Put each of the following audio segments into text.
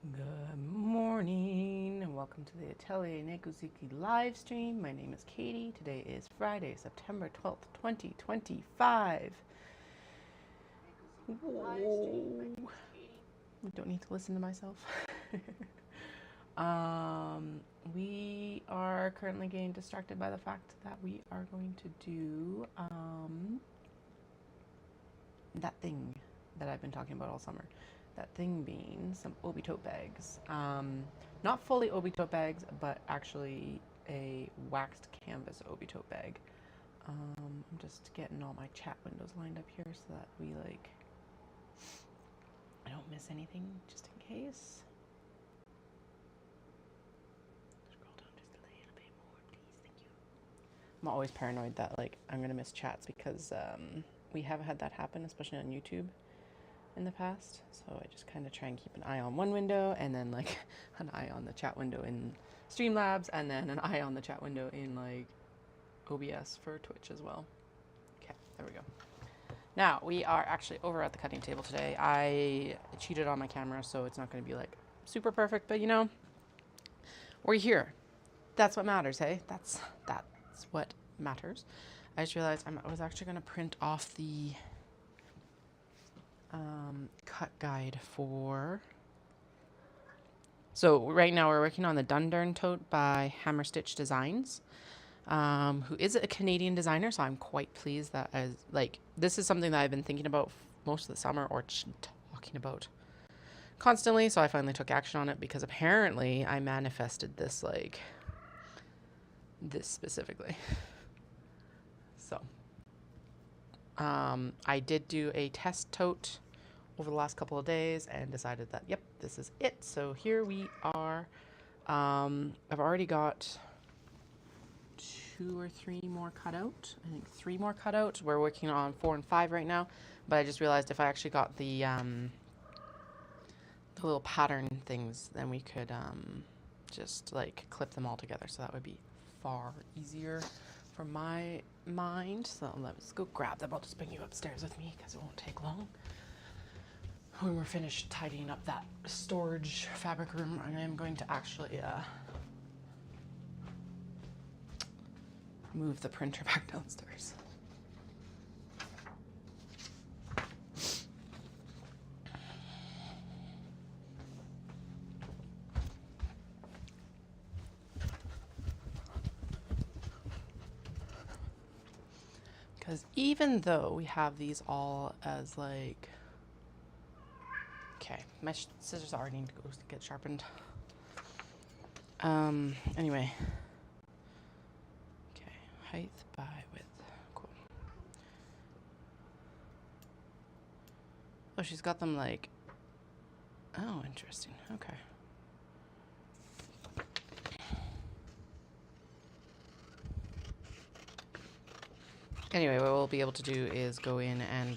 Good morning and welcome to the Atelier Neguziki live stream. My name is Katie. Today is Friday, September 12th, 2025. Whoa. I don't need to listen to myself. We are currently getting distracted by the fact that we are going to do that thing that I've been talking about all summer. That thing being some obi tote bags. Not fully obi tote bags, but actually a waxed canvas obi tote bag. I'm just getting all my chat windows lined up here so that I don't miss anything, just in case. Scroll down just a little bit more, please. Thank you. I'm always paranoid that I'm gonna miss chats because we have had that happen, especially on YouTube in the past, so I just kind of try and keep an eye on one window and then an eye on the chat window in Streamlabs and then an eye on the chat window in OBS for Twitch as well. Okay, there we go. Now we are actually over at the cutting table today. I cheated on my camera, so it's not going to be super perfect, but we're here. That's what matters, hey? That's what matters. I just realized I was actually going to print off the cut guide for. So right now we're working on the Dundurn tote by Hammer Stitch Designs, who is a Canadian designer. So I'm quite pleased that this is something that I've been thinking about most of the summer or talking about constantly. So I finally took action on it because apparently I manifested this this specifically. So I did do a test tote over the last couple of days and decided that, yep, this is it. So here we are. I've already got 2 or 3 more cut out. I think 3 more cut out. We're working on 4 and 5 right now. But I just realized if I actually got the little pattern things, then we could just clip them all together. So that would be far easier for my mind. So let's go grab them. I'll just bring you upstairs with me because it won't take long. When we're finished tidying up that storage fabric room, I am going to actually move the printer back downstairs. Because even though we have these all as okay, my scissors already need to go get sharpened. Anyway. Okay, height by width. Cool. Oh, she's got them oh, interesting. Okay. Anyway, what we'll be able to do is go in and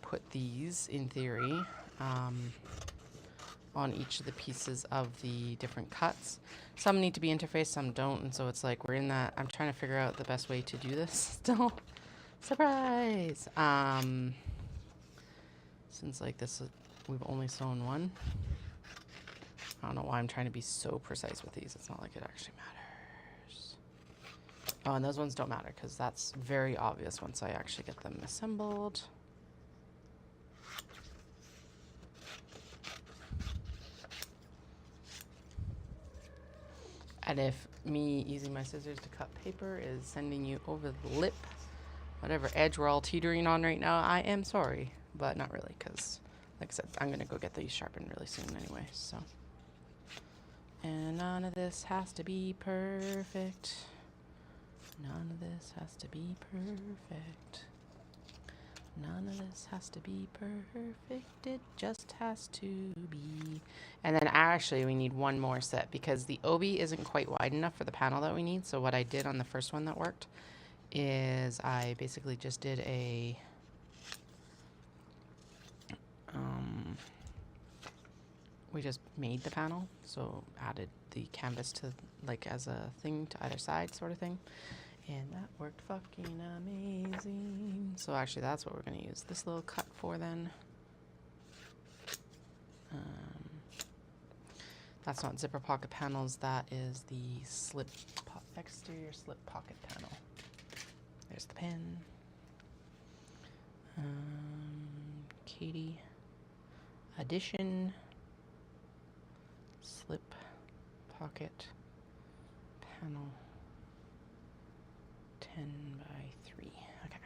put these, in theory, on each of the pieces of the different cuts. Some need to be interfaced, some don't, and so it's we're in that. I'm trying to figure out the best way to do this still. Surprise! Since we've only sewn one. I don't know why I'm trying to be so precise with these. It's not like it actually matters. Oh, and those ones don't matter because that's very obvious once I actually get them assembled. And if me using my scissors to cut paper is sending you over the lip, whatever edge we're all teetering on right now, I am sorry. But not really, because, like I said, I'm going to go get these sharpened really soon anyway, so. And none of this has to be perfect. None of this has to be perfect. None of this has to be perfect. It just has to be. And then actually we need one more set because the obi isn't quite wide enough for the panel that we need. So what I did on the first one that worked is I basically just did a we just made the panel, so added the canvas to as a thing to either side sort of thing. And that worked fucking amazing. So actually that's what we're going to use this little cut for then. That's not zipper pocket panels. That is the exterior slip pocket panel. There's the pin. Katie Edition slip pocket panel 10 by 3. Okay.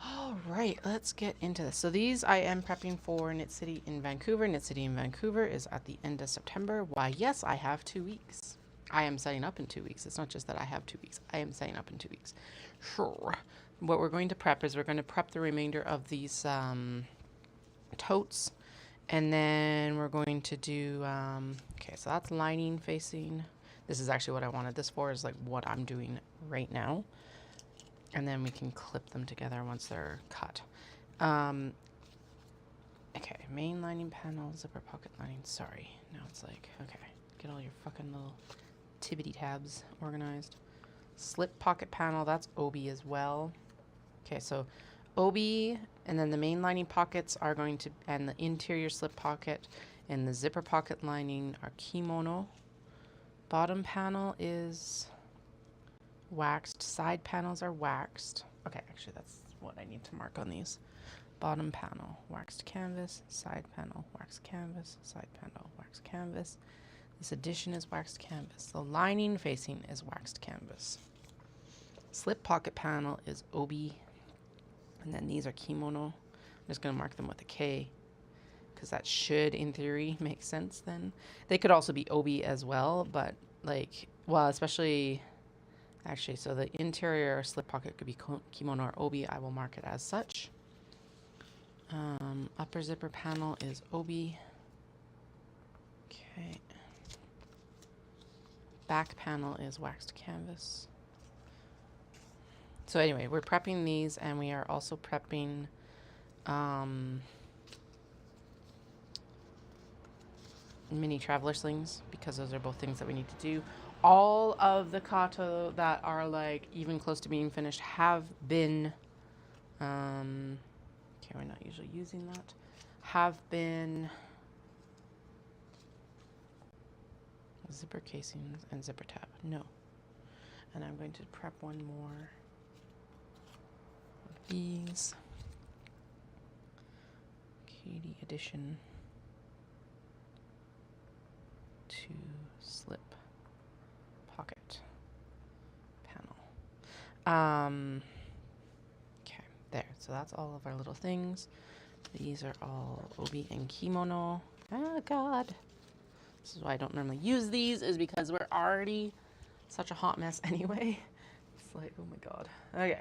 All right, let's get into this. So these I am prepping for Knit City in Vancouver. Knit City in Vancouver is at the end of September. Why, yes, I have 2 weeks. I am setting up in 2 weeks. It's not just that I have 2 weeks. I am setting up in 2 weeks. Sure. What we're going to prep is we're going to prep the remainder of these totes. And then we're going to do, okay, so that's lining facing. This is actually what I wanted this for, is like what I'm doing right now. And then we can clip them together once they're cut. Okay, main lining panel, zipper pocket lining. Sorry, now it's like, okay, get all your fucking little tibbity tabs organized. Slip pocket panel, that's OB as well. Okay, so OB, and then the main lining pockets are going to, and the interior slip pocket and the zipper pocket lining are kimono. Bottom panel is waxed. Side panels are waxed. Okay, actually that's what I need to mark on these. Bottom panel, waxed canvas. Side panel, waxed canvas. Side panel, waxed canvas. This edition is waxed canvas. The lining facing is waxed canvas. Slip pocket panel is OB. And then these are kimono. I'm just going to mark them with a K because that should, in theory, make sense then. They could also be OB as well, but like, well, especially, actually, so the interior slip pocket could be kimono or OB. I will mark it as such. Upper zipper panel is OB. Okay. Back panel is waxed canvas. So anyway, we're prepping these, and we are also prepping mini traveler slings, because those are both things that we need to do. All of the kato that are like even close to being finished have been, okay, we're not usually using that, have been zipper casings and zipper tab. No. And I'm going to prep one more. These Katie Edition to slip pocket panel. Okay, there. So that's all of our little things. These are all obi and kimono. Oh God. This is why I don't normally use these, is because we're already such a hot mess anyway. It's like, oh my God. Okay,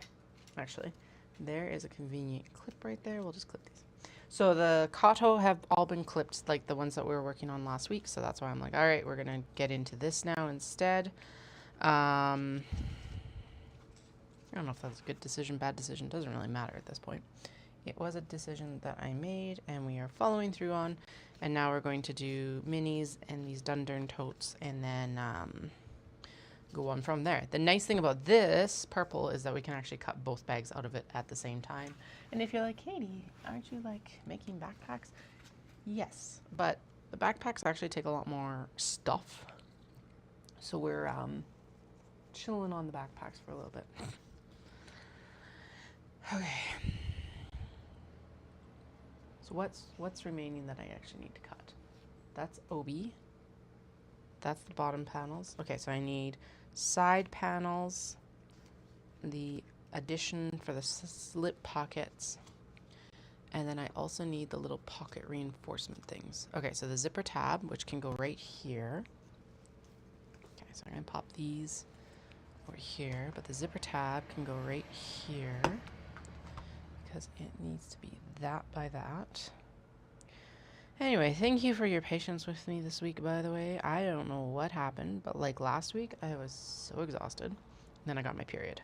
actually. There is a convenient clip right there. We'll just clip these. So the kato have all been clipped, like the ones that we were working on last week. So that's why I'm like, all right, we're going to get into this now instead. I don't know if that's a good decision, bad decision. Doesn't really matter at this point. It was a decision that I made and we are following through on. And now we're going to do minis and these Dundurn totes, and then go on from there. The nice thing about this purple is that we can actually cut both bags out of it at the same time. And if you're like, Katie, aren't you like making backpacks? Yes, but the backpacks actually take a lot more stuff. So we're chilling on the backpacks for a little bit. Okay. So what's remaining that I actually need to cut? That's OB. That's the bottom panels. Okay, so I need side panels, the addition for the slip pockets, and then I also need the little pocket reinforcement things. Okay, so the zipper tab, which can go right here. Okay, so I'm gonna pop these over here, but the zipper tab can go right here because it needs to be that by that. Anyway, thank you for your patience with me this week, by the way. I don't know what happened, but like last week, I was so exhausted. Then I got my period.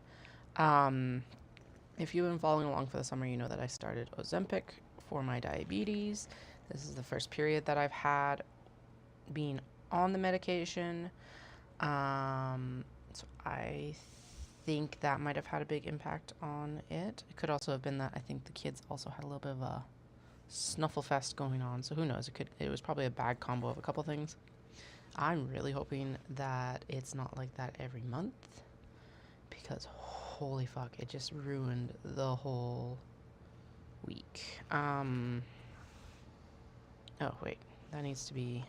If you've been following along for the summer, you know that I started Ozempic for my diabetes. This is the first period that I've had being on the medication. So I think that might have had a big impact on it. It could also have been that I think the kids also had a little bit of a Snufflefest going on, so who knows? It was probably a bad combo of a couple things. I'm really hoping that it's not like that every month, because holy fuck, it just ruined the whole week. Oh wait, that needs to be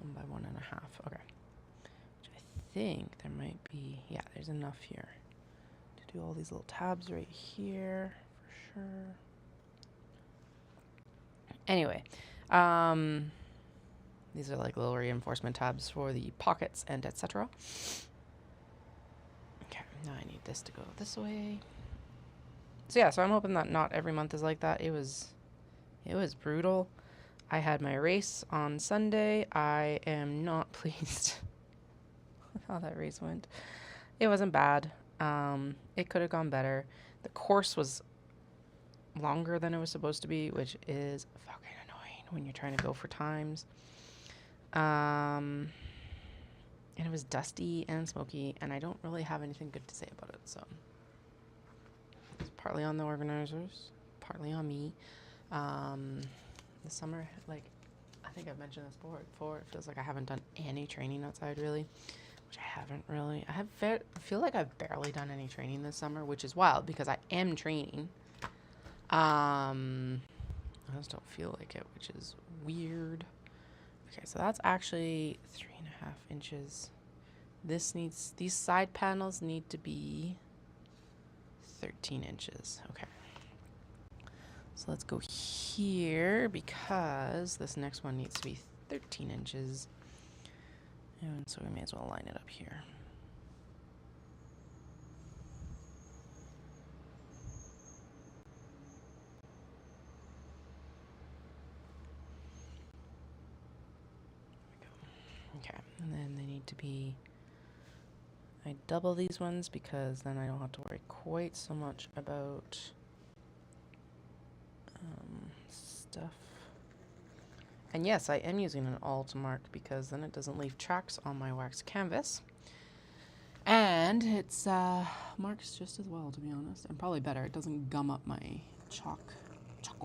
1 by 1.5. Okay. Which I think there might be, yeah, there's enough here to do all these little tabs right here for sure. Anyway, these are like little reinforcement tabs for the pockets and etc. Okay, now I need this to go this way. So yeah, so I'm hoping that not every month is like that. It was brutal. I had my race on Sunday. I am not pleased with how that race went. It wasn't bad. It could have gone better. The course was longer than it was supposed to be, which is fucking annoying when you're trying to go for times. And it was dusty and smoky, and I don't really have anything good to say about it, so it's partly on the organizers, partly on me. The summer, like, I think I've mentioned this before, it feels like I haven't done any training outside really, which I haven't really. I feel like I've barely done any training this summer, which is wild because I am training. I just don't feel like it, which is weird. Okay, so that's actually 3.5 inches. These side panels need to be 13 inches. Okay. So let's go here because this next one needs to be 13 inches. And so we may as well line it up here. Okay, and then they need to be, I double these ones because then I don't have to worry quite so much about stuff. And yes, I am using an alt mark because then it doesn't leave tracks on my wax canvas. And it's marks just as well, to be honest, and probably better. It doesn't gum up my choco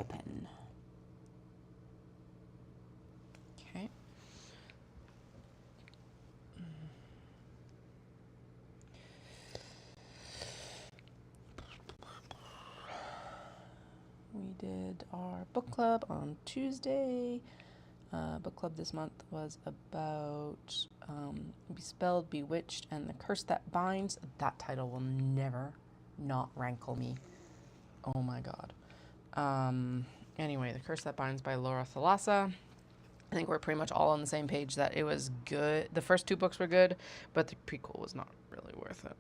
pen. Okay. We did our book club on Tuesday. Book club this month was about Bespelled, Bewitched, and the Curse That Binds. That title will never not rankle me. Oh my god. Anyway, The Curse That Binds by Laura Thalassa. I think we're pretty much all on the same page that it was good. The first 2 books were good, but the prequel was not really worth it.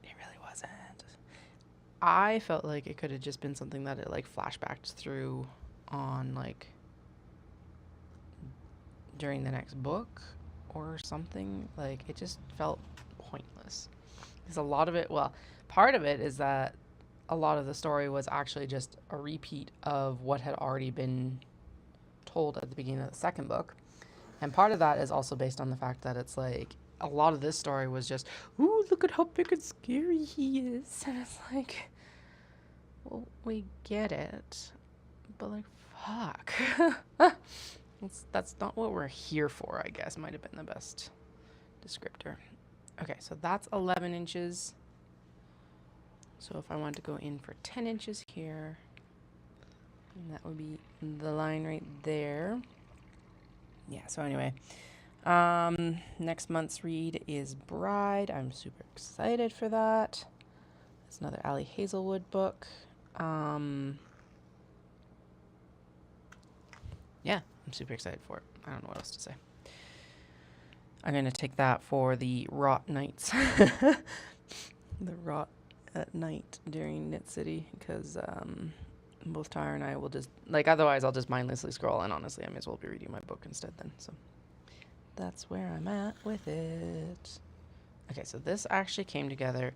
It really wasn't. I felt like it could have just been something that it like flashbacked through on like during the next book or something. Like it just felt pointless. Because a lot of it, well, part of it is that a lot of the story was actually just a repeat of what had already been told at the beginning of the second book. And part of that is also based on the fact that it's like a lot of this story was just, ooh, look at how big and scary he is. And it's like, well, we get it, but like, fuck. That's not what we're here for, I guess, might have been the best descriptor. Okay, so that's 11 inches. So if I want to go in for 10 inches here, that would be the line right there. Yeah, so anyway, next month's read is Bride. I'm super excited for that. It's another Ali Hazelwood book. Yeah, I'm super excited for it. I don't know what else to say. I'm going to take that for the rot nights. The rot at night during Knit City, because both Tyra and I will just, like, otherwise I'll just mindlessly scroll, and honestly I may as well be reading my book instead then. So that's where I'm at with it. Okay, so this actually came together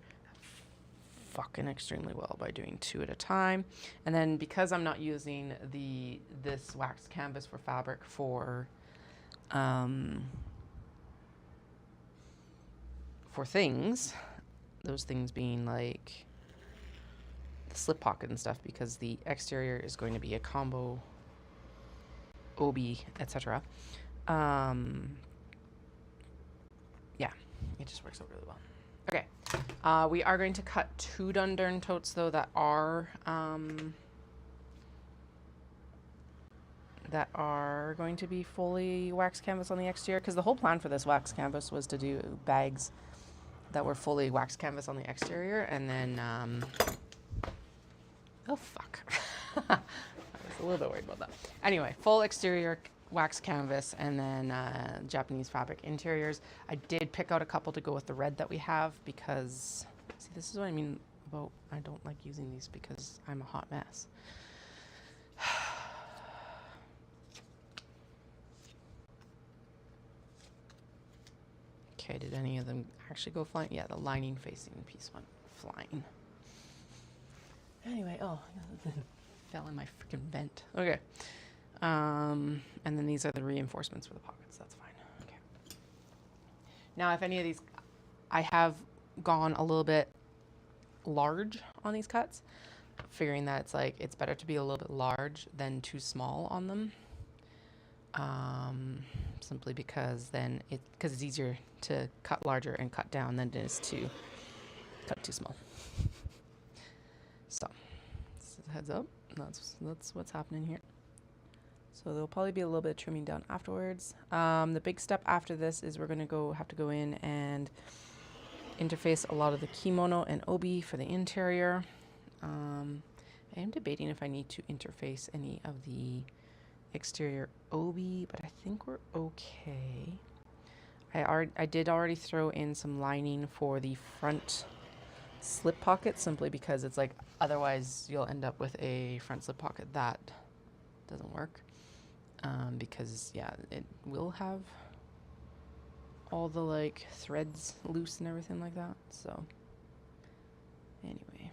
fucking extremely well by doing 2 at a time. And then because I'm not using this wax canvas for fabric for things, those things being like the slip pocket and stuff because the exterior is going to be a combo OB, etc. Yeah, it just works out really well. Okay, we are going to cut 2 Dundurn totes though that are going to be fully wax canvas on the exterior, because the whole plan for this wax canvas was to do bags that were fully wax canvas on the exterior, and then oh fuck. I was a little bit worried about that. Anyway, full exterior wax canvas and then Japanese fabric interiors. I did pick out a couple to go with the red that we have because, see, this is what I mean about I don't like using these because I'm a hot mess. Okay, did any of them actually go flying? Yeah, the lining facing piece went flying. Anyway, oh, fell in my freaking vent. Okay. And then these are the reinforcements for the pockets. That's fine. Okay. Now, if any of these, I have gone a little bit large on these cuts, figuring that it's better to be a little bit large than too small on them. Simply because then it's easier to cut larger and cut down than it is to cut too small. So, heads up, that's what's happening here. So there'll probably be a little bit of trimming down afterwards. The big step after this is we're gonna have to go in and interface a lot of the kimono and obi for the interior. I am debating if I need to interface any of the exterior obi, but I think we're okay. I did already throw in some lining for the front slip pocket, simply because it's like otherwise you'll end up with a front slip pocket that doesn't work, because yeah, it will have all the like threads loose and everything like that. So anyway,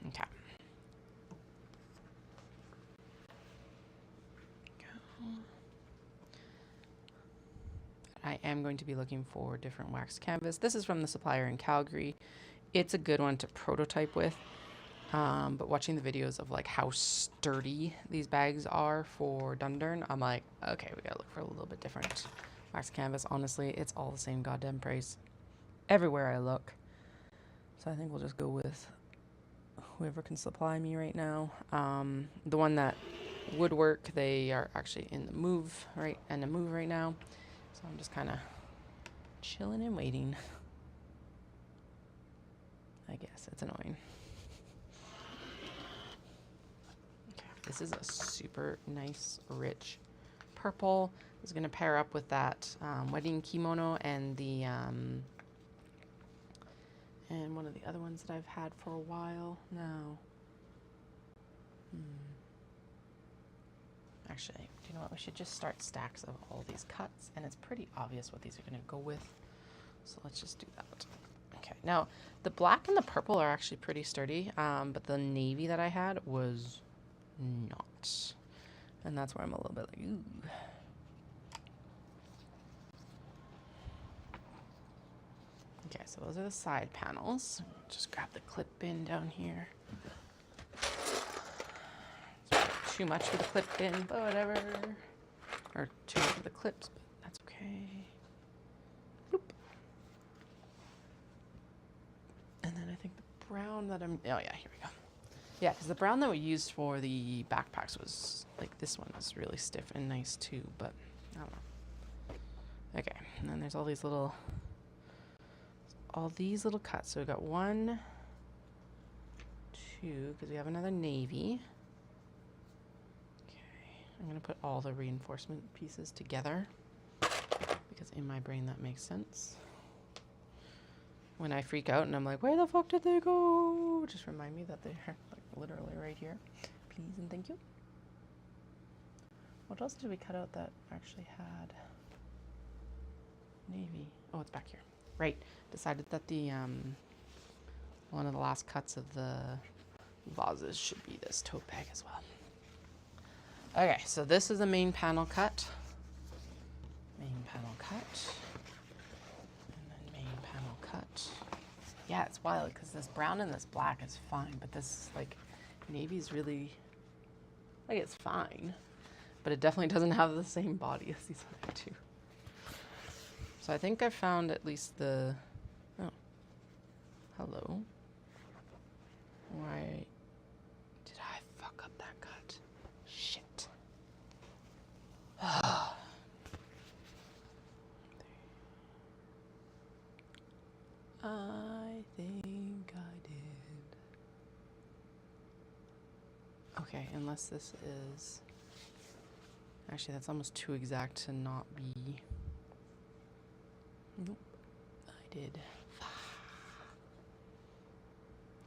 okay. I am going to be looking for different wax canvas. This is from the supplier in Calgary. It's a good one to prototype with, but watching the videos of like how sturdy these bags are for Dundurn, I'm like, okay, we gotta look for a little bit different wax canvas. Honestly, it's all the same goddamn price everywhere I look. So I think we'll just go with whoever can supply me right now. The one that would work, they are actually in the move right now. So I'm just kind of chilling and waiting. I guess it's annoying. Okay, this is a super nice, rich purple. It's going to pair up with that wedding kimono and the and one of the other ones that I've had for a while now. Actually, do you know what? We should just start stacks of all these cuts, and it's pretty obvious what these are going to go with. So let's just do that. Okay, now the black and the purple are actually pretty sturdy, but the navy that I had was not. And that's where I'm a little bit like, ooh. Okay, so those are the side panels. Just grab the clip bin down here. Too much for the clip bin, but whatever. Or too much for the clips, but that's okay. Boop. And then I think the brown that oh yeah, here we go. Yeah, because the brown that we used for the backpacks was, like, this one was really stiff and nice too, but I don't know. Okay, and then there's all these little cuts. So we got 1, 2, because we have another navy. I'm going to put all the reinforcement pieces together because in my brain that makes sense. When I freak out and I'm like, where the fuck did they go? Just remind me that they're like literally right here. Please and thank you. What else did we cut out that actually had navy? Oh, it's back here. Right. Decided that the one of the last cuts of the vases should be this tote bag as well. Okay, so this is a main panel cut. Main panel cut. cut. And then main panel cut. Yeah, it's wild because this brown and this black is fine, but this like navy is really, like, it's fine, but it definitely doesn't have the same body as these other two. So I think I found at least the, oh, hello. Why did I fuck up that cut? Shit. I think I did. Okay, unless this is... Actually, that's almost too exact to not be... Nope, I did.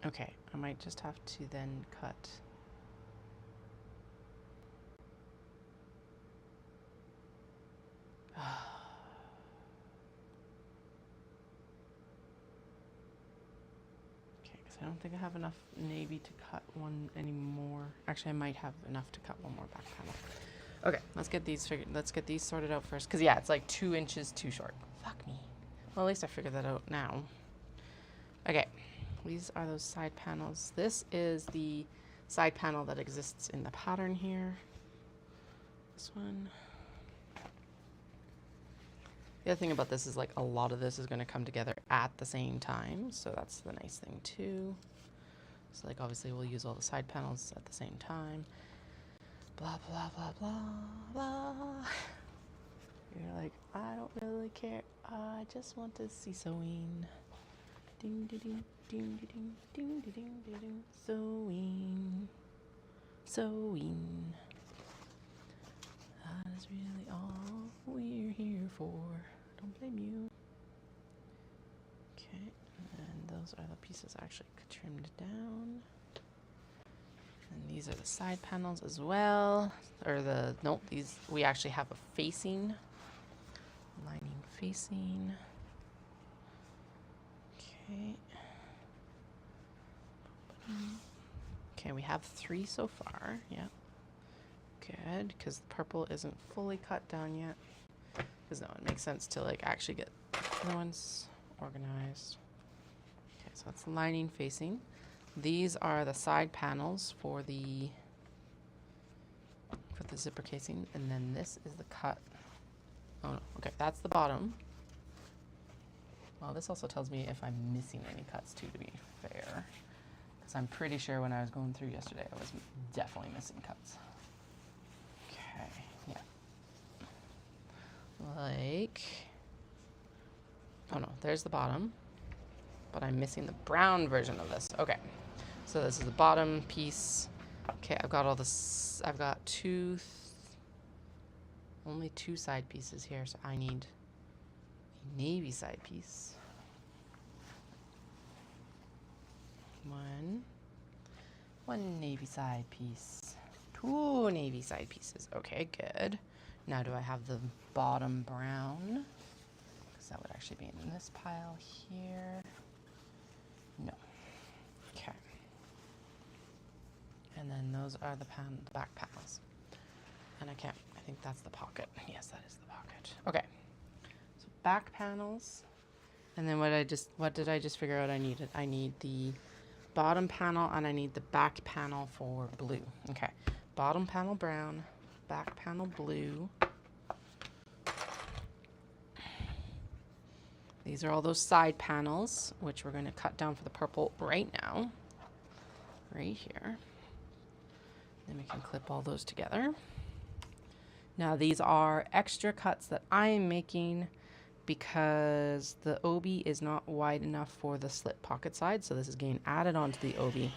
Okay, I might just have to then cut... I don't think I have enough navy to cut one anymore. Actually, I might have enough to cut one more back panel. Okay, let's get these figured. Let's get these sorted out first. Cause yeah, it's like 2 inches too short. Fuck me. Well, at least I figured that out now. Okay, these are those side panels. This is the side panel that exists in the pattern here. This one. The other thing about this is like a lot of this is going to come together at the same time, so that's the nice thing too. So like obviously we'll use all the side panels at the same time. Blah blah blah blah blah. You're like, I don't really care. I just want to see sewing. Ding ding ding ding ding ding ding ding ding. Sewing, sewing. That is really all we're here for. Don't blame you. Okay, and those are the pieces I actually trimmed down. And these are the side panels as well. Or the, nope, these, we actually have a facing. Lining facing. Okay. Okay, we have 3 so far, yeah. Good, because the purple isn't fully cut down yet. Because no, it makes sense to like actually get the other ones organized. Okay, so that's lining facing. These are the side panels for the zipper casing, and then this is the cut. Oh no, okay, that's the bottom. Well, this also tells me if I'm missing any cuts too, to be fair. Because I'm pretty sure when I was going through yesterday, I was definitely missing cuts. Yeah. Like, oh no, there's the bottom, but I'm missing the brown version of this. Okay, so this is the bottom piece. Okay, I've got all this, I've got only 2 side pieces here, so I need a navy side piece. One navy side piece. 2 navy side pieces. Okay, good. Now do I have the bottom brown? Because that would actually be in this pile here. No. Okay. And then those are the back panels. And I think that's the pocket. Yes, that is the pocket. Okay. So back panels. And then what did I just figure out I needed? I need the bottom panel and I need the back panel for blue. Okay. Bottom panel brown, back panel blue. These are all those side panels, which we're going to cut down for the purple right now. Right here. Then we can clip all those together. Now these are extra cuts that I am making because the obi is not wide enough for the slip pocket side. So this is getting added onto the obi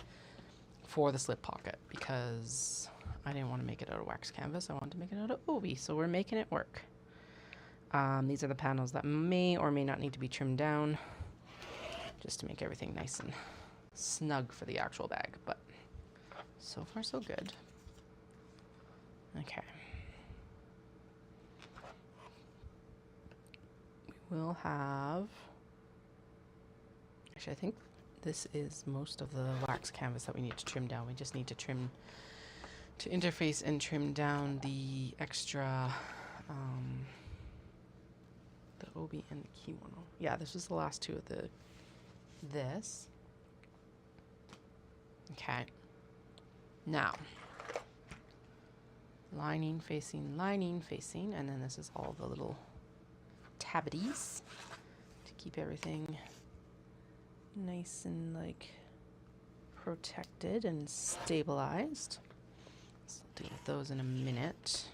for the slip pocket because I didn't want to make it out of wax canvas. I wanted to make it out of obi. So we're making it work. These are the panels that may or may not need to be trimmed down just to make everything nice and snug for the actual bag. But so far so good. Okay. We will have, actually I think this is most of the wax canvas that we need to trim down. We just need to trim, to interface and trim down the extra the obi and the kimono. Yeah, this was the last two of this. Okay. Now, lining facing, and then this is all the little tabbities to keep everything nice and like protected and stabilized. So I'll deal with those in a minute.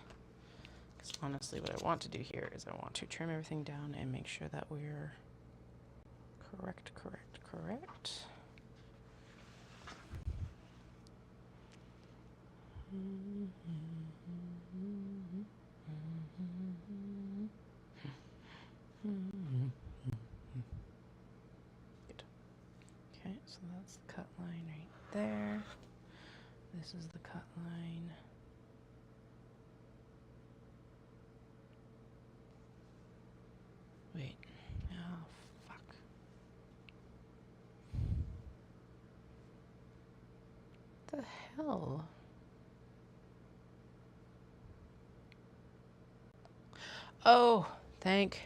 Because honestly, what I want to do here is I want to trim everything down and make sure that we're correct. Good. Okay, so that's the cut line right there. This is the cut line. Wait. Oh, fuck. What the hell? Oh, thank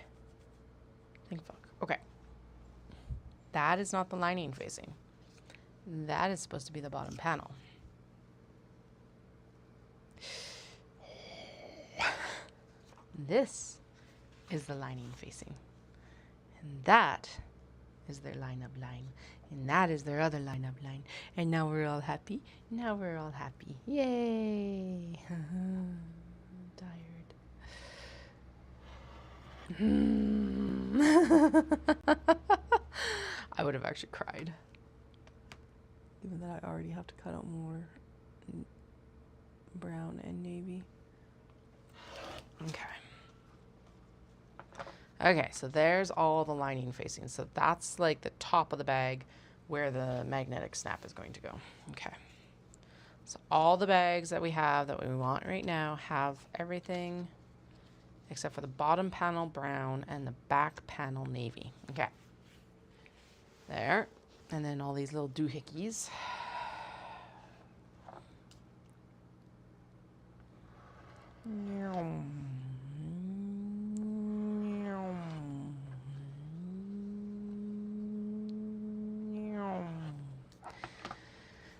fuck. Okay. That is not the lining facing. That is supposed to be the bottom panel. This is the lining facing. And that is their line-up line. And that is their other line-up line. And now we're all happy. Now we're all happy. Yay. Tired. I would have actually cried. Even though I already have to cut out more brown and navy. Okay. Okay, so there's all the lining facing. So that's like the top of the bag where the magnetic snap is going to go. Okay. So all the bags that we have that we want right now have everything except for the bottom panel brown and the back panel navy. Okay. There. And then all these little doohickeys.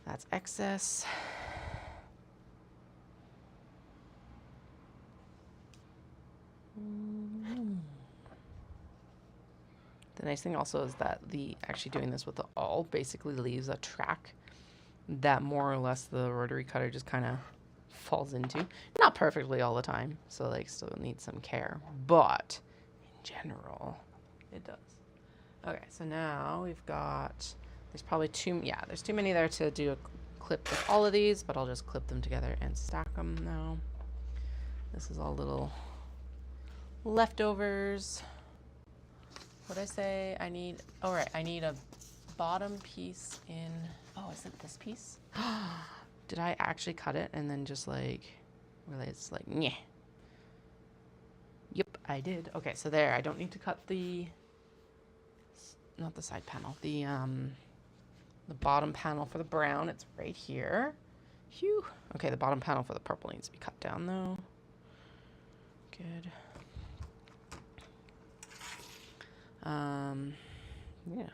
That's excess. The nice thing also is that actually doing this with the awl basically leaves a track that more or less the rotary cutter just kind of falls into. Not perfectly all the time, so like still needs some care, but in general, it does. Okay, so now we've got, there's probably there's too many there to do a clip with all of these, but I'll just clip them together and stack them now. This is all little leftovers. What did I say? I need a bottom piece in, is it this piece? Did I actually cut it and then just like, really it's like, yeah. Yep, I did. Okay, so there, I don't need to cut not the side panel, the bottom panel for the brown, it's right here. Phew. Okay, the bottom panel for the purple needs to be cut down though. Good. Yeah.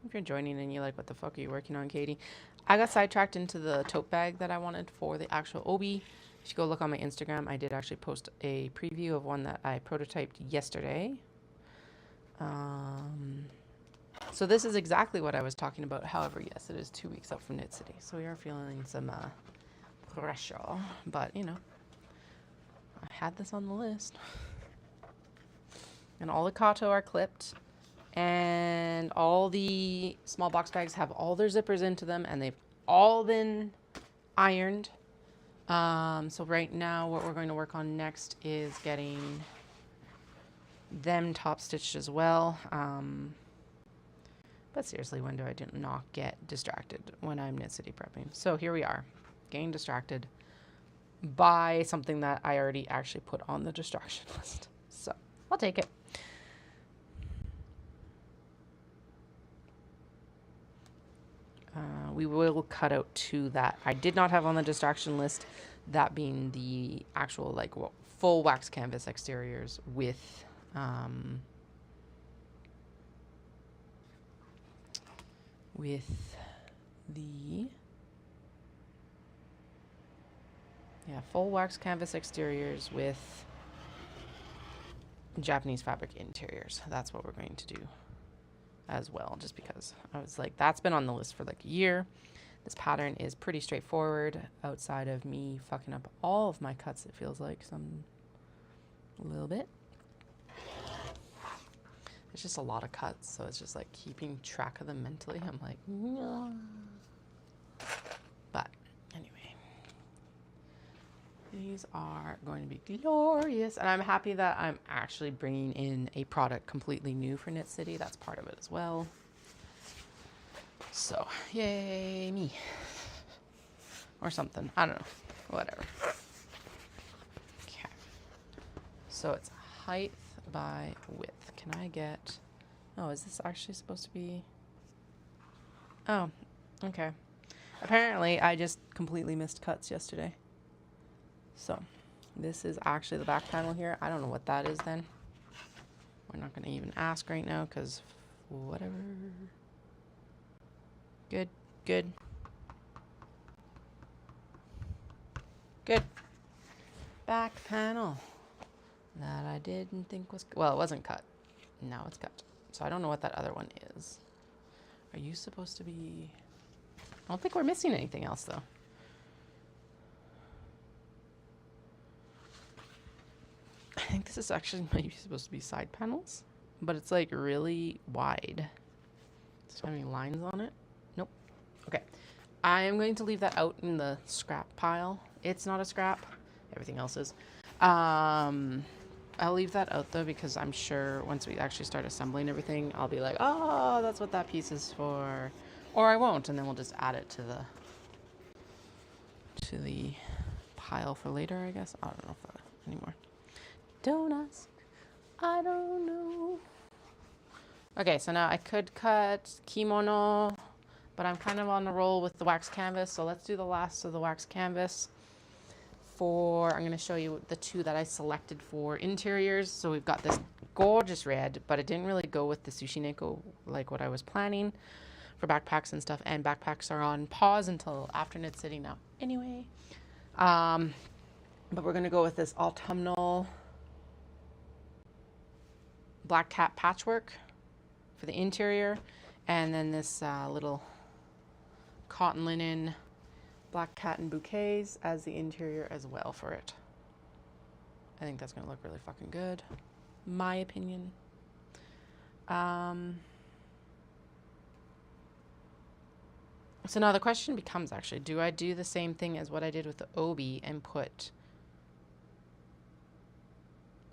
If you're joining and you're like, what the fuck are you working on, Katie? I got sidetracked into the tote bag that I wanted for the actual obi. If you go look on my Instagram, I did actually post a preview of one that I prototyped yesterday. So this is exactly what I was talking about. However, yes, it is 2 weeks up from Knit City. So we are feeling some pressure. But, you know, I had this on the list. And all the kato are clipped. And all the small box bags have all their zippers into them. And they've all been ironed. So right now what we're going to work on next is getting them top stitched as well. But seriously, when do I not get distracted when I'm Knit City prepping? So here we are, getting distracted by something that I already actually put on the distraction list. So I'll take it. We will cut out 2 that I did not have on the distraction list, that being the actual like full wax canvas exteriors with with the full wax canvas exteriors with Japanese fabric interiors. That's what we're going to do as well, just because I was like, that's been on the list for like a year. This pattern is pretty straightforward outside of me fucking up all of my cuts. It feels like a little bit. It's just a lot of cuts, so it's just like keeping track of them mentally. I'm like, no. But anyway, these are going to be glorious, and I'm happy that I'm actually bringing in a product completely new for Knit City. That's part of it as well. So yay me, or something. I don't know, whatever. Okay, so it's height by width. Can I get, oh, is this actually supposed to be, oh, okay. Apparently I just completely missed cuts yesterday. So this is actually the back panel here. I don't know what that is then. We're not going to even ask right now because whatever. Good, good. Good. Back panel that I didn't think was, well, it wasn't cut. Now it's cut. So I don't know what that other one is. Are you supposed to be, I don't think we're missing anything else though. I think this is actually maybe supposed to be side panels, but it's like really wide. Does it have any lines on it? Nope. Okay. I am going to leave that out in the scrap pile. It's not a scrap. Everything else is. I'll leave that out though, because I'm sure once we actually start assembling everything, I'll be like, oh, that's what that piece is for. Or I won't, and then we'll just add it to the pile for later, I guess. I don't know if anymore. Don't ask. I don't know. Okay, so now I could cut kimono, but I'm kind of on the roll with the wax canvas. So let's do the last of the wax canvas. I'm going to show you the two that I selected for interiors. So we've got this gorgeous red, but it didn't really go with the sushi neko like what I was planning for backpacks and stuff. And backpacks are on pause until after Knit City now anyway. But we're going to go with this autumnal black cat patchwork for the interior. And then this little cotton linen black cat and bouquets as the interior as well for it. I think that's going to look really fucking good. My opinion. So now the question becomes actually, do I do the same thing as what I did with the obi and put...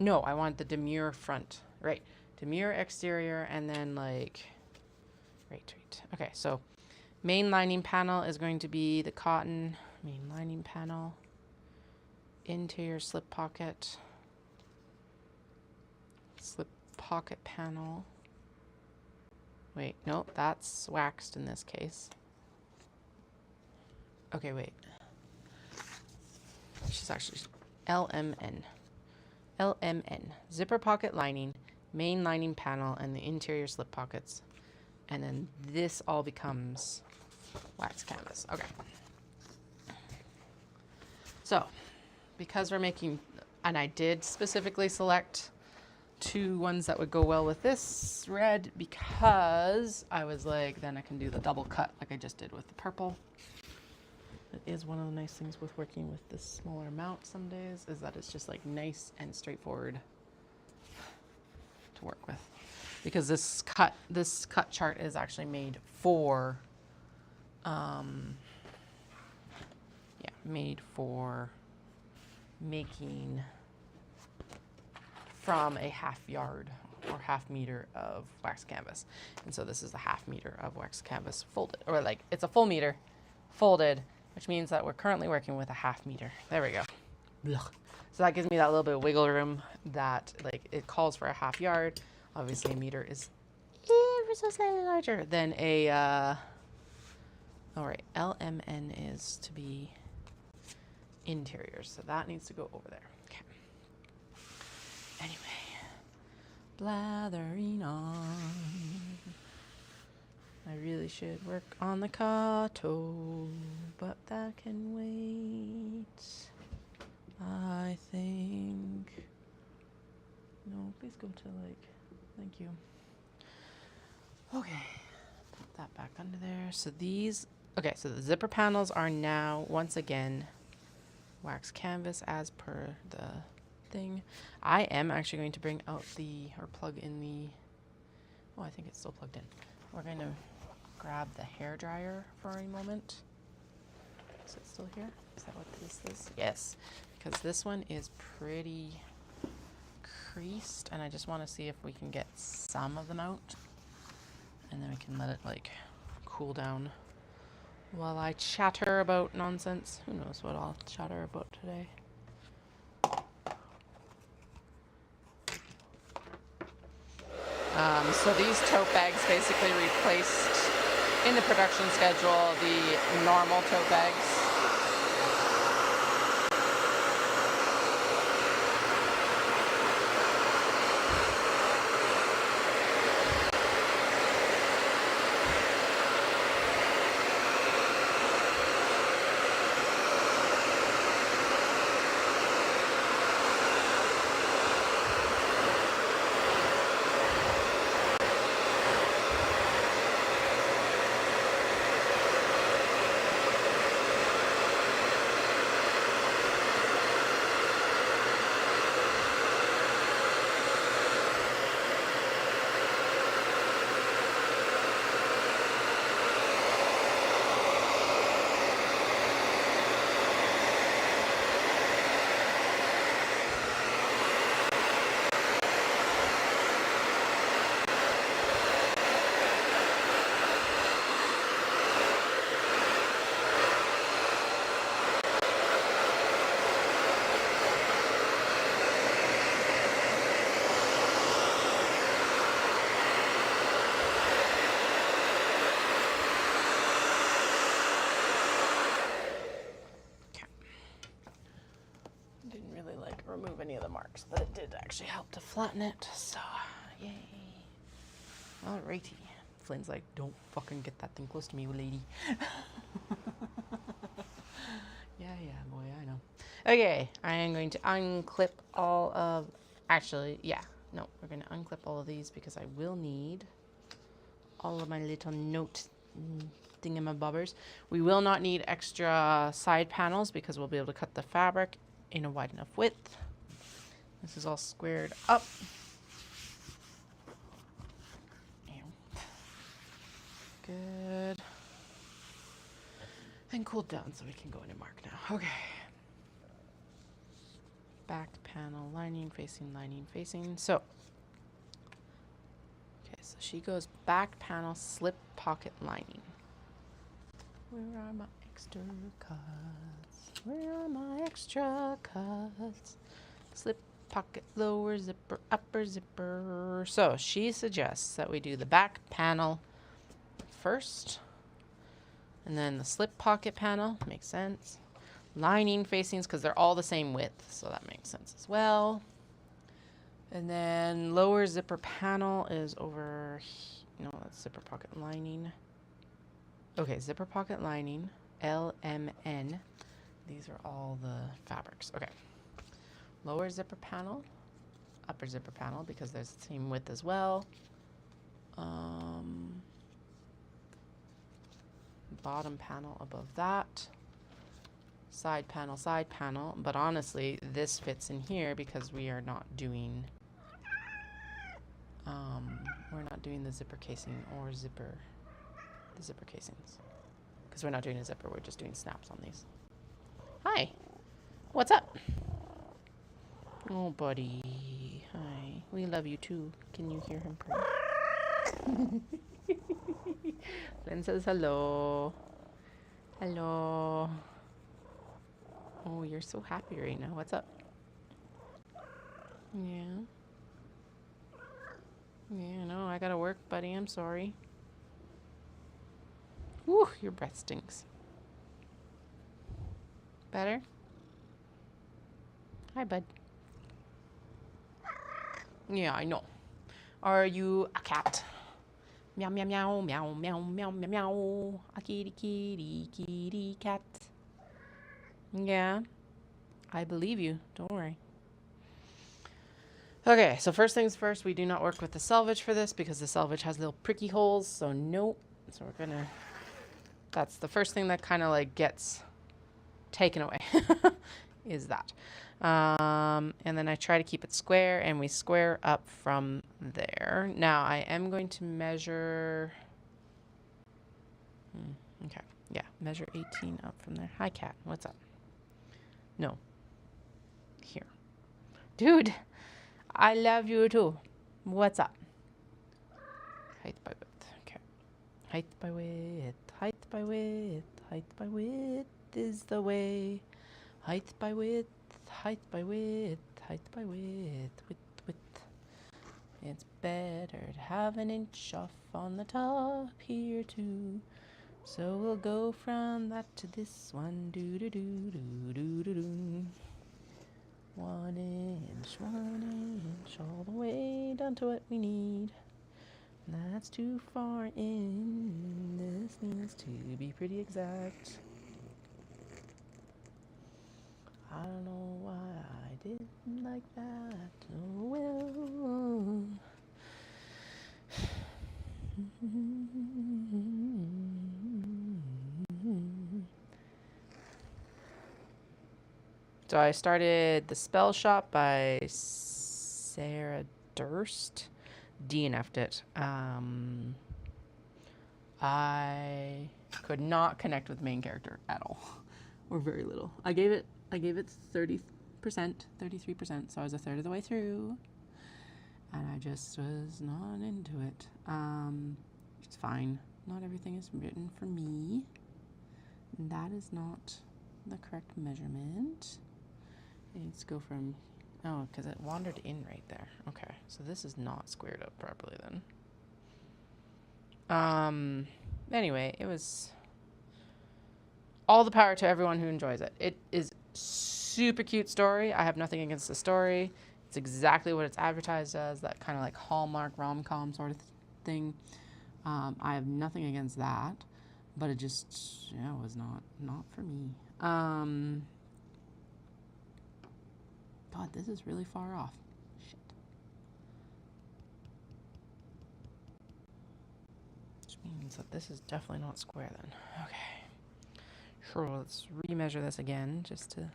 No, I want the demure front. Right. Demure exterior and then like... Right. Okay, so... Main lining panel is going to be the cotton main lining panel, interior slip pocket panel. Wait, no, that's waxed in this case. Okay, wait. She's actually LMN. Zipper pocket lining, main lining panel, and the interior slip pockets. And then this all becomes wax canvas. Okay. So, because we're making, and I did specifically select two ones that would go well with this red because I was like, then I can do the double cut like I just did with the purple. It is one of the nice things with working with this smaller amount some days is that it's just like nice and straightforward to work with. Because this cut chart is actually made for, made for making from a half yard or half meter of wax canvas. And so this is the half meter of wax canvas folded, or like it's a full meter folded, which means that we're currently working with a half meter. There we go. Ugh. So that gives me that little bit of wiggle room that like it calls for a half yard. Obviously a meter is ever so slightly larger than a, all right, LMN is to be interiors. So that needs to go over there. Okay. Anyway, blathering on. I really should work on the Kato, but that can wait. I think. No, please go to like. Thank you. Okay, put that back under there. So these. Okay, so the zipper panels are now once again wax canvas as per the thing. I am actually going to bring out or plug in the. Oh, I think it's still plugged in. We're going to grab the hair dryer for a moment. Is it still here? Is that what this is? Yes, because this one is pretty creased, and I just want to see if we can get some of them out, and then we can let it like cool down while I chatter about nonsense. Who knows what I'll chatter about today. So these tote bags basically replaced in the production schedule the normal tote bags. Remove any of the marks, but it did actually help to flatten it, so yay. Alrighty. Flynn's like, don't fucking get that thing close to me, lady. Yeah, boy, I know. Okay, I am going to unclip all of, we're going to unclip all of these because I will need all of my little note thingamabobbers. We will not need extra side panels because we'll be able to cut the fabric in a wide enough width. This is all squared up. Good. And cooled down so we can go into mark now. Okay. Back panel, lining, facing. So, okay, so she goes back panel, slip pocket lining. Where are my extra cuts? Where are my extra cuts? Slip pocket, lower zipper, upper zipper. So she suggests that we do the back panel first, and then the slip pocket panel. Makes sense. Lining facings, because they're all the same width, so that makes sense as well. And then lower zipper panel is over, no, that's zipper pocket lining. Okay, zipper pocket lining, LMN. These are all the fabrics. Okay. Lower zipper panel, upper zipper panel, because there's the same width as well. Bottom panel above that. Side panel, but honestly, this fits in here because we are not doing, the zipper casing or the zipper casings. Because we're not doing a zipper, we're just doing snaps on these. Hi, what's up? Oh, buddy. Hi. We love you too. Can you hear him purr? Flynn says hello. Hello. Oh, you're so happy right now. What's up? Yeah. Yeah, no, I gotta work, buddy. I'm sorry. Whew, your breath stinks. Better? Hi, bud. Yeah, I know. Are you a cat? Meow, meow, meow, meow, meow, meow, meow, meow. A kitty, kitty, kitty cat. Yeah, I believe you. Don't worry. Okay, so first things first, we do not work with the selvage for this because the selvage has little pricky holes, so nope. So we're gonna, that's the first thing that kind of like gets taken away, is that. And then I try to keep it square, and we square up from there. Now I am going to measure, okay, yeah, measure 18 up from there. Hi, cat, what's up? No, here. Dude, I love you too. What's up? Height by width, okay. Height by width, height by width, height by width is the way. Height by width, height by width, height by width, width. It's better to have an inch off on the top here too. So we'll go from that to this one. Do do do do do do do. 1 inch, all the way down to what we need. That's too far in. This needs to be pretty exact. I don't know why I did like that. Oh well. So I started The Spell Shop by Sarah Durst. DNF'd it. I could not connect with the main character at all, or very little. I gave it 30%, 33%, so I was a third of the way through, and I just was not into it. It's fine. Not everything is written for me. That is not the correct measurement. It needs to go from, oh, because it wandered in right there. Okay, so this is not squared up properly then. Anyway, it was all the power to everyone who enjoys it. It is super cute story. I have nothing against the story. It's exactly what it's advertised as, that kind of like Hallmark rom-com sort of thing. I have nothing against that, but it just, yeah, was not for me. God, this is really far off. Shit. Which means that this is definitely not square then. Okay. Sure, let's remeasure this again just to...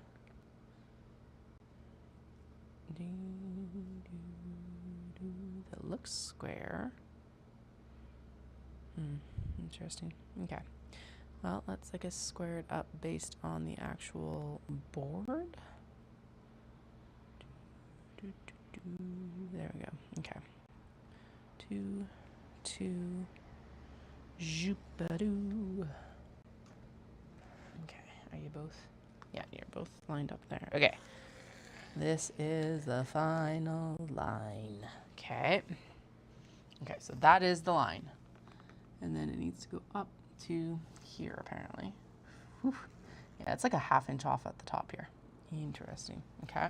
That looks square. Interesting. Okay. Well, let's, I guess, square it up based on the actual board. There we go. Okay. 2, 2, Jupiteroo. Okay. Are you both? Yeah, you're both lined up there. Okay. This is the final line. Okay. Okay, so that is the line. And then it needs to go up to here, apparently. Whew. Yeah, it's like a ½ inch off at the top here. Interesting. Okay.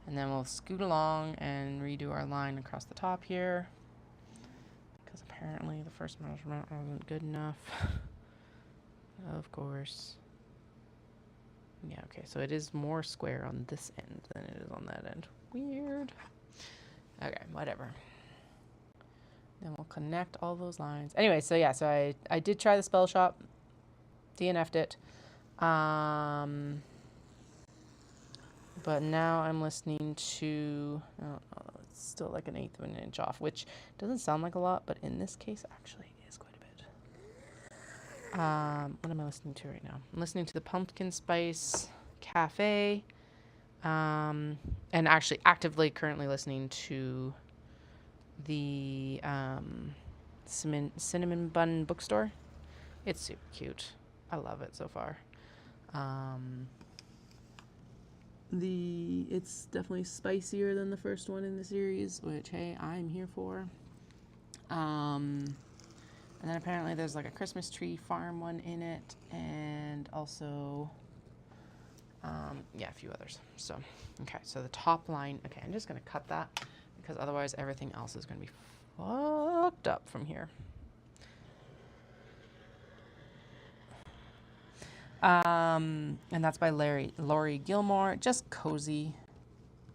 And then we'll scoot along and redo our line across the top here, because apparently the first measurement wasn't good enough. Of course. Yeah, okay, so it is more square on this end than it is on that end. Weird. Okay, whatever. Then we'll connect all those lines. Anyway, so yeah, so I did try the Spell Shop. DNF'd it. But now I'm listening to, it's still like an 1/8 of an inch off, which doesn't sound like a lot, but in this case actually is quite a bit. What am I listening to right now? I'm listening to the Pumpkin Spice Cafe, and actually actively currently listening to the Cinnamon Bun Bookstore. It's super cute. I love it so far. It's definitely spicier than the first one in the series, which, hey, I'm here for. And then apparently there's like a Christmas tree farm one in it, and also, yeah, a few others. So, okay, so the top line, okay, I'm just gonna cut that because otherwise everything else is going to be fucked up from here. And that's by Laurie Gilmore. Just cozy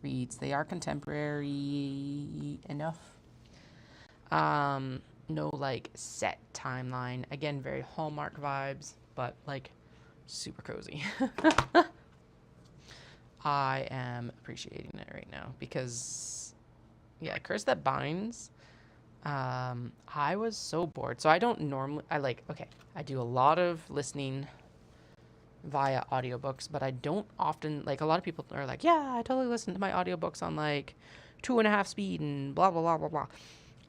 reads. They are contemporary enough. No like set timeline. Again, very Hallmark vibes, but like super cozy. I am appreciating it right now because, yeah, Curse That Binds. I was so bored. So I don't normally, I do a lot of listening via audiobooks, but I don't often, like, a lot of people are like, yeah, I totally listen to my audiobooks on like 2.5 speed and blah, blah, blah, blah, blah.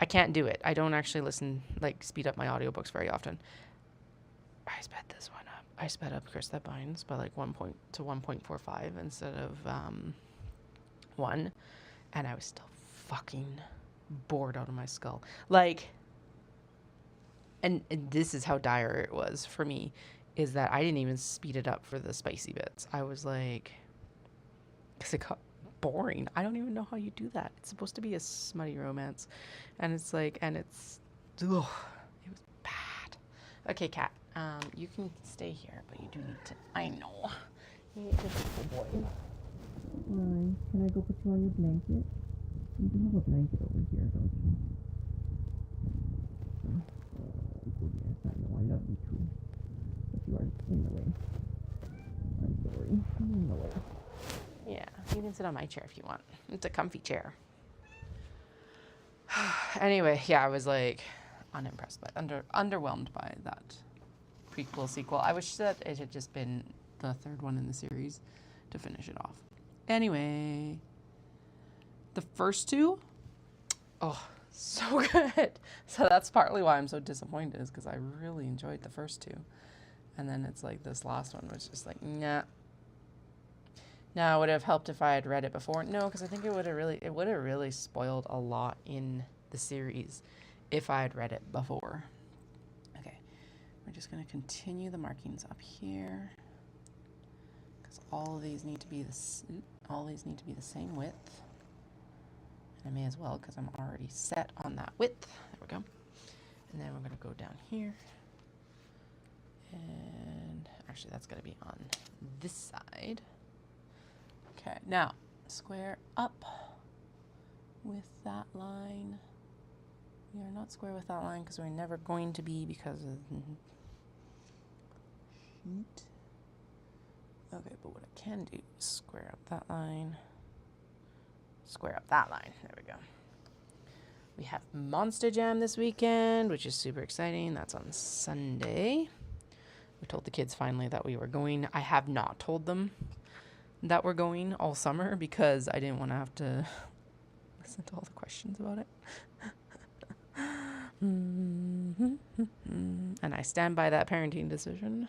I can't do it. I don't actually speed up my audiobooks very often. I sped this one up. I sped up Curse That Binds by like 1.45 instead of 1, and I was still fucking bored out of my skull. Like, and this is how dire it was for me, is that I didn't even speed it up for the spicy bits. I was like, because it got boring. I don't even know how you do that. It's supposed to be a smutty romance, and it's like, and it's, ugh, it was bad. Okay, Kat, you can stay here, but you do need to, I know, you need to help the boy. Why? Can I go put you on your blanket? You can have a blanket over here, don't you? Oh, goodness, I know, I love you too. But you are in the way. I'm sorry. I'm in the way. Yeah, you can sit on my chair if you want. It's a comfy chair. Anyway, yeah, I was like unimpressed by, underwhelmed by that prequel sequel. I wish that it had just been the third one in the series to finish it off. Anyway, the first two, oh, so good. So that's partly why I'm so disappointed, is because I really enjoyed the first two. And then it's like this last one was just like, nah. Now, would it have helped if I had read it before? No, because I think it would have really spoiled a lot in the series if I had read it before. Okay, we're just going to continue the markings up here, because all of these need to be the same width. And I may as well, because I'm already set on that width. There we go. And then we're going to go down here. And actually, that's going to be on this side. Okay, now square up with that line. We are not square with that line because we're never going to be, because of heat. Okay, but what I can do is square up that line. Square up that line. There we go. We have Monster Jam this weekend, which is super exciting. That's on Sunday. We told the kids finally that we were going. I have not told them that we're going all summer because I didn't want to have to listen to all the questions about it. And I stand by that parenting decision.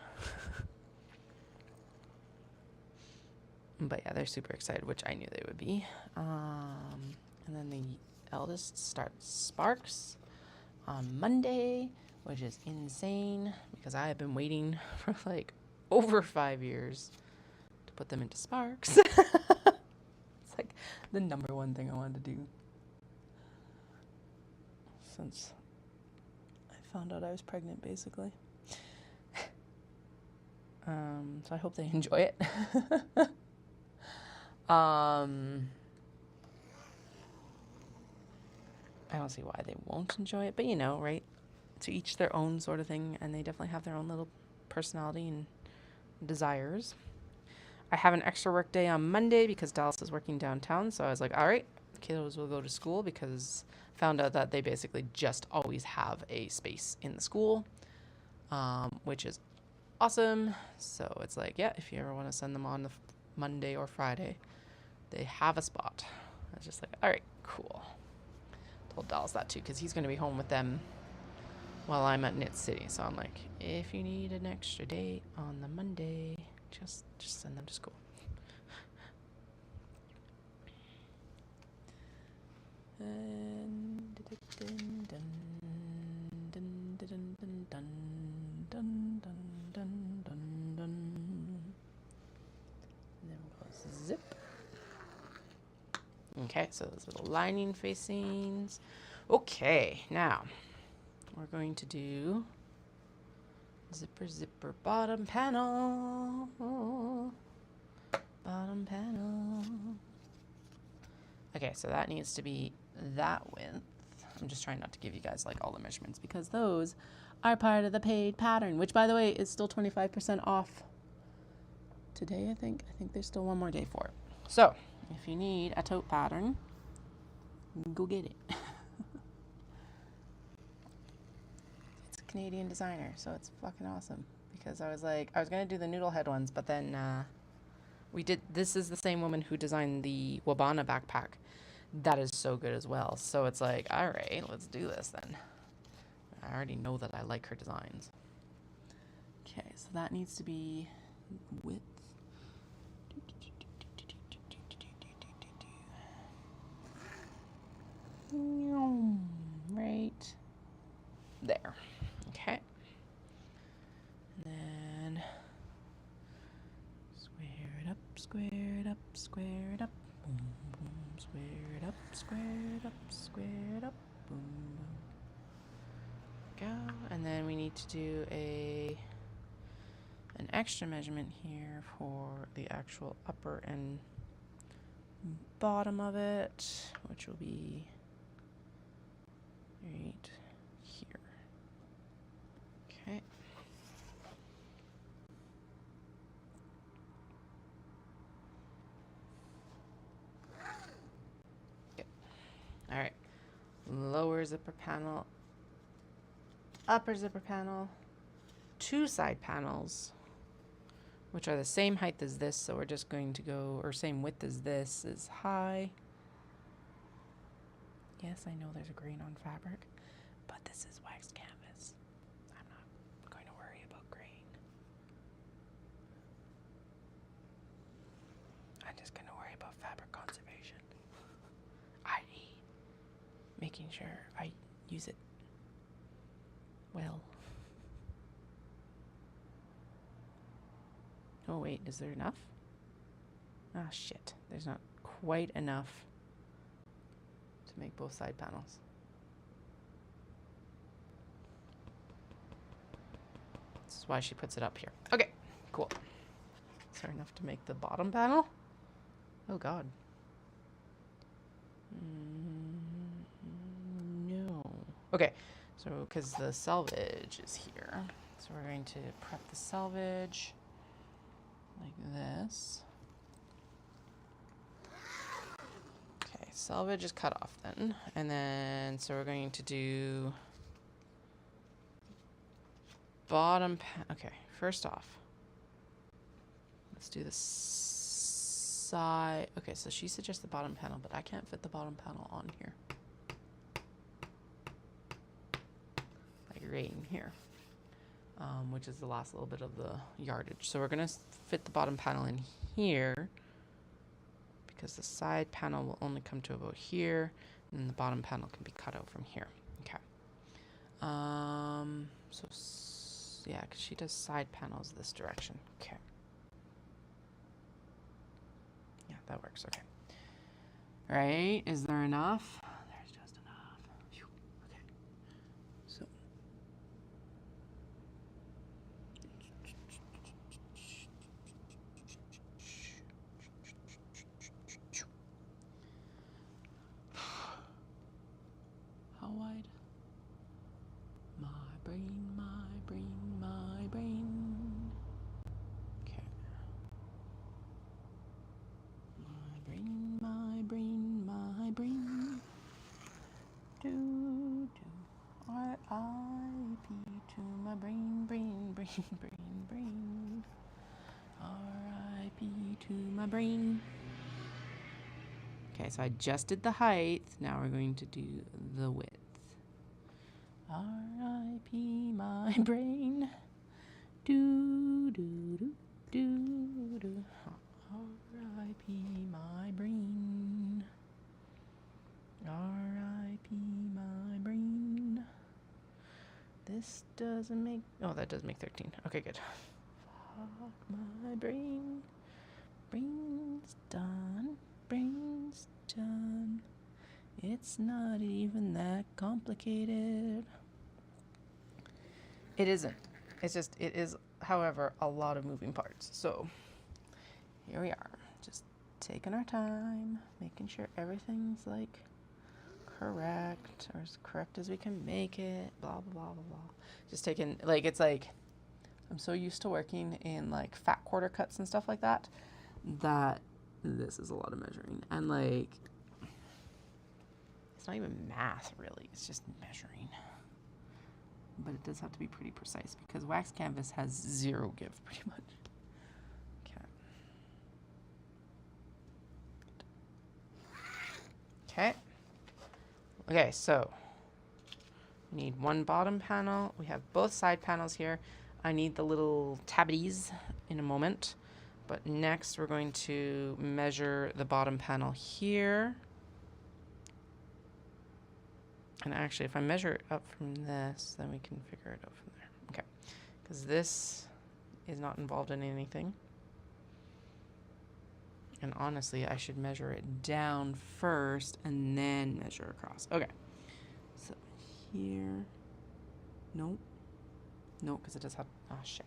But yeah, they're super excited, which I knew they would be. And then the eldest starts Sparks on Monday, which is insane because I have been waiting for like over 5 years to put them into Sparks. It's like the number one thing I wanted to do since I found out I was pregnant, basically. So I hope they enjoy it. I don't see why they won't enjoy it, but you know, right? To each their own sort of thing, and they definitely have their own little personality and desires. I have an extra work day on Monday because Dallas is working downtown, so I was like, all right, the kiddos will go to school, because found out that they basically just always have a space in the school, which is awesome. So it's like, yeah, if you ever want to send them on the Monday or Friday, they have a spot. I was just like, all right, cool. Told Dallas that too, because he's going to be home with them while I'm at Knit City. So I'm like, if you need an extra day on the Monday, just send them to school. And and then we'll go zip. Okay, so those little lining facings. Okay, now we're going to do zipper bottom panel. Bottom panel. Okay, so that needs to be that width. I'm just trying not to give you guys like all the measurements because those are part of the paid pattern, which by the way is still 25% off today, I think. I think there's still one more day for it. So if you need a tote pattern, go get it. It's a Canadian designer, so it's fucking awesome. Because I was gonna do the noodle head ones, but then this is the same woman who designed the Wabana backpack. That is so good as well. So it's like, all right, let's do this then. I already know that I like her designs. Okay, so that needs to be width. Right there. Okay. And then square it up, square it up, square it up. Boom, boom. Square it up, square it up, square it up. Boom, boom. Go. And then we need to do an extra measurement here for the actual upper and bottom of it, which will be right here. Okay. Okay. All right. Lower zipper panel, upper zipper panel, 2 side panels, which are the same height as this, so we're just going to go, or same width as this, is high. Yes, I know there's a grain on fabric, but this is waxed canvas. I'm not going to worry about grain. I'm just going to worry about fabric conservation, i.e. making sure I use it well. Oh wait, is there enough? Ah, shit. There's not quite enough to make both side panels. This is why she puts it up here. Okay, cool. Is there enough to make the bottom panel? Oh god. No. Okay, so because the selvage is here, so we're going to prep the selvage like this. Okay, selvage is cut off then. And then, so we're going to do bottom, okay, first off, let's do the side. Okay, so she suggests the bottom panel, but I can't fit the bottom panel on here. Like right in here. Which is the last little bit of the yardage. So we're going to fit the bottom panel in here because the side panel will only come to about here, and then the bottom panel can be cut out from here. Okay. Yeah, because she does side panels this direction. Okay. Yeah, that works. Okay. All right. Is there enough? There's just enough. Phew. Okay. So. How wide? My brain, my brain, my brain. Okay. My brain, my brain, my brain. Do. R.I.P. to my brain, brain, brain, brain, brain. R.I.P. to my brain. Okay, so I just did the height. Now we're going to do the width. R.I.P. my brain. Do. R.I.P. my brain. R.I.P. my brain. This doesn't make... Oh, that does make 13. Okay, good. Fuck my brain. Brain's done. brain's done. It's not even that complicated. It isn't. It's just, it is, however, a lot of moving parts. So here we are, just taking our time, making sure everything's like correct, or as correct as we can make it, blah, blah, blah, blah, blah. Just taking, like, it's like, I'm so used to working in like fat quarter cuts and stuff like that, that this is a lot of measuring. And like, it's not even math really, it's just measuring. But it does have to be pretty precise because wax canvas has zero give pretty much. Okay. Okay, so we need one bottom panel. We have both side panels here. I need the little tabbies in a moment. But next we're going to measure the bottom panel here. And actually, if I measure it up from this, then we can figure it out from there. Okay, because this is not involved in anything. And honestly, I should measure it down first and then measure across. Okay, so here, nope, nope, because it does have, oh shit.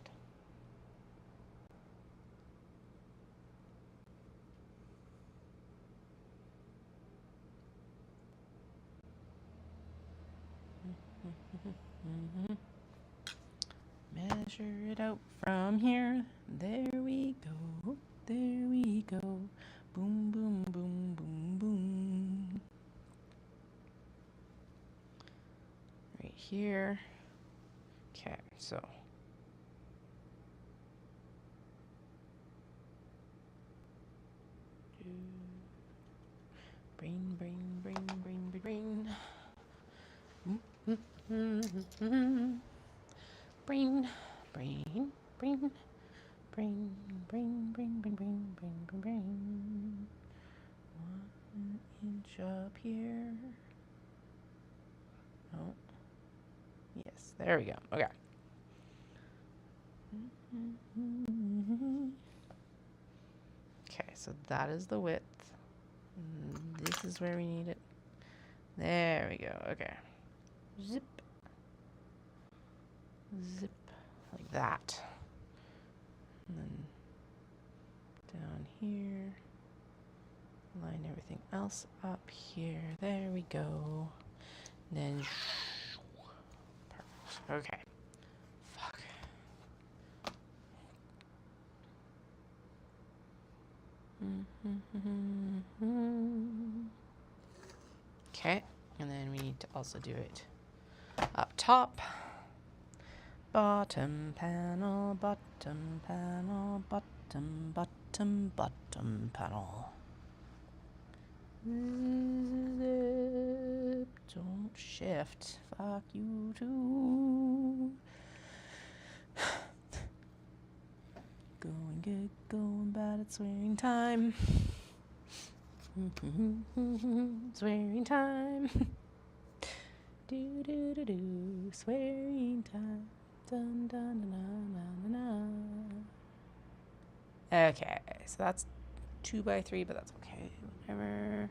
Measure it out from here. There we go. There we go. Boom, boom, boom, boom, boom. Right here. Okay, so. Brain, brain, brain, brain, brain, brain. Brain, brain, brain, brain, brain, brain, brain, brain, brain, brain, brain. 1 inch up here. Oh, yes, there we go. Okay. Okay, so that is the width. This is where we need it. There we go. Okay. Zip. Zip, like that. And then down here, line everything else up here. There we go. And then, perfect. Okay. Fuck. Okay, and then we need to also do it up top. Bottom panel, bottom panel, bottom, bottom, bottom panel. Zip, don't shift. Fuck you too. Going good, going bad, it's swearing time. Swearing time. Do do do do, swearing time. Dun, dun, dun, dun, dun, dun. Okay, so that's 2 by 3, but that's okay. Whatever.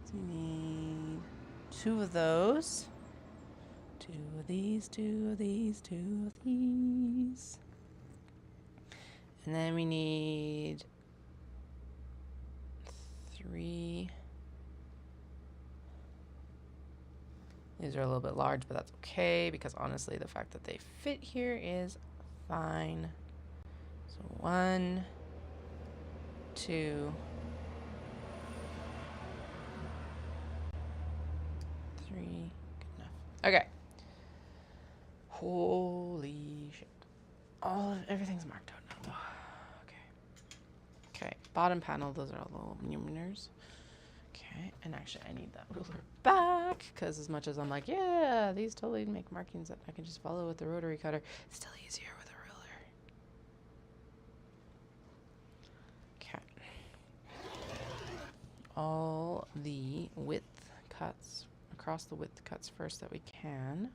So we need 2 of those. 2 of these, 2 of these, 2 of these. And then we need 3. These are a little bit large, but that's okay because honestly, the fact that they fit here is fine. So 1, 2, 3. Good enough. Okay. Holy shit. Everything's marked out now. Okay. Okay. Bottom panel, those are all the little numerals. Okay, and actually I need that ruler back because as much as I'm like, yeah, these totally make markings that I can just follow with the rotary cutter, it's still easier with a ruler. Okay. All the width cuts, across the width cuts first that we can.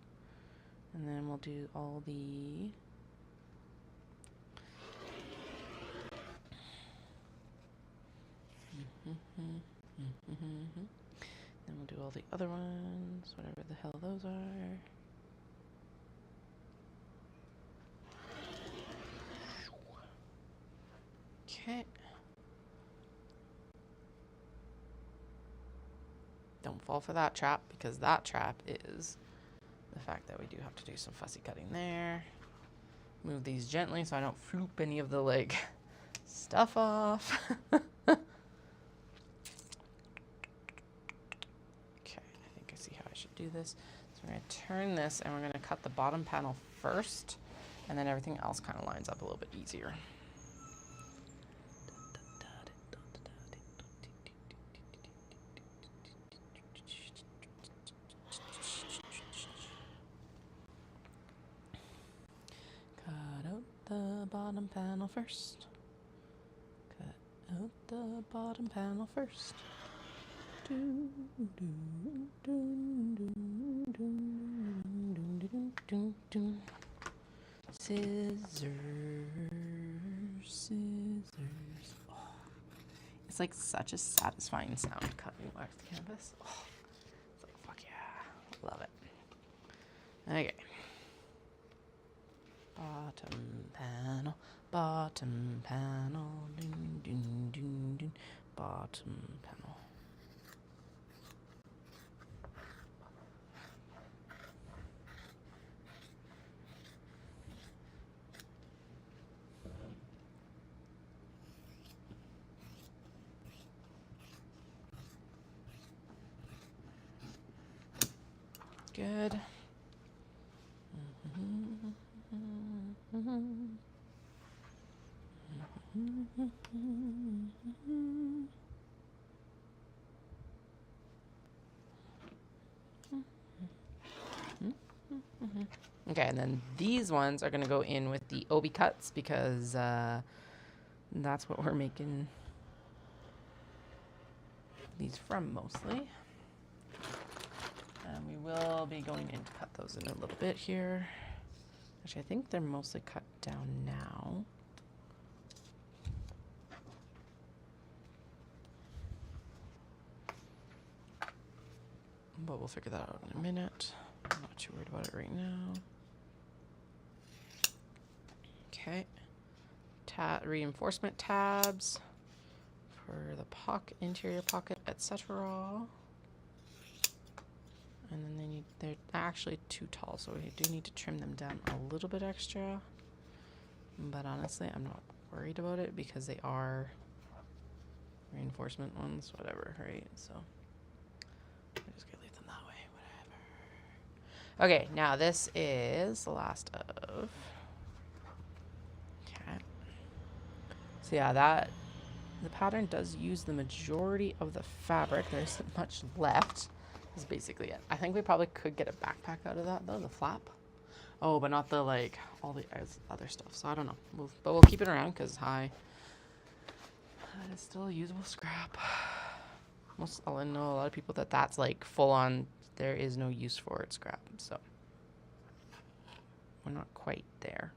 And then we'll do all the Then we'll do all the other ones, whatever the hell those are. Okay. Don't fall for that trap, because that trap is the fact that we do have to do some fussy cutting there. Move these gently so I don't floop any of the like stuff off. Okay, I think I see how I should do this. So we're going to turn this and we're going to cut the bottom panel first, and then everything else kind of lines up a little bit easier. Cut out the bottom panel first. Cut out the bottom panel first. Scissors, scissors. Oh, it's like such a satisfying sound cutting wax canvas. Oh, it's like, fuck yeah, love it. Okay. Bottom panel, dun, dun, dun, dun. Bottom panel. Good. Okay, and then these ones are going to go in with the obi cuts because that's what we're making these from mostly. And we will be going in to cut those in a little bit here. Actually, I think they're mostly cut down now. But we'll figure that out in a minute. I'm not too worried about it right now. Okay. Reinforcement tabs for the pocket, interior pocket, etc. And then they're actually too tall, so we do need to trim them down a little bit extra. But honestly, I'm not worried about it because they are reinforcement ones, whatever, right? So I'm just gonna leave them that way, whatever. Okay, now this is the last of. Okay. So yeah, the pattern does use the majority of the fabric. There isn't much left. Is basically it. I think we probably could get a backpack out of that though, the flap. Oh, but not the like all the other stuff. So I don't know. But we'll keep it around because that is still a usable scrap. I know a lot of people that's like full on. There is no use for it scrap. So we're not quite there.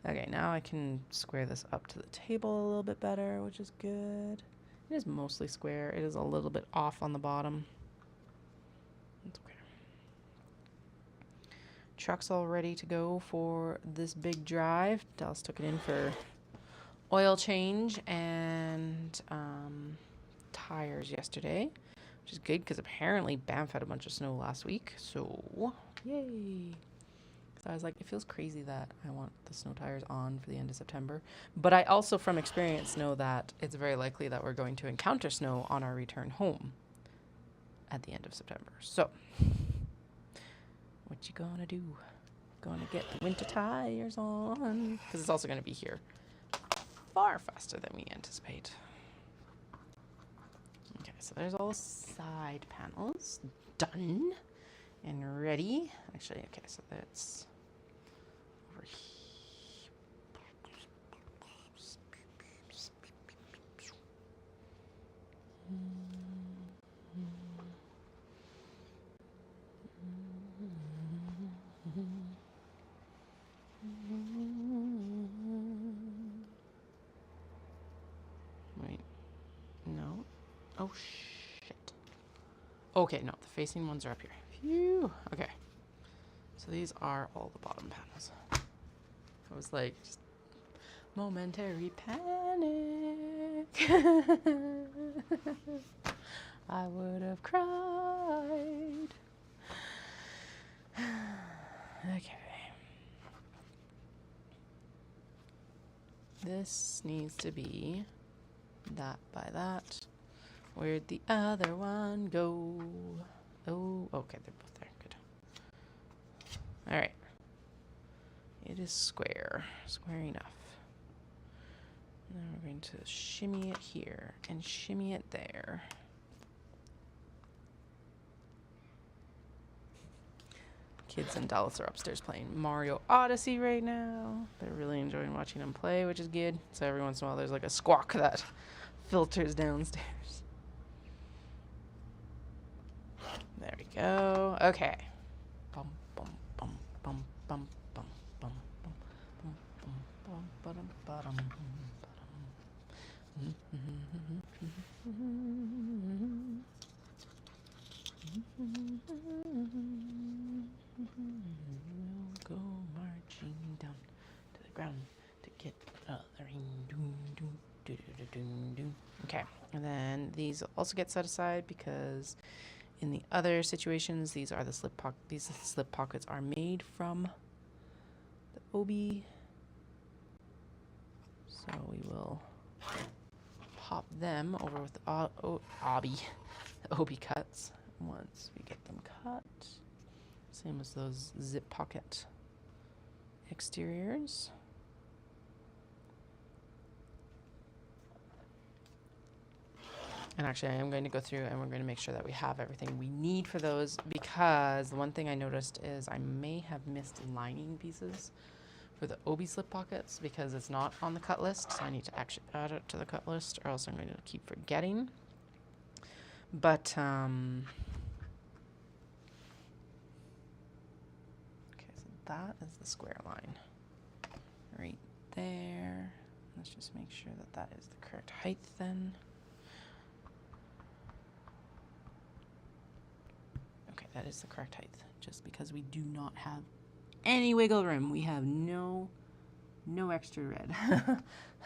Okay, now I can square this up to the table a little bit better, which is good. It is mostly square. It is a little bit off on the bottom. It's okay. Truck's all ready to go for this big drive. Dallas took it in for oil change and tires yesterday, which is good because apparently Banff had a bunch of snow last week. So, yay. So I was like, it feels crazy that I want the snow tires on for the end of September. But I also, from experience, know that it's very likely that we're going to encounter snow on our return home at the end of September. So, what you gonna do? Gonna get the winter tires on? Because it's also gonna be here far faster than we anticipate. Okay, so there's all the side panels done and ready. Actually, okay, so that's over here. Right. Oh, shit. Okay, no, the facing ones are up here. Phew. Okay. So these are all the bottom panels. I was like, just momentary panic. I would have cried. Okay. This needs to be that by that. Where'd the other one go? Oh, okay, they're both there. Good. All right. It is square. Square enough. Now we're going to shimmy it here and shimmy it there. Kids in Dallas are upstairs playing Mario Odyssey right now. They're really enjoying watching them play, which is good. So every once in a while there's like a squawk that filters downstairs. There we go. Okay. Bum, bum, bum, bum, bum, bum, bum, bum, bum, bum, bum, bum, bum. We'll go marching down to the ground to get the rain. Okay, and then these also get set aside because in the other situations, these are the slip pockets. These slip pockets are made from the obi, so we will pop them over with the obi cuts once we get them cut. Same as those zip pocket exteriors. And actually, I am going to go through and we're going to make sure that we have everything we need for those, because the one thing I noticed is I may have missed lining pieces for the obi slip pockets because it's not on the cut list. So I need to actually add it to the cut list or else I'm going to keep forgetting. But, okay, so that is the square line right there. Let's just make sure that that is the correct height then. Okay, that is the correct height. Just because we do not have any wiggle room. We have no extra red.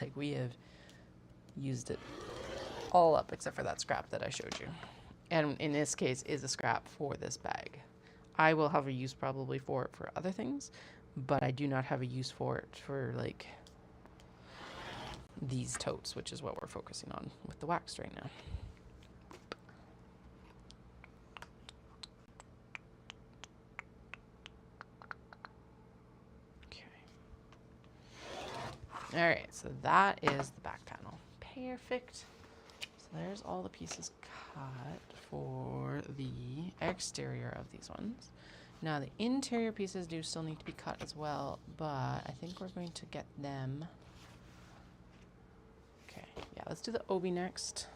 Like we have used it all up except for that scrap that I showed you. And in this case is a scrap for this bag. I will have a use probably for it for other things, but I do not have a use for it for like these totes, which is what we're focusing on with the wax right now. All right, so that is the back panel. Perfect. So there's all the pieces cut for the exterior of these ones. Now the interior pieces do still need to be cut as well, but I think we're going to get them. Okay, yeah, let's do the obi next.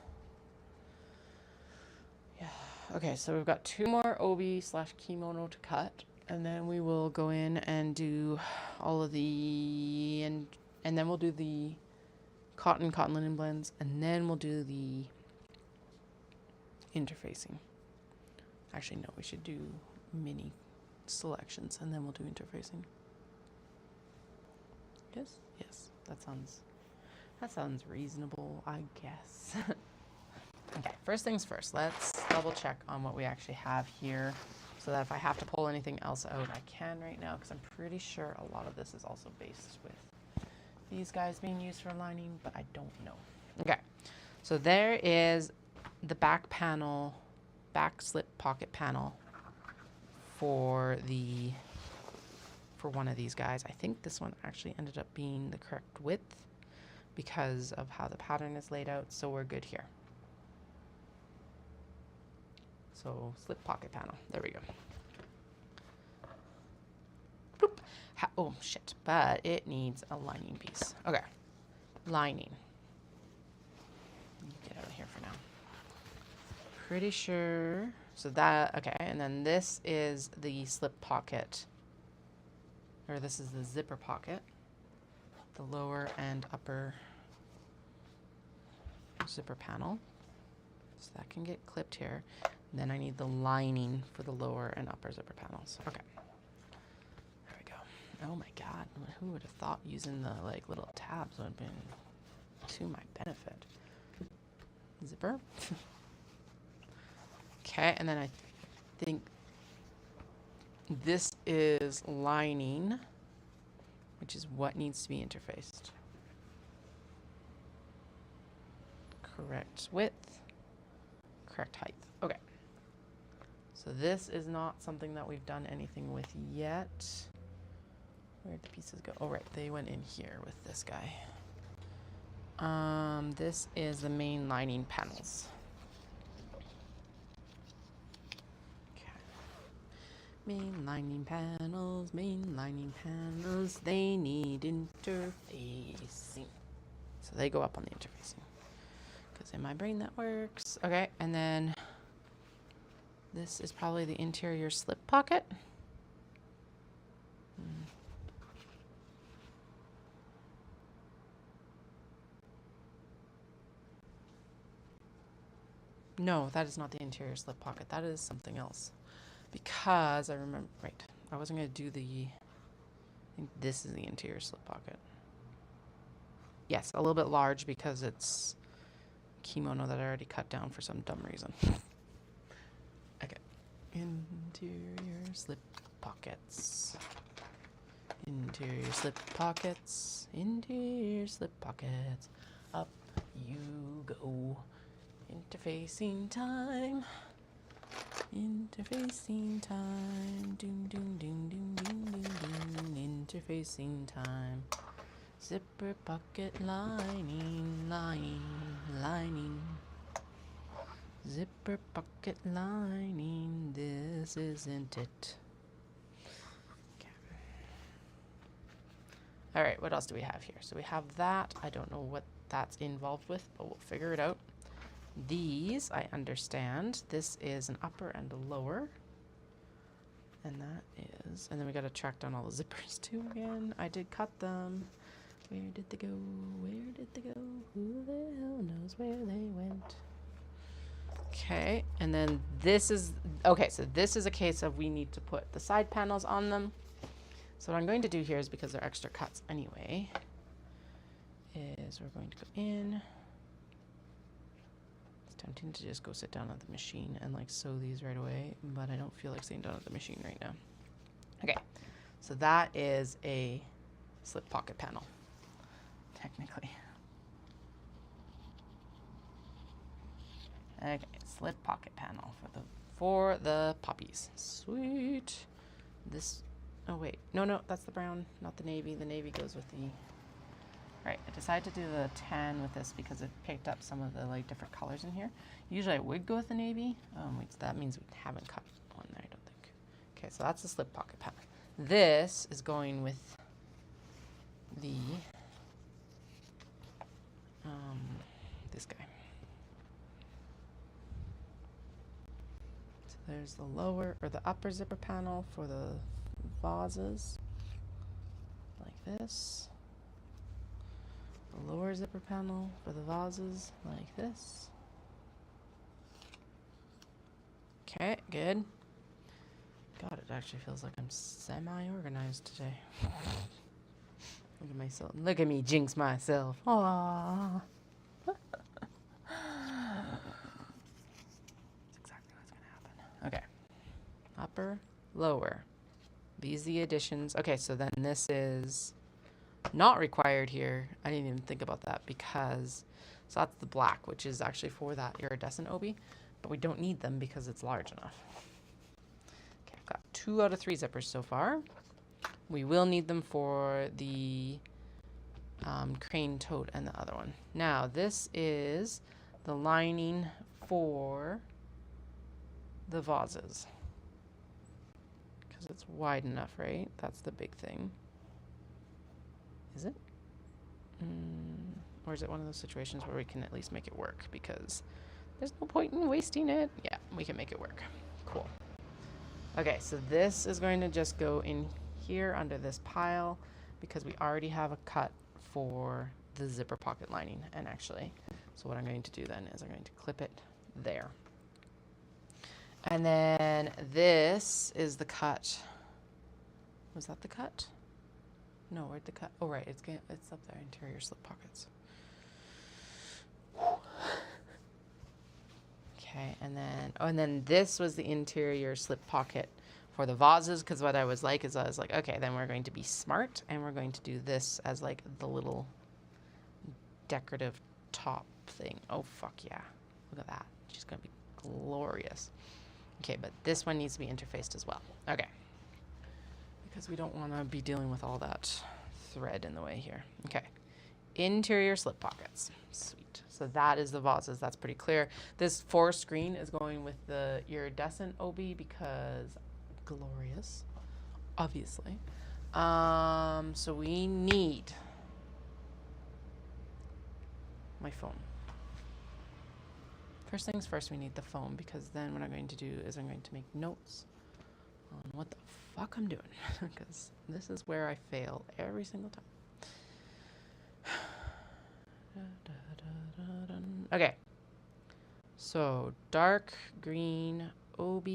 Yeah, okay, so we've got 2 more obi / kimono to cut, and then we will go in and do all of the, and then we'll do the cotton linen blends, and then we'll do the interfacing. Actually, no, we should do mini selections, and then we'll do interfacing. Yes? Yes, that sounds reasonable, I guess. Okay, first things first, let's double check on what we actually have here so that if I have to pull anything else out, I can right now, because I'm pretty sure a lot of this is also based with these guys being used for lining, but I don't know. Okay, so there is the back panel, back slip pocket panel for one of these guys. I think this one actually ended up being the correct width because of how the pattern is laid out, so we're good here. So slip pocket panel, there we go. Boop. Oh shit, but it needs a lining piece. Okay, lining. Get out of here for now. Pretty sure, so that, okay, and then this is the slip pocket, or this is the zipper pocket, the lower and upper zipper panel. So that can get clipped here. And then I need the lining for the lower and upper zipper panels. Okay. There we go. Oh my God. Who would have thought using the like little tabs would have been to my benefit? Zipper. Okay, and then I think this is lining, which is what needs to be interfaced. Correct width, correct height. Okay. So this is not something that we've done anything with yet. Where'd the pieces go? Oh, right, they went in here with this guy. This is the main lining panels. Main lining panels, they need interfacing. So they go up on the interfacing. Because in my brain that works. Okay, and then this is probably the interior slip pocket. No, that is not the interior slip pocket. That is something else. Because I remember, right, I wasn't going to do the, I think this is the interior slip pocket. Yes, a little bit large because it's kimono that I already cut down for some dumb reason. Okay. Interior slip pockets. Interior slip pockets. Interior slip pockets. Up you go. Interfacing time. Interfacing time. Doom, doom, doom, doom, doom, doom, doom. Interfacing time. Zipper pocket lining, lining. Zipper pocket lining. This isn't it. Okay. All right, what else do we have here? So we have that. I don't know what that's involved with, but we'll figure it out. These, I understand. This is an upper and a lower. And that is, and then we got to track down all the zippers too again. I did cut them. Where did they go? Where did they go? Who the hell knows where they went? Okay, and then this is, okay, so this is a case of we need to put the side panels on them. So what I'm going to do here is, because they're extra cuts anyway, is we're going to go in. It's tempting to just go sit down at the machine and like sew these right away, but I don't feel like sitting down at the machine right now. Okay, so that is a slip pocket panel, technically. Okay, slip pocket panel for the poppies. Sweet. This, oh wait, no, that's the brown, not the navy. The navy goes with the, right, I decided to do the tan with this because it picked up some of the like different colors in here. Usually I would go with the navy. Wait, so that means we haven't cut one there, I don't think. Okay, so that's the slip pocket panel. This is going with the, this guy. So there's the lower, or the upper zipper panel for the vases, like this. The lower zipper panel for the vases, like this. Okay, good. God, it actually feels like I'm semi-organized today. Look at myself. Look at me jinx myself. Aww. That's exactly what's going to happen. Okay. Upper, lower. These are the additions. Okay, so then this is not required here. I didn't even think about that because, so that's the black, which is actually for that iridescent obi, but we don't need them because it's large enough. Okay, I've got 2 out of 3 zippers so far. We will need them for the crane tote and the other one. Now this is the lining for the vases. Because it's wide enough, right? That's the big thing. Is it? Or is it one of those situations where we can at least make it work? Because there's no point in wasting it. Yeah, we can make it work. Cool. Okay, so this is going to just go in here under this pile because we already have a cut for the zipper pocket lining. And actually, so what I'm going to do then is I'm going to clip it there. And then this is the cut. Was that the cut? No, where'd the cut? Oh, right, it's up there, interior slip pockets. Okay, and then this was the interior slip pocket for the vases, because what I was like, okay, then we're going to be smart, and we're going to do this as like the little decorative top thing. Oh, fuck yeah. Look at that. She's going to be glorious. Okay, but this one needs to be interfaced as well. Okay. Because we don't want to be dealing with all that thread in the way here. Okay. Interior slip pockets. Sweet. So that is the vases. That's pretty clear. This forest green is going with the iridescent OB because glorious, obviously. So we need my phone. First things first, we need the phone, because then what I'm going to do is I'm going to make notes on what the fuck I'm doing, because this is where I fail every single time. Okay, so dark green OB.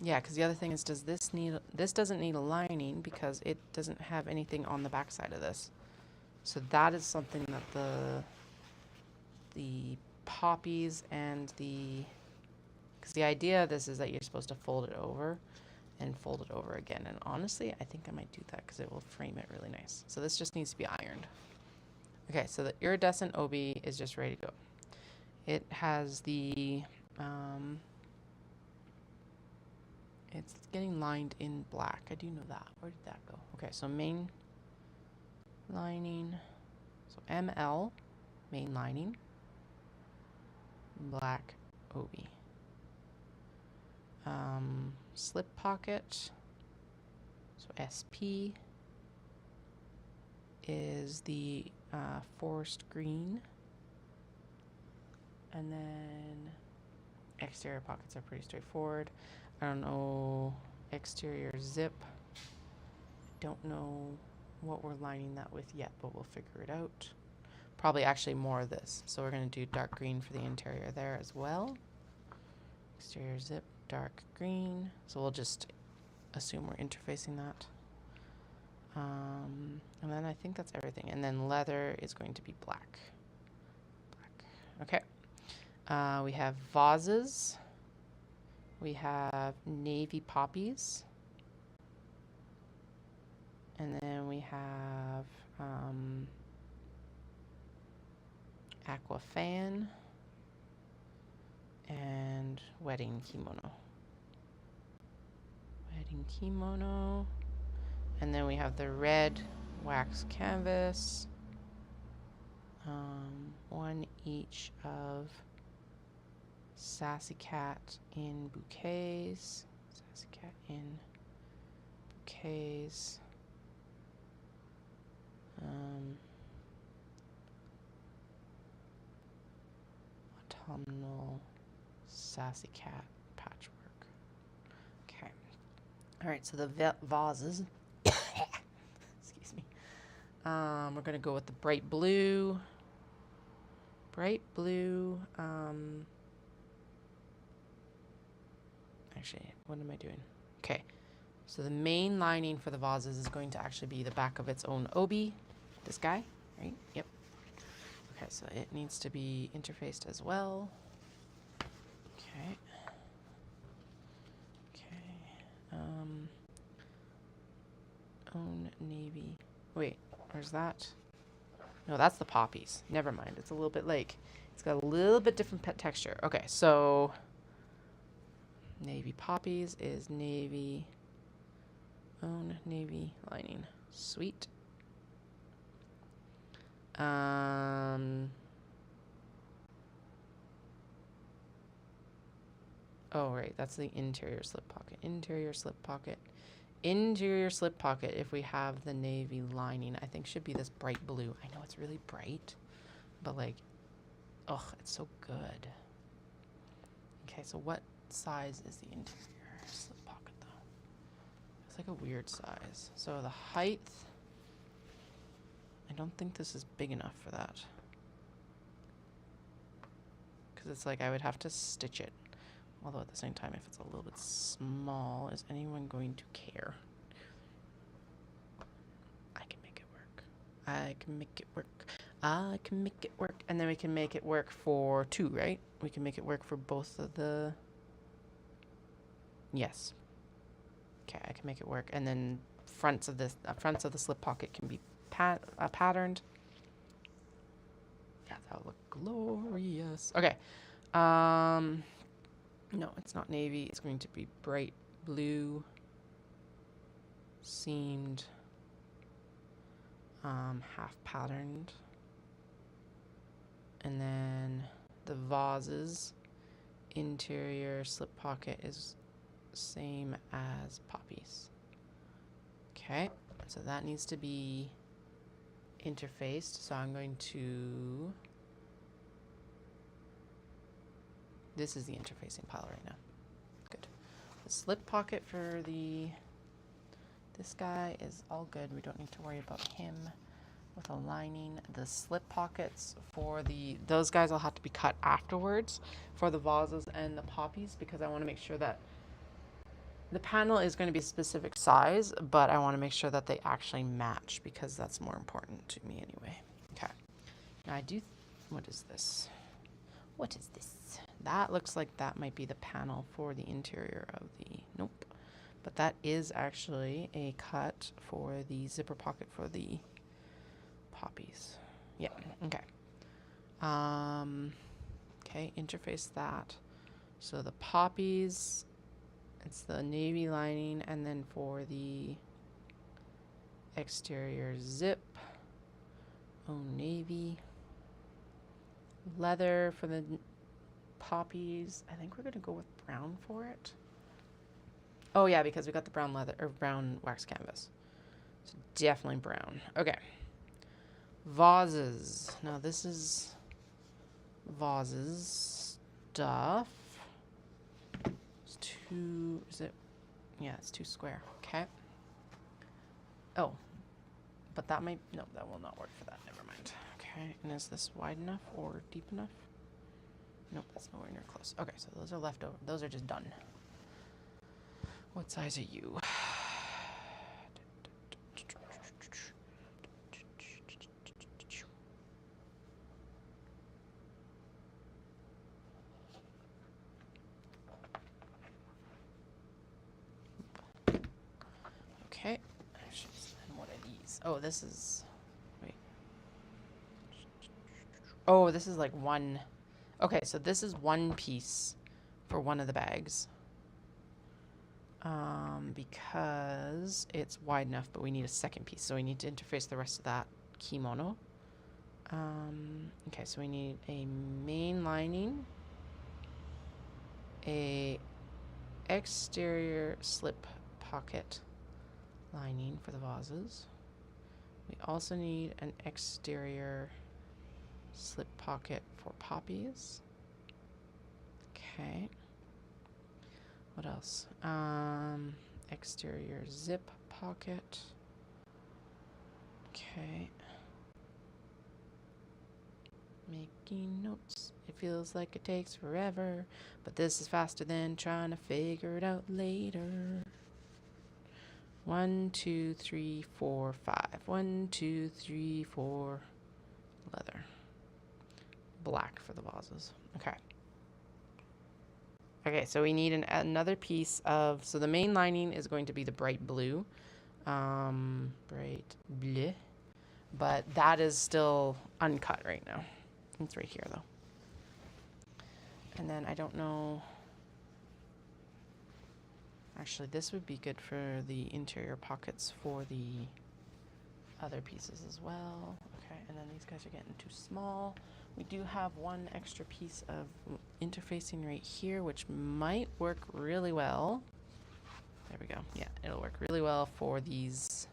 Yeah, because the other thing is, this doesn't need a lining because it doesn't have anything on the back side of this. So that is something that the poppies and because the idea of this is that you're supposed to fold it over and fold it over again. And honestly, I think I might do that because it will frame it really nice. So this just needs to be ironed. Okay, so the iridescent OB is just ready to go. It has the, it's getting lined in black. I do know that. Where did that go? Okay, so main lining, so ML, main lining, black OB. Slip pocket, so SP is the forest green, and then exterior pockets are pretty straightforward. I don't know, exterior zip, don't know what we're lining that with yet, but we'll figure it out. Probably actually more of this, so we're going to do dark green for the interior there as well. Exterior zip, dark green, so we'll just assume we're interfacing that. And then I think that's everything. And then leather is going to be black. Okay. We have vases. We have navy poppies. And then we have aqua fan and wedding kimono. Wedding kimono. And then we have the red wax canvas. One each of Sassy Cat in bouquets. Sassy Cat in bouquets. Autumnal Sassy Cat patchwork. Okay. All right, so the vases. Excuse me. We're going to go with the bright blue. Bright blue. Actually, what am I doing? Okay. So the main lining for the vases is going to actually be the back of its own obi. This guy, right? Yep. Okay, so it needs to be interfaced as well. Okay. Okay. Own navy. Wait, where's that? No, that's the poppies. Never mind. It's a little bit like, it's got a little bit different texture. Okay, so navy poppies is navy. Own navy lining. Sweet. Oh, right. That's the interior slip pocket. Interior slip pocket. Interior slip pocket, if we have the navy lining, I think should be this bright blue. I know it's really bright, but like, oh, it's so good. Okay, so what size is the interior slip pocket though? It's like a weird size. So the height, I don't think this is big enough for that. Because it's like I would have to stitch it. Although at the same time, if it's a little bit small, is anyone going to care? I can make it work. I can make it work. I can make it work. And then we can make it work for 2, right? We can make it work for both of the... Yes. Okay, I can make it work. And then fronts of the slip pocket can be patterned. Yeah, that'll look glorious. Okay. No, it's not navy. It's going to be bright blue, seamed, half patterned. And then the vases, interior slip pocket is same as poppies. Okay, so that needs to be interfaced. So I'm going to... This is the interfacing pile right now. Good. The slip pocket for this guy is all good. We don't need to worry about him with a lining. The slip pockets for those guys will have to be cut afterwards for the vases and the poppies, because I want to make sure that the panel is going to be a specific size, but I want to make sure that they actually match, because that's more important to me anyway. Okay. Now what is this? What is this? That looks like that might be the panel for the interior of the... Nope. But that is actually a cut for the zipper pocket for the poppies. Yeah, okay. Okay, interface that. So the poppies, it's the navy lining, and then for the exterior zip, navy. Leather for the poppies. I think we're going to go with brown for it. Oh yeah, because we got the brown leather, or brown wax canvas. So definitely brown. Okay. Vases. Now this is vases stuff. It's too, is it? Yeah, it's too square. Okay. Oh, but that might, no, that will not work for that. Never mind. Okay, and is this wide enough or deep enough? Nope, that's nowhere near close. Okay, so those are left over. Those are just done. What size are you? Okay. And what are these? Oh, this is... Wait. Oh, this is like one... Okay, so this is one piece for one of the bags. Because it's wide enough, but we need a second piece. So we need to interface the rest of that kimono. Okay, so we need a main lining, a exterior slip pocket lining for the vases. We also need an exterior slip pocket for poppies. Okay. What else? Exterior zip pocket. Okay. Making notes. It feels like it takes forever, but this is faster than trying to figure it out later. 1, 2, 3, 4, 5. 1, 2, 3, 4. Leather. Black for the vases. Okay. Okay, so we need another piece of, so the main lining is going to be the bright blue. Bright bleu. But that is still uncut right now. It's right here though. And then I don't know. Actually, this would be good for the interior pockets for the other pieces as well. Okay, and then these guys are getting too small. We do have one extra piece of interfacing right here, which might work really well. There we go. Yeah, it'll work really well for these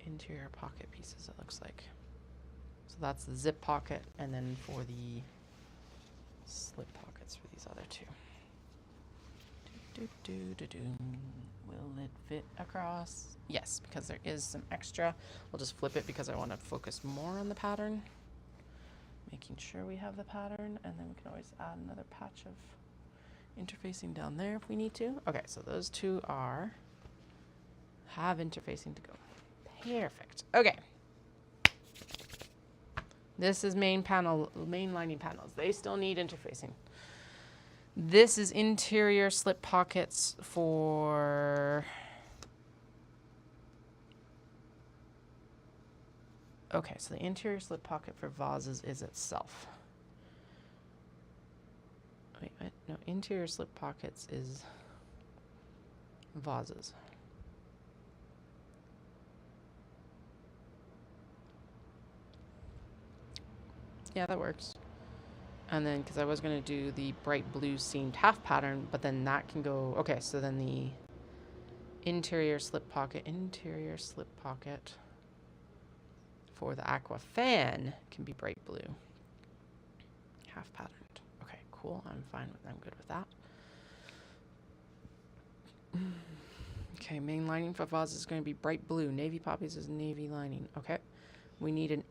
interior pocket pieces, it looks like. So that's the zip pocket, and then for the slip pockets for these other two. Will it fit across? Yes, because there is some extra. We'll just flip it because I want to focus more on the pattern. Making sure we have the pattern, and then we can always add another patch of interfacing down there if we need to. Okay, so those two have interfacing to go. Perfect. Okay. This is main lining panels. They still need interfacing. This is interior slip pockets for... Okay, so the interior slip pocket for vases is itself. Wait, what? No, interior slip pockets is vases. Yeah, that works. And then, because I was going to do the bright blue seamed half pattern, but then that can go... Okay, so then the interior slip pocket for the aqua fan can be bright blue. Half patterned. Okay, cool. I'm good with that. Okay, main lining for vases is going to be bright blue. Navy poppies is navy lining. Okay. We need an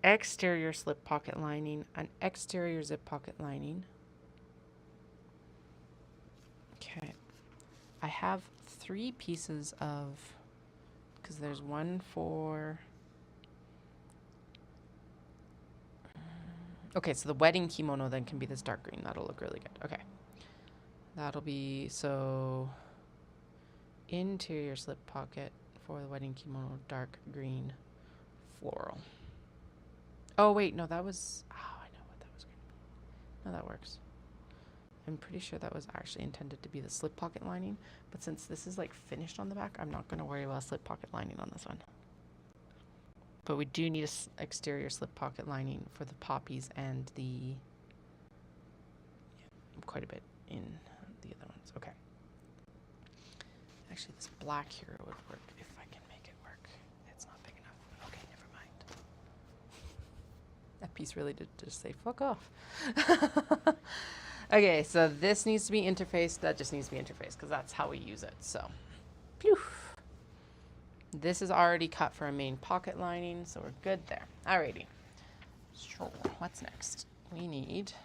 exterior slip pocket lining, an exterior zip pocket lining. Okay. I have 3 pieces of, because there's one for, okay, so the wedding kimono then can be this dark green. That'll look really good. Okay. That'll be, so, interior slip pocket for the wedding kimono, dark green floral. Oh, wait, no, that was... Oh, I know what that was going to be. No, that works. I'm pretty sure that was actually intended to be the slip pocket lining, but since this is, like, finished on the back, I'm not going to worry about slip pocket lining on this one. But we do need an exterior slip pocket lining for the poppies and the... Yeah, quite a bit in the other ones. Okay. Actually, this black here would work if I can make it work. It's not big enough. Okay, never mind. That piece really did just say, fuck off. Okay, so this needs to be interfaced. That just needs to be interfaced because that's how we use it. So, phew. This is already cut for a main pocket lining, so we're good there. Alrighty. So, what's next? We need to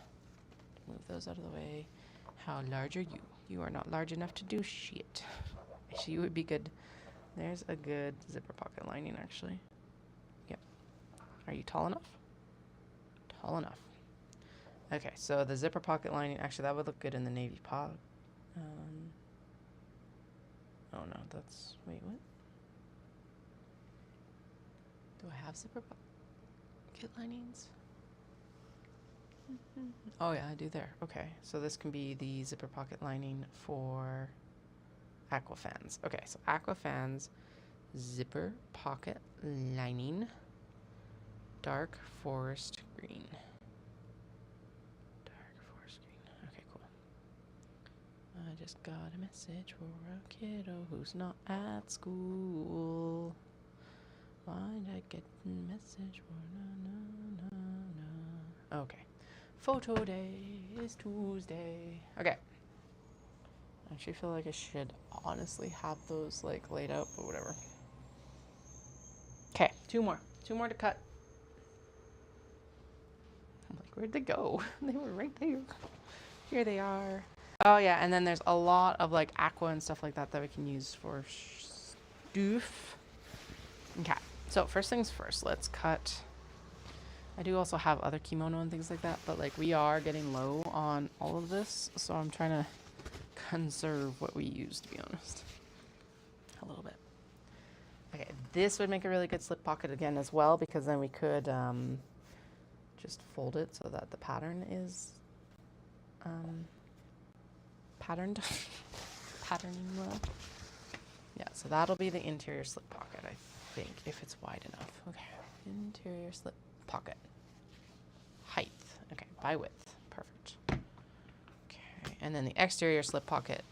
move those out of the way. How large are you? You are not large enough to do shit. Actually, you would be good. There's a good zipper pocket lining, actually. Yep. Are you tall enough? Tall enough. Okay, so the zipper pocket lining, actually that would look good in the navy pot. Oh no, that's, wait, what? Do I have zipper pocket linings? Oh yeah, I do there. Okay, so this can be the zipper pocket lining for aqua fans. Okay, so aqua fans, zipper pocket lining, dark forest green. Okay, cool. I just got a message for a kiddo who's not at school. Why did I get a message for na? Okay. Photo day is Tuesday. Okay. I actually feel like I should honestly have those like laid out, but whatever. Okay, 2 more. 2 more to cut. I'm like, where'd they go? They were right there. Here they are. Oh yeah, and then there's a lot of like aqua and stuff like that that we can use for stuff. Okay, so first things first, let's cut. I do also have other kimono and things like that, but like we are getting low on all of this, so I'm trying to conserve what we use, to be honest. A little bit. Okay, this would make a really good slip pocket again as well, because then we could just fold it so that the pattern is patterning well. Yeah, so that'll be the interior slip pocket, I think, if it's wide enough. Okay, interior slip pocket. Height, okay, by width, perfect. Okay, and then the exterior slip pocket.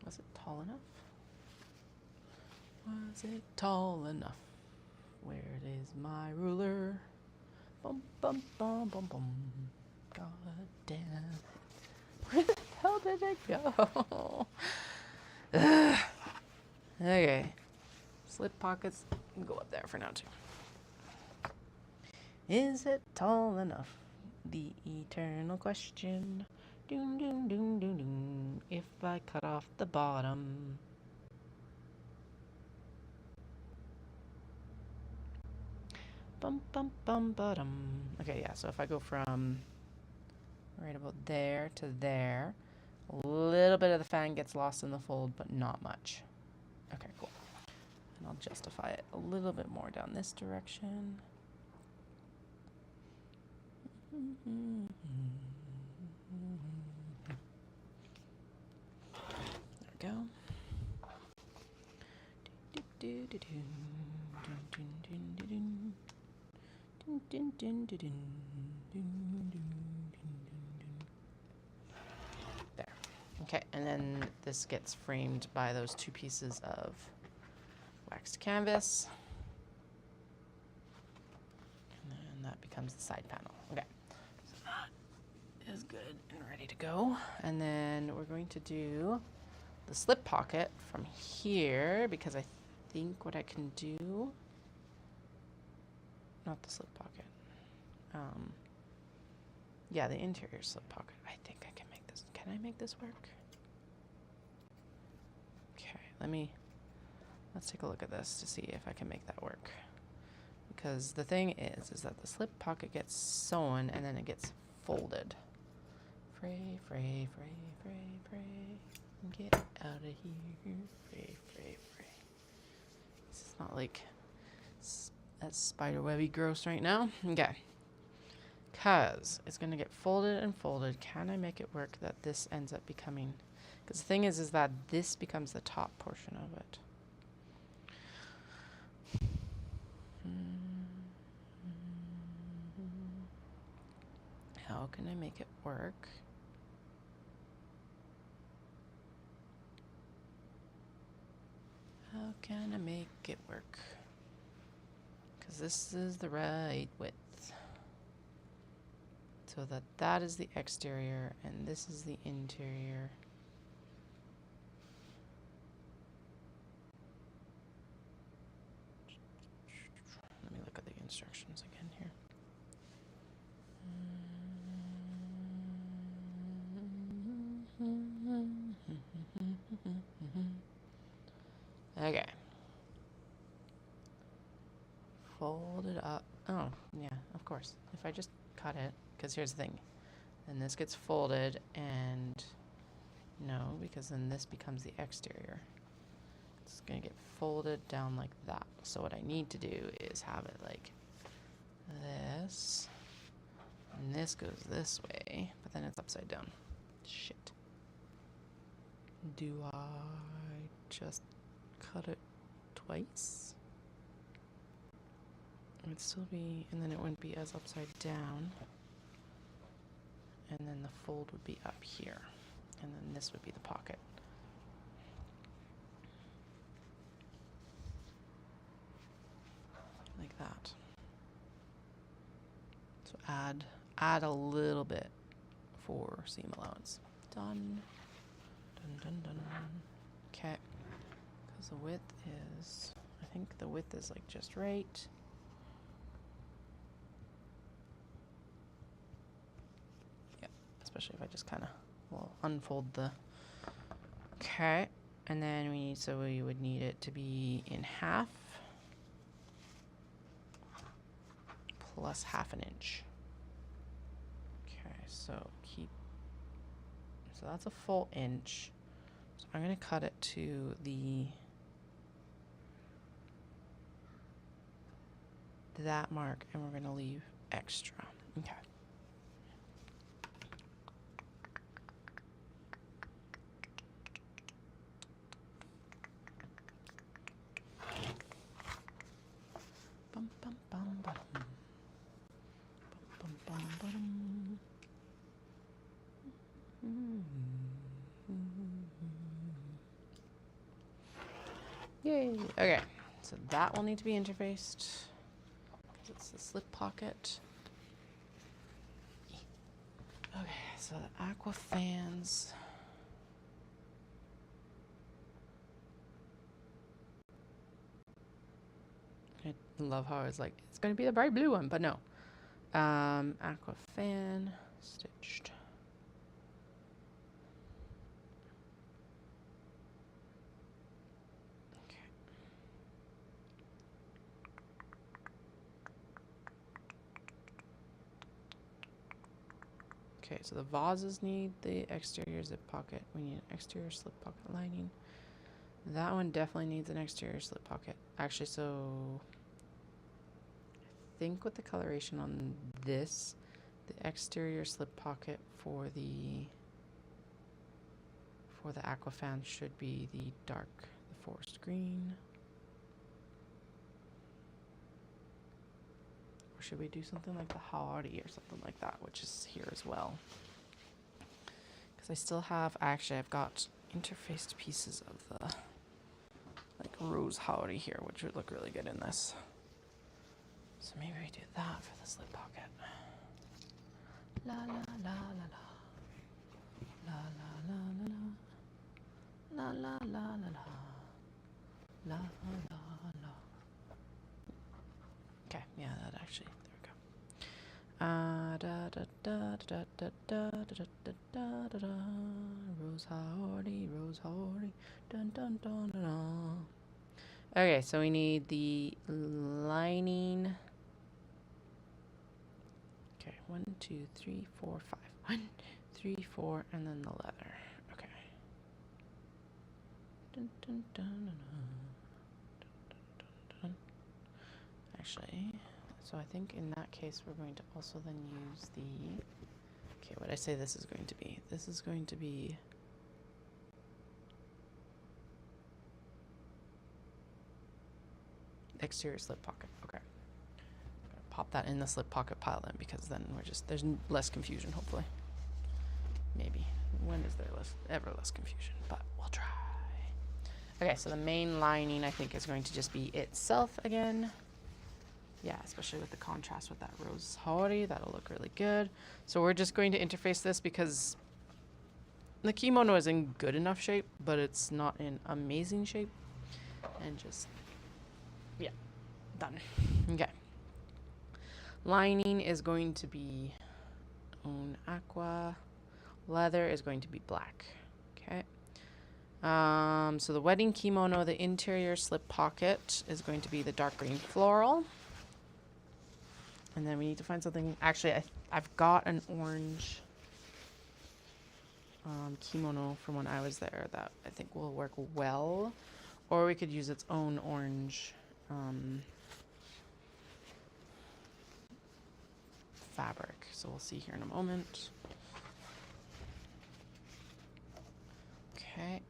Was it tall enough? Was it tall enough? Where is my ruler? Bum bum bum bum bum. God damn it. Where the hell did it go? Ugh. Okay. Slip pockets can go up there for now too. Is it tall enough? The eternal question. Doom doom doom doom doom. If I cut off the bottom. Bum bum bum bottom. Okay, yeah, so if I go from right about there to there, a little bit of the fan gets lost in the fold, but not much. Okay, cool. And I'll justify it a little bit more down this direction. There we go. There. Okay, and then this gets framed by those two pieces of waxed canvas. And then that becomes the side panel. Okay, so that is good and ready to go. And then we're going to do the slip pocket from here because I think what I can do, not the slip pocket, yeah, the interior slip pocket. I think I can make this. Can I make this work? Okay, let's take a look at this to see if I can make that work. Because the thing is that the slip pocket gets sewn and then it gets folded. Fray, fray, fray, fray, fray. Get out of here. Fray, fray, fray. This is not like that's spiderwebby gross right now. Okay. Because it's going to get folded and folded. Can I make it work that this ends up becoming... Because the thing is that this becomes the top portion of it. How can I make it work? How can I make it work? Because this is the right width. So that is the exterior and this is the interior. Let me look at the instructions again here. Okay. Fold it up. Oh, yeah, of course. If I just cut it, because here's the thing. Then this gets folded and no, because then this becomes the exterior. It's going to get folded down like that. So what I need to do is have it like this. And this goes this way, but then it's upside down. Shit. Do I just cut it twice? It would still be, and then it wouldn't be as upside down. And then the fold would be up here. And then this would be the pocket. Like that. So add a little bit for seam allowance. Done. Dun dun dun. Okay. Because the width is, I think the width is like just right. Yeah, especially if I just kind of unfold the. Okay, and then we would need it to be in half plus half an inch. Okay, so that's a full inch. So I'm going to cut it to that mark, and we're going to leave extra. Okay. Bum bum bum bum. Bum bum bum bum. Yay. Okay, so that will need to be interfaced because it's the slip pocket. Okay, so the aqua fans. I love how it's like, it's going to be the bright blue one, but no. Aqua fan stitched. Okay. Okay, so the vases need the exterior zip pocket. We need an exterior slip pocket lining. That one definitely needs an exterior slip pocket. Actually, so I think with the coloration on this, the exterior slip pocket for the aqua fan should be the dark, the forest green. Or should we do something like the Howdy or something like that, which is here as well? Because I still have, actually I've got interfaced pieces of the like rose Howdy here, which would look really good in this. So maybe we do that for the slip pocket. La la la la la. La la la la la. La la la la la. La la la. Okay, yeah, that actually, there we go. Da da da da da da da da da da da. Rose Howdy, Rose Howdy. Dun dun dun dun dun. Okay, so we need the lining. Okay, 1, 2, 3, 4, 5. 1, 3, 4, and then the leather. Okay. Dun, dun, dun, dun, dun, dun, dun, dun. Actually, so I think in that case we're going to also then use the. Okay, what I say this is going to be? This is going to be. Exterior slip pocket. Okay. Pop that in the slip pocket pile then, because then we're just, there's less confusion, hopefully. Maybe. When is there ever less confusion? But we'll try. Okay, so the main lining I think is going to just be itself again. Yeah, especially with the contrast with that rose Howdy, that'll look really good. So we're just going to interface this because the kimono is in good enough shape, but it's not in amazing shape. And just, yeah, done. Okay. Lining is going to be own aqua. Leather is going to be black. Okay. So the wedding kimono, the interior slip pocket is going to be the dark green floral. And then we need to find something. Actually, I've got an orange kimono from when I was there that I think will work well. Or we could use its own orange fabric. So we'll see here in a moment. Okay.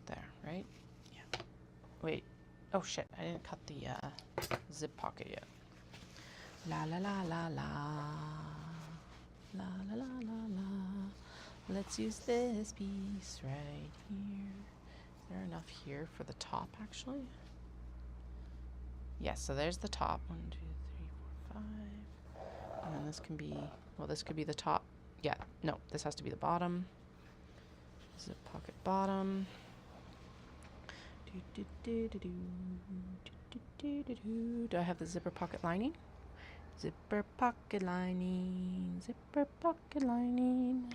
There, right? Yeah. Wait. Oh shit, I didn't cut the zip pocket yet. La la la la la. La la la la la. Let's use this piece right here. Is there enough here for the top actually? Yes, so there's the top. 1, 2, 3, 4, 5. And then this can be, well, this could be the top. Yeah, no, this has to be the bottom. Zip pocket bottom. Do I have the zipper pocket lining? Zipper pocket lining. Zipper pocket lining.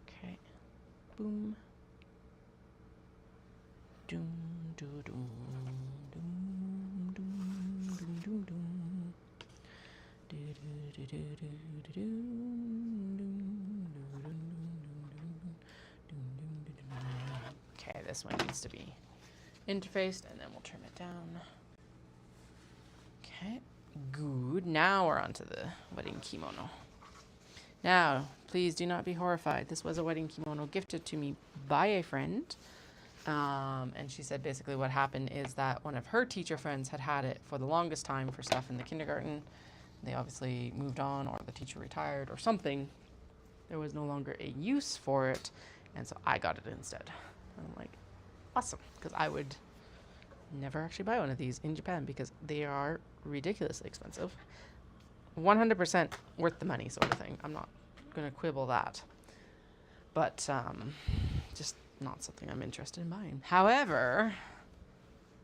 Okay. Boom. Doom, doom, doom, doom, doom, doom, doom, doom. Do, do, do, do, do, do, do. Okay, this one needs to be interfaced, and then we'll trim it down. Okay, good. Now we're on to the wedding kimono. Now, please do not be horrified. This was a wedding kimono gifted to me by a friend. And she said basically what happened is that one of her teacher friends had it for the longest time for stuff in the kindergarten. They obviously moved on, or the teacher retired or something. There was no longer a use for it, and so I got it instead. I'm like, awesome, because I would never actually buy one of these in Japan because they are ridiculously expensive. 100% worth the money sort of thing. I'm not going to quibble that. But just not something I'm interested in buying. However,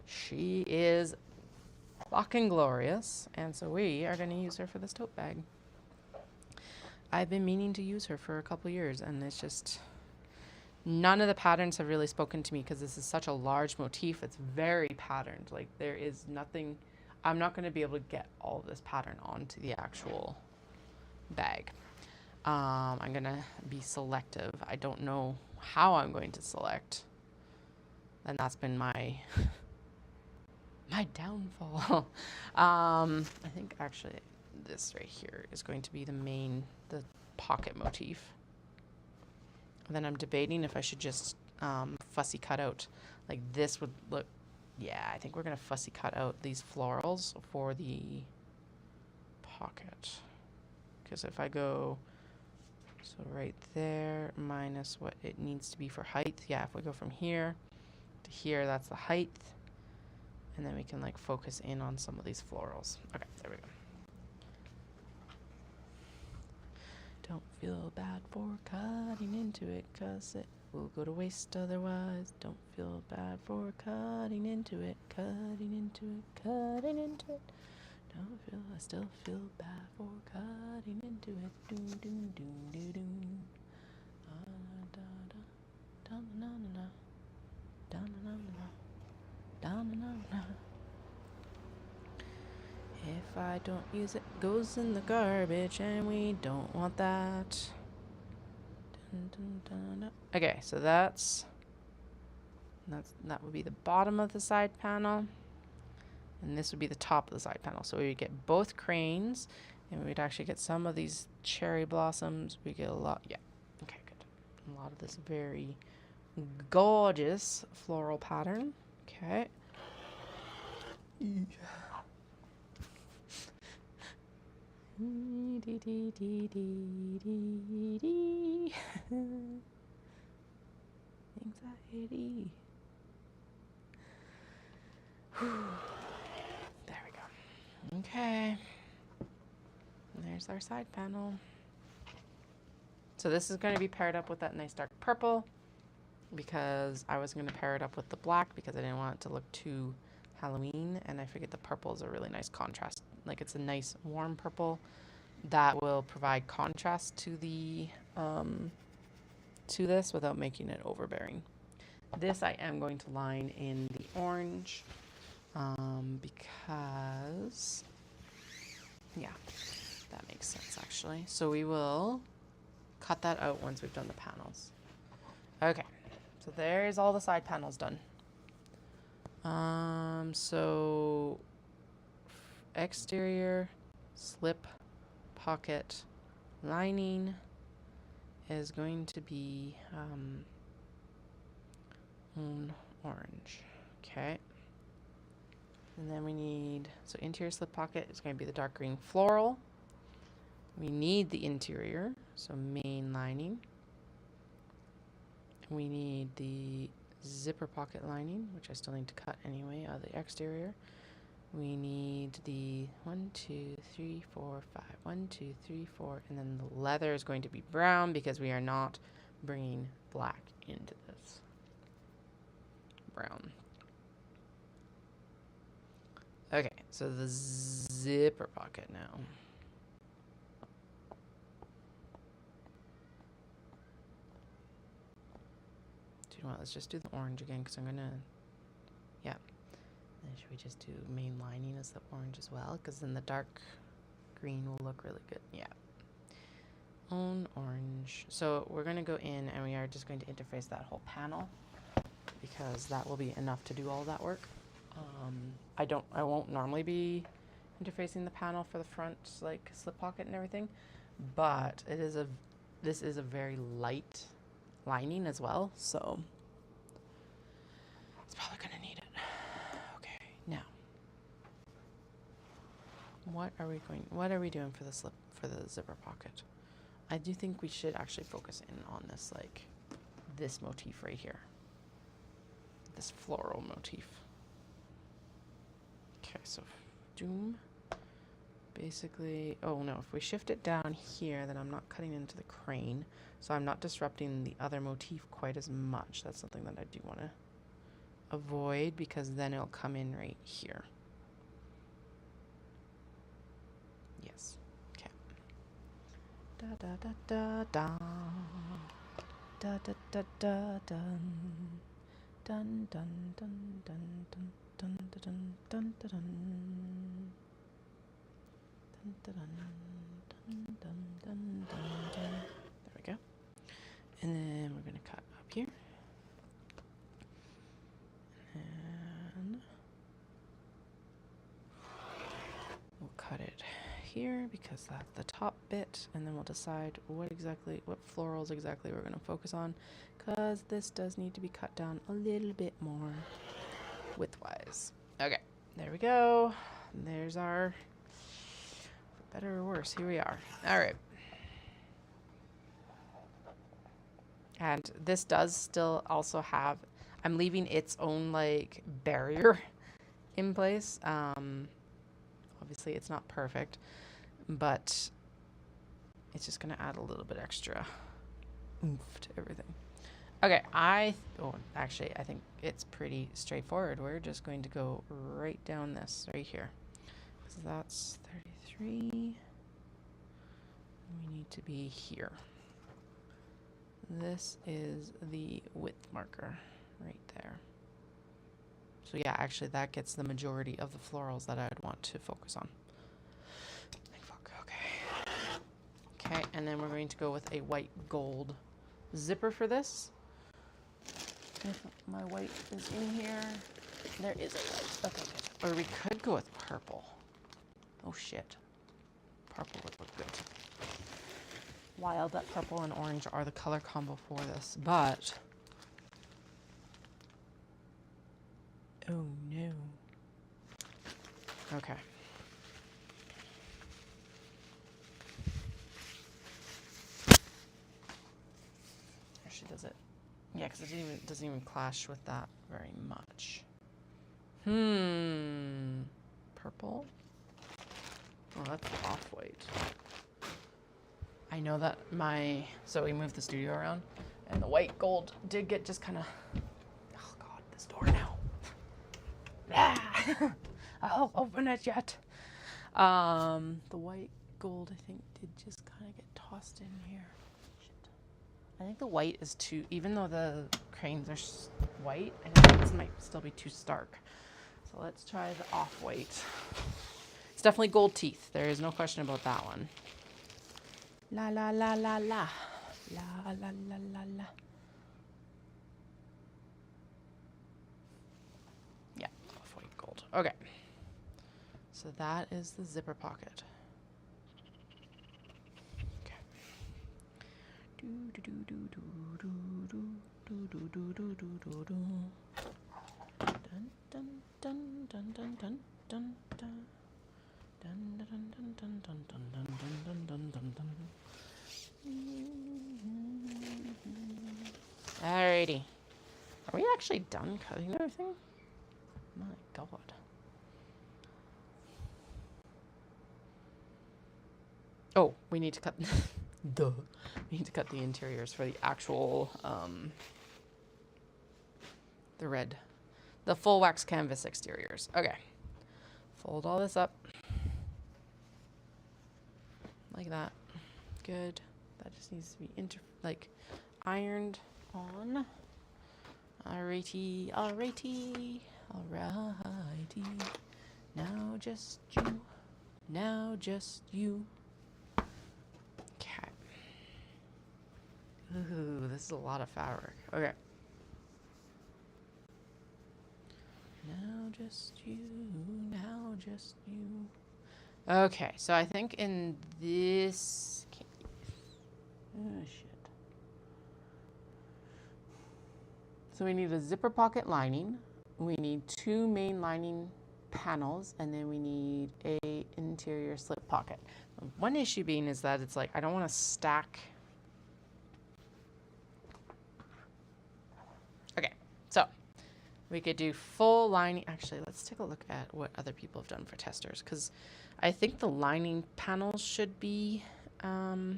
she is fucking glorious, and so we are going to use her for this tote bag. I've been meaning to use her for a couple years, and it's just none of the patterns have really spoken to me because this is such a large motif. It's very patterned. Like, there is nothing. I'm not going to be able to get all of this pattern onto the actual bag. I'm going to be selective. I don't know how I'm going to select. And that's been my my downfall. I think actually this right here is going to be the pocket motif. And then I'm debating if I should just fussy cut out. Like this would look, yeah, I think we're going to fussy cut out these florals for the pocket. Because if I go, so right there minus what it needs to be for height. Yeah, if we go from here to here, that's the height. And then we can like focus in on some of these florals. Okay, there we go. Don't feel bad for cutting into it, cause it will go to waste otherwise. Don't feel bad for cutting into it, cutting into it, cutting into it. Don't feel, I still feel bad for cutting into it. Doom, doom, doom, doom, doom. Da, da, da, da, da, da, da, da, da, da, da. If I don't use it, it goes in the garbage, and we don't want that. Dun, dun, dun, dun. Okay, so that would be the bottom of the side panel, and this would be the top of the side panel. So we would get both cranes, and we would actually get some of these cherry blossoms. We get a lot, yeah. Okay, good. A lot of this very gorgeous floral pattern. Okay. Anxiety. There we go. Okay. And there's our side panel. So this is going to be paired up with that nice dark purple because I was going to pair it up with the black because I didn't want it to look too Halloween, and I figured the purple is a really nice contrast. Like, it's a nice warm purple that will provide contrast to the to this without making it overbearing. This I am going to line in the orange because, yeah, that makes sense actually. So we will cut that out once we've done the panels. Okay, so there's all the side panels done. So exterior slip pocket lining is going to be orange. Okay. And then we need, so interior slip pocket is going to be the dark green floral. We need the interior, so main lining. We need the zipper pocket lining, which I still need to cut anyway, out of the exterior. We need the 1, 2, 3, 4, 5. 1, 2, 3, 4. And then the leather is going to be brown because we are not bringing black into this. Brown. Okay, so the zipper pocket now. Do you know what? Let's just do the orange again because I'm going to, yeah. And should we just do main lining as the orange as well? Because then the dark green will look really good. Yeah. Orange. So we're going to go in and we are just going to interface that whole panel because that will be enough to do all that work. I won't normally be interfacing the panel for the front like slip pocket and everything, but this is a very light lining as well, so it's probably going to need it. Okay, now what are we doing for the zipper pocket? I do think we should actually focus in on this, like this motif right here. this floral motif. Okay, so doom. Basically, oh no, if we shift it down here, then I'm not cutting into the crane, so I'm not disrupting the other motif quite as much. That's something that I do want to avoid, because then it'll come in right here. Yes. Okay. Da da da da da. Da da da da dun. Dun dun dun dun dun dun dun dun dun dun. Dun, dun, dun, dun, dun, dun, dun. There we go. And then we're going to cut up here. And we'll cut it here because that's the top bit. And then we'll decide what florals exactly we're going to focus on, because this does need to be cut down a little bit more widthwise. Okay, there we go. And there's our... better or worse, here we are. All right. And this does still also have, I'm leaving its own like barrier in place. Obviously it's not perfect, but it's just gonna add a little bit extra oomph to everything. Okay, actually I think it's pretty straightforward. We're just going to go right down this right here. So that's 33. We need to be here. This is the width marker right there. So yeah, actually that gets the majority of the florals that I would want to focus on. Okay, and then we're going to go with a white gold zipper for this. If my white is in here, there is a white. Okay, good. Or we could go with purple. Oh shit. Purple would look good. Wild that purple and orange are the color combo for this, but... oh no. Okay. Actually, does it? Yeah, because it doesn't even clash with that very much. Purple? Oh, that's off-white. I know that so we moved the studio around, and the white gold did get just kind of, oh god, this door now. Ah, I'll open it yet. The white gold, I think, did just kind of get tossed in here. Shit. I think the white is too, even though the cranes are white, I think this might still be too stark. So let's try the off-white. It's definitely gold teeth. There is no question about that one. La la la la la. La la la la la. Yeah, off-white gold. Okay. So that is the zipper pocket. Okay. Do do do do do do do do do do do do do. Dun dun dun dun dun dun dun dun. Dun dun dun dun dun dun dun dun dun dun dun. Alrighty. Are we actually done cutting everything? My god. Oh, we need to cut duh. We need to cut the interiors for the actual the full wax canvas exteriors. Okay. Fold all this up. Like that. Good. That just needs to be ironed on. Alrighty, alrighty, alrighty. Now just you. Now just you. Okay. Ooh, this is a lot of fabric. Okay. Now just you. Now just you. Okay, so I think in this case, oh shit. So we need a zipper pocket lining. We need 2 main lining panels, and then we need a interior slip pocket. One issue being is that it's like, I don't want to stack. Okay, so We could do full lining. Actually, let's take a look at what other people have done for testers, because I think the lining panels should be, I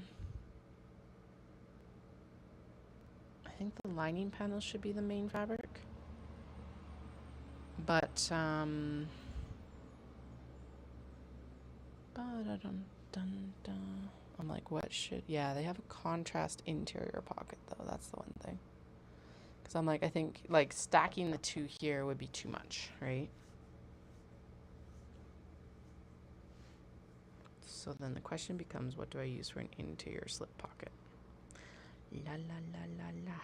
think the lining panels should be the main fabric. But, I'm like, what should, yeah, they have a contrast interior pocket though. That's the one thing. Because I'm like, I think like stacking the two here would be too much, right? So then the question becomes, what do I use for an interior slip pocket? La la la la la.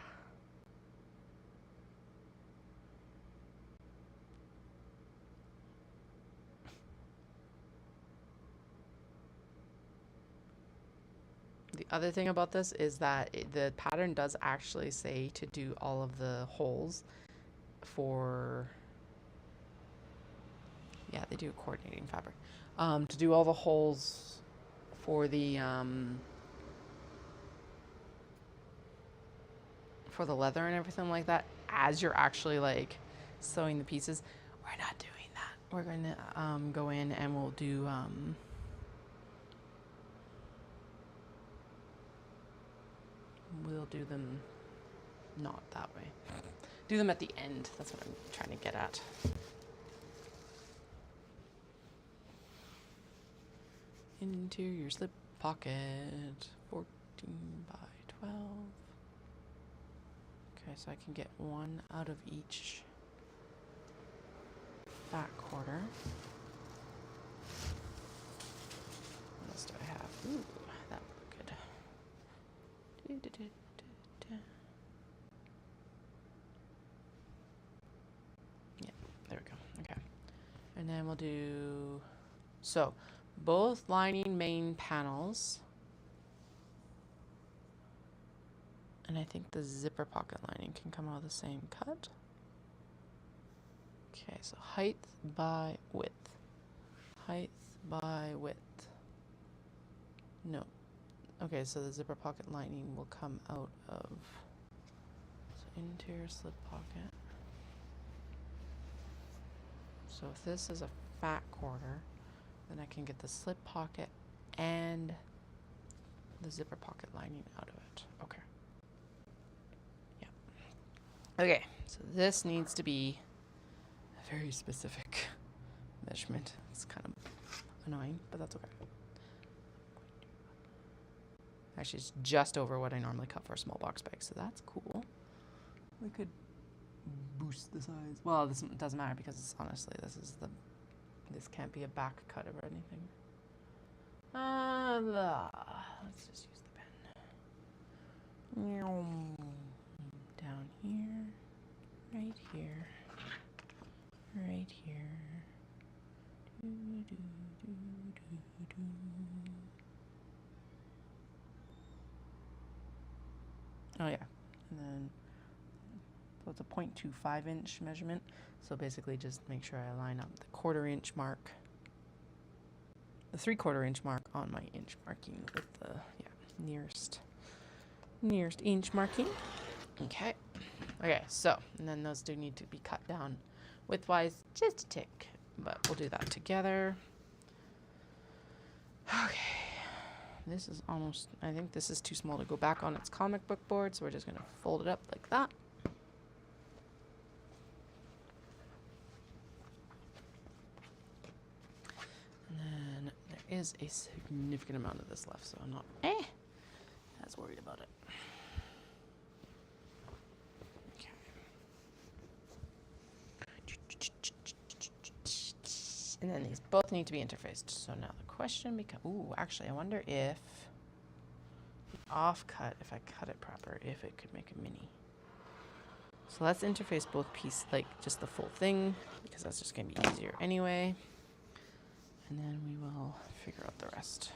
The other thing about this is that the pattern does actually say to do all of the holes for, yeah, they do a coordinating fabric, to do all the holes for the leather and everything like that as you're actually like sewing the pieces. We're not doing that. We're going to go in and we'll do we'll do them not that way. Do them at the end. That's what I'm trying to get at. Interior slip pocket, 14 by 12. Okay, so I can get one out of each back quarter. What else do I have? Ooh, that would look good. Yeah, there we go. Okay. And then we'll do, so both lining main panels. And I think the zipper pocket lining can come out of the same cut. Okay, so height by width. Height by width. No. Okay, so the zipper pocket lining will come out of, so interior slip pocket. So if this is a fat quarter, then I can get the slip pocket and the zipper pocket lining out of it. Okay. Okay, so this needs to be a very specific measurement. It's kind of annoying, but that's okay. Actually, it's just over what I normally cut for a small box bag, so that's cool. We could boost the size. Well, this doesn't matter because it's honestly, this can't be a back cut or anything. Let's just use the pen. Down here, right here, right here. Oh yeah, and then so it's a 0.25 inch measurement. So basically, just make sure I line up the 1/4 inch mark, the 3/4 inch mark on my inch marking with the nearest inch marking. Okay. Okay, so, and then those do need to be cut down widthwise just a tick, but we'll do that together. Okay. This is almost, I think this is too small to go back on its comic book board, so we're just going to fold it up like that. And then there is a significant amount of this left, so I'm not as worried about it. And then these both need to be interfaced. So now the question becomes, ooh, actually, I wonder if the offcut, if I cut it proper, if it could make a mini. So let's interface both pieces, like just the full thing, because that's just going to be easier anyway. And then we will figure out the rest.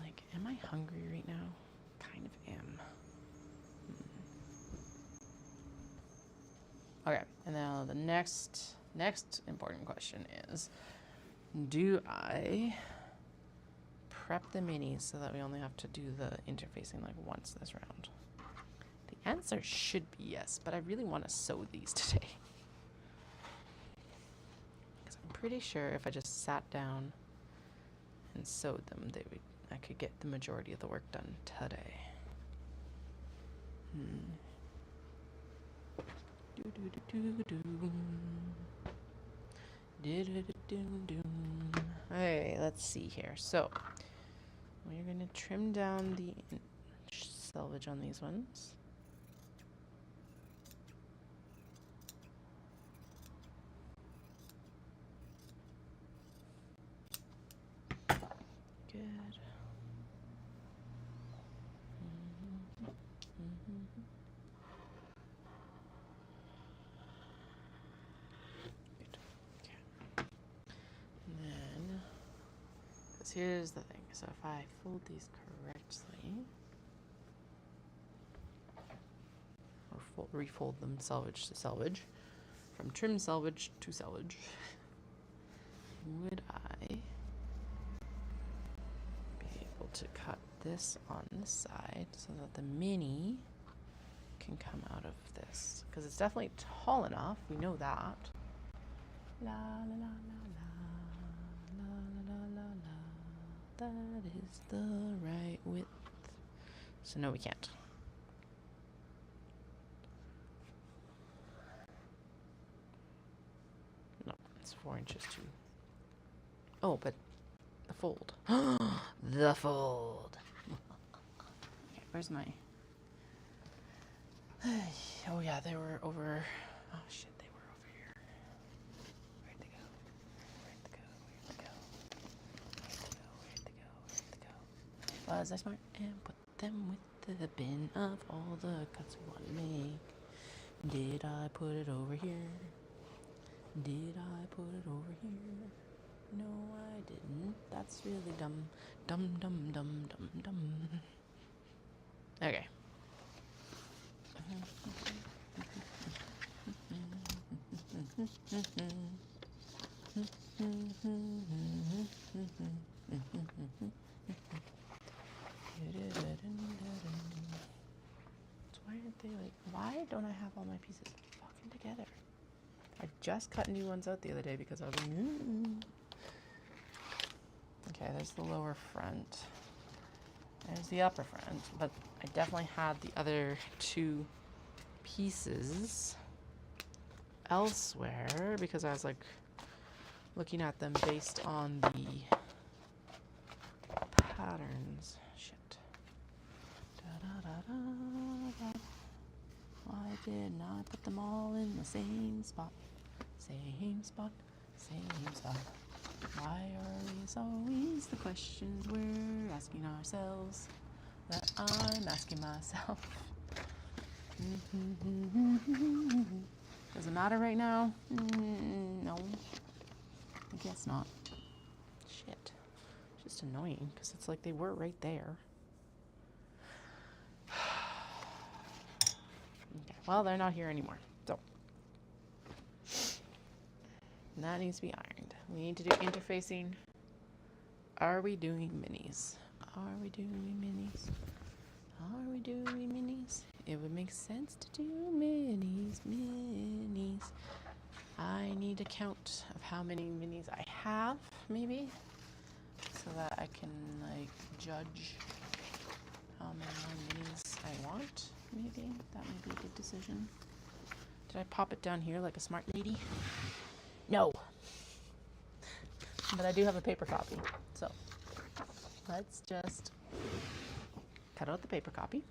Like, am I hungry right now? Kind of am. Okay, and now the next important question is, do I prep the minis so that we only have to do the interfacing like once this round? The answer should be yes, but I really want to sew these today. Because I'm pretty sure if I just sat down and sewed them, I could get the majority of the work done today. Okay, let's see here. So we're going to trim down the selvage on these ones. Good. Here's the thing. So if I fold these correctly, or refold them selvage to selvage, from trim selvage to selvage, would I be able to cut this on this side so that the mini can come out of this? Because it's definitely tall enough. We know that. La la la la la. That is the right width. So no, we can't. No, it's 4 inches too. Oh, but the fold. The fold. Okay, where's my... Oh yeah, they were over... Oh shit, they were over here. Where'd they go? Where'd they go? Where'd they go? Where'd they go? Where'd they go? Was I smart and put them with the bin of all the cuts we want to make? Did I put it over here? Did I put it over here? No, I didn't. That's really dumb. Dumb, dumb, dumb, dumb, dumb. Okay. Why aren't they like, why don't I have all my pieces fucking together? I just cut new ones out the other day because I was like, Okay, there's the lower front. There's the upper front, but I definitely had the other two pieces elsewhere because I was like looking at them based on the patterns. Shit. Why didn't I put them all in the same spot? Same spot, same spot. Why are these always the questions we're asking ourselves that I'm asking myself? Does it matter right now? No. I guess not. Shit. It's just annoying because it's like they were right there. Okay, well, they're not here anymore. So that needs to be ironed. We need to do interfacing. Are we doing minis? Are we doing minis? Are we doing minis? It would make sense to do minis, minis. I need a count of how many minis I have, maybe, so that I can like judge how many more minis I want. Maybe that might be a good decision. Did I pop it down here like a smart lady? No. But I do have a paper copy, so let's just cut out the paper copy,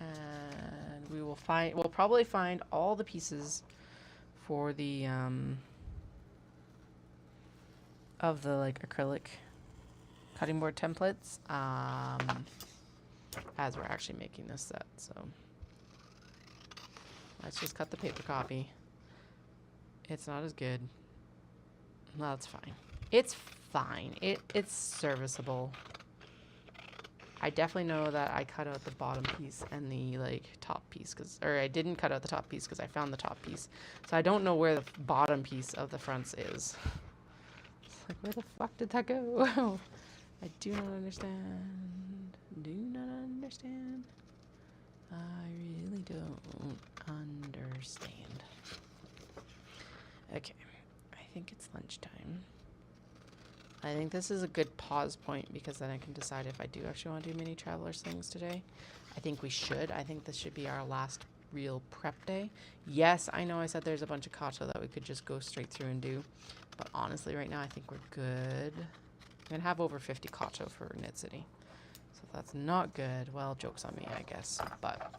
and we'll probably find all the pieces for the of the like acrylic cutting board templates as we're actually making this set. So let's just cut the paper copy. It's not as good. That's fine. It's fine. It's serviceable. I definitely know that I cut out the bottom piece and the like top piece or I didn't cut out the top piece because I found the top piece. So I don't know where the bottom piece of the fronts is. It's like, where the fuck did that go? I do not understand. Do not understand. I understand. Okay, I think it's lunchtime. I think this is a good pause point because then I can decide if I do actually want to do mini traveler slings today. I think we should. I think this should be our last real prep day. Yes, I know I said there's a bunch of kato that we could just go straight through and do. But honestly, right now, I think we're good. I'm going to have over 50 kato for Knit City. So if that's not good, well, joke's on me, I guess. But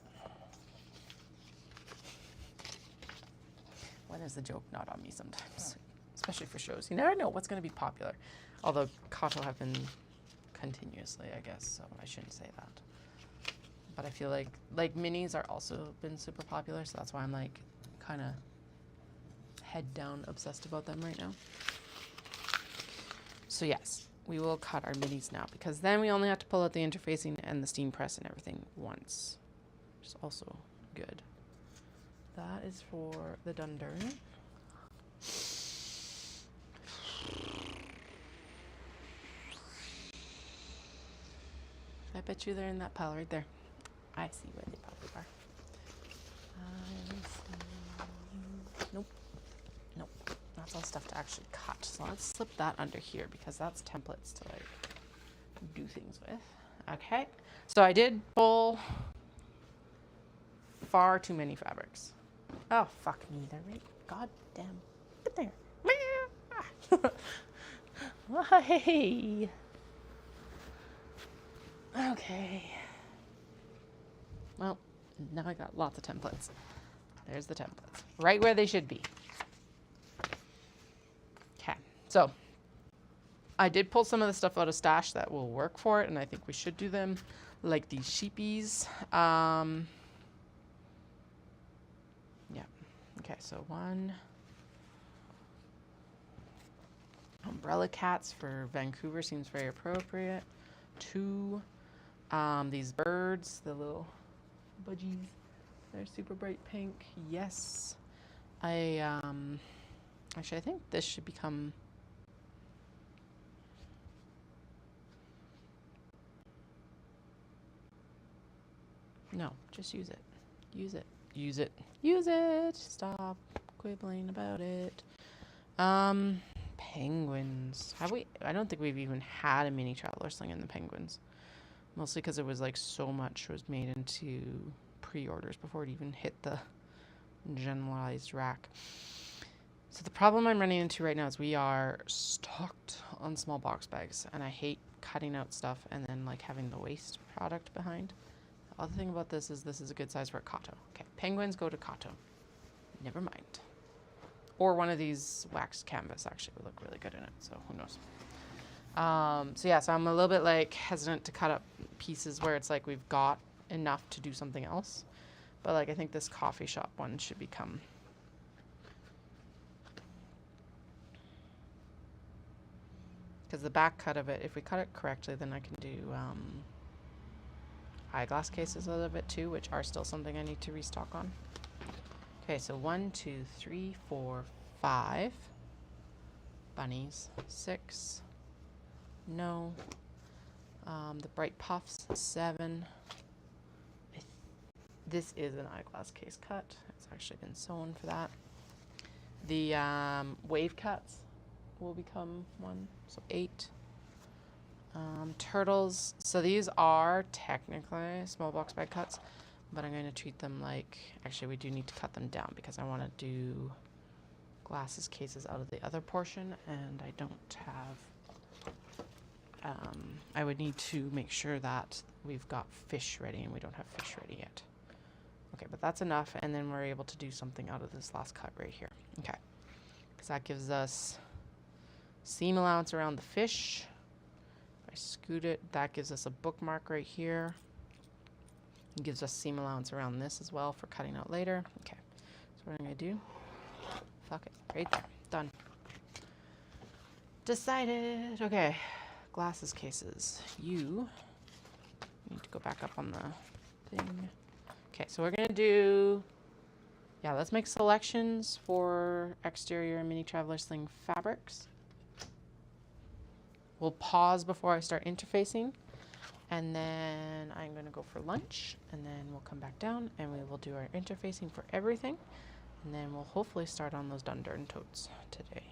when is the joke not on me sometimes? Especially for shows. You never know what's going to be popular. Although kato have been continuously, I guess, so I shouldn't say that. But I feel like minis are also been super popular, so that's why I'm like kind of head down obsessed about them right now. So yes, we will cut our minis now because then we only have to pull out the interfacing and the steam press and everything once, which is also good. That is for the Dundurn. I bet you they're in that pile right there. I see where they probably are. Nope. Nope. That's all stuff to actually cut. So let's slip that under here because that's templates to like do things with. Okay. So I did pull far too many fabrics. Oh, fuck me. They're right. God damn. Get there. Hey. Okay. Well, now I got lots of templates. There's the templates. Right where they should be. Okay. So, I did pull some of the stuff out of stash that will work for it, and I think we should do them. Like these sheepies. Yeah. Okay, so one. Umbrella cats for Vancouver seems very appropriate. Two. These birds, the little budgies, they're super bright pink. Yes. Actually, I think this should become... No, just use it. Use it. Use it. Use it. Stop quibbling about it. Penguins. Have we? I don't think we've even had a mini traveler sling in the penguins. Mostly because it was like so much was made into pre-orders before it even hit the generalized rack. So the problem I'm running into right now is we are stocked on small box bags, and I hate cutting out stuff and then like having the waste product behind. The other thing about this is a good size for a kato. Okay, penguins go to kato. Never mind. Or one of these waxed canvas actually would look really good in it, so who knows. So yeah, so I'm a little bit like hesitant to cut up pieces where it's like we've got enough to do something else. But like I think this coffee shop one should become... Because the back cut of it, if we cut it correctly, then I can do eyeglass cases out of it too, which are still something I need to restock on. Okay, so 1, 2, 3, 4, 5 bunnies, 6. No. The bright puffs, 7. This is an eyeglass case cut. It's actually been sewn for that. The wave cuts will become 1, so 8. Turtles. So these are technically small box bag cuts, but I'm going to treat them like... Actually, we do need to cut them down because I want to do glasses cases out of the other portion, and I don't have... I would need to make sure that we've got fish ready, and we don't have fish ready yet. Okay, but that's enough, and then we're able to do something out of this last cut right here. Okay, because that gives us seam allowance around the fish. If I scoot it, that gives us a bookmark right here. It gives us seam allowance around this as well for cutting out later. Okay, so what I'm going to do, fuck it, right there, done. Decided. Okay, glasses cases. You need to go back up on the thing. Okay, so we're going to do, yeah, let's make selections for exterior mini traveler sling fabrics. We'll pause before I start interfacing, And then I'm going to go for lunch, and then we'll come back down and we will do our interfacing for everything. And then we'll hopefully start on those Dundurn totes today.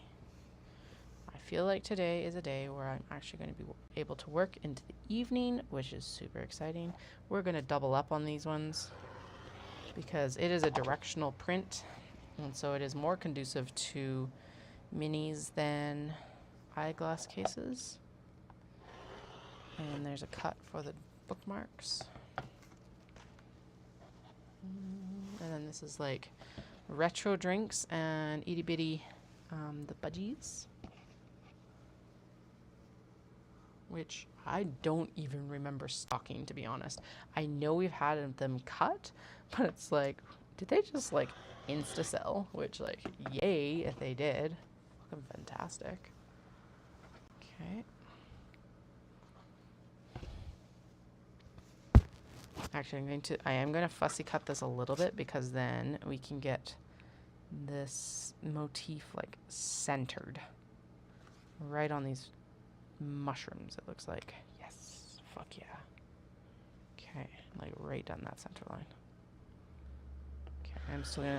I feel like today is a day where I'm actually going to be able to work into the evening, which is super exciting. We're going to double up on these ones because it is a directional print, and so it is more conducive to minis than eyeglass cases. And there's a cut for the bookmarks. And then this is like retro drinks and itty bitty the budgies, which I don't even remember stocking, to be honest. I know we've had them cut, but it's like, did they just like insta sell? Which, like, yay if they did. Fucking fantastic. Okay. Actually, I am going to fussy cut this a little bit because then we can get this motif like centered right on these mushrooms, it looks like. Yes, fuck yeah. Okay, like right down that center line. Okay,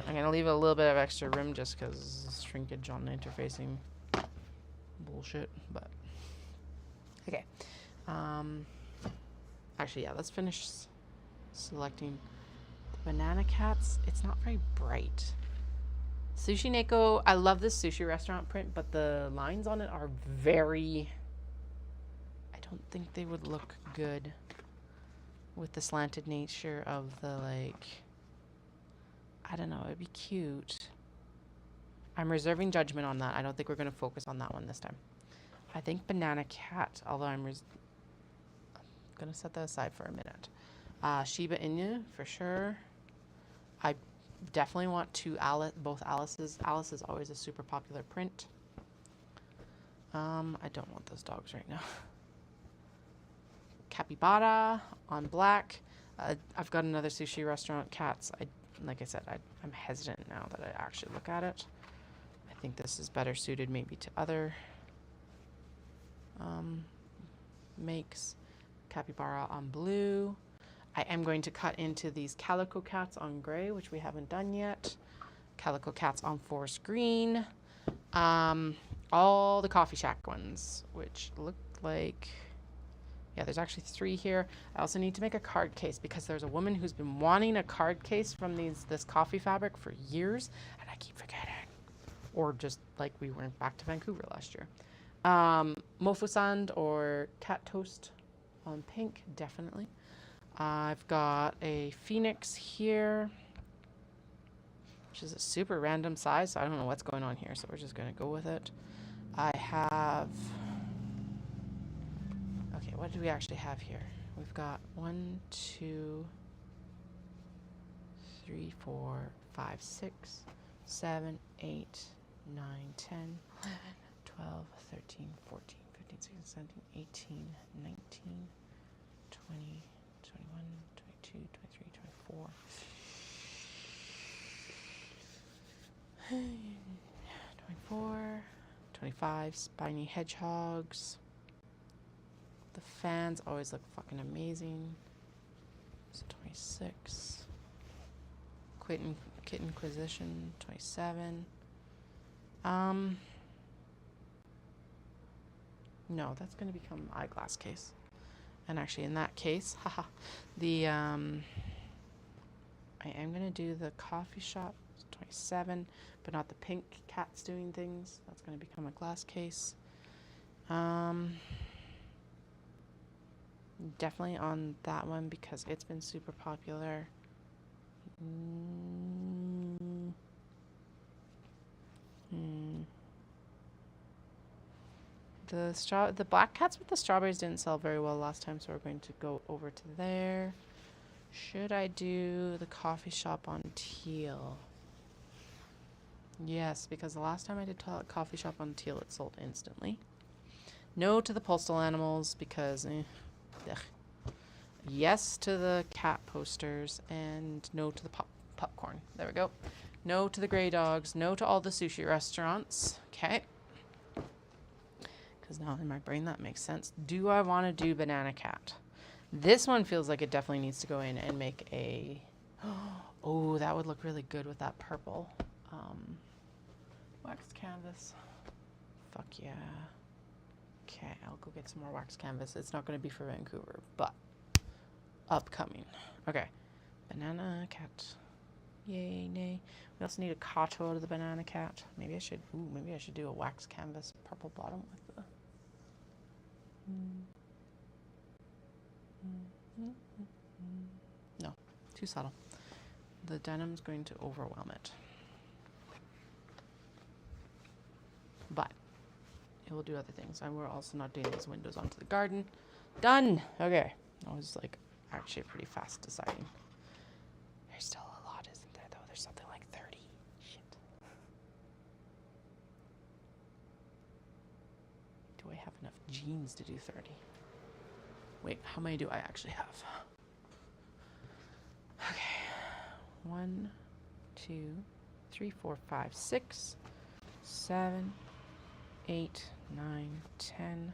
I'm gonna leave a little bit of extra room just because shrinkage on the interfacing bullshit, but okay. Actually, yeah, let's finish selecting the banana cats. It's not very bright. Sushi Neko, I love this sushi restaurant print, but the lines on it are very, I don't think they would look good with the slanted nature of the, like, I don't know, it'd be cute. I'm reserving judgment on that. I don't think we're going to focus on that one this time. I think banana cat, although I'm going to set that aside for a minute. Shiba Inu, for sure. I definitely want both Alice's. Alice is always a super popular print. I don't want those dogs right now. Capybara on black. I've got another sushi restaurant, cats. Like I said, I'm hesitant now that I actually look at it. I think this is better suited maybe to other makes. Capybara on blue. I am going to cut into these calico cats on gray, which we haven't done yet. Calico cats on forest green. All the coffee shack ones, which look like, yeah, there's actually 3 here. I also need to make a card case because there's a woman who's been wanting a card case from this coffee fabric for years, and I keep forgetting. Or just like we went back to Vancouver last year. Mofusand or cat toast on pink, definitely. I've got a phoenix here, which is a super random size, so I don't know what's going on here, so we're just going to go with it. I have, okay, what do we actually have here? We've got 1, 2, 3, 4, 5, 6, 7, 8, 9, 10, 11, 12, 13, 14, 15, 16, 17, 18, 19, 20, 21, 22, 23, 24, 24, 25 spiny hedgehogs. The fans always look fucking amazing. So 26. Kitten Inquisition, 27. No, that's going to become eyeglass case. And actually, in that case, haha, I am going to do the coffee shop, 27, but not the pink cats doing things. That's going to become a glass case. Definitely on that one because it's been super popular. The black cats with the strawberries didn't sell very well last time, so we're going to go over to there. Should I do the coffee shop on teal? Yes, because the last time I did coffee shop on teal, it sold instantly. No to the postal animals because ugh. Yes to the cat posters, and no to the popcorn. There we go. No to the gray dogs. No to all the sushi restaurants. Okay. Because now in my brain that makes sense. Do I want to do banana cat? This one feels like it definitely needs to go in and make a, oh, that would look really good with that purple wax canvas. Fuck yeah. Okay, I'll go get some more wax canvas. It's not going to be for Vancouver, but upcoming. Okay, banana cat. Yay, nay. We also need a kato to the banana cat. Maybe I should do a wax canvas purple bottom with the... No, too subtle. The denim's going to overwhelm it. But it will do other things. And we're also not doing these windows onto the garden. Done! Okay. That was like actually pretty fast deciding. There's still a lot, isn't there, though? There's something like 30. Shit. Do I have enough jeans to do 30? Wait, how many do I actually have? Okay. 1, 2, 3, 4, 5, 6, 7, 8, 9, 10,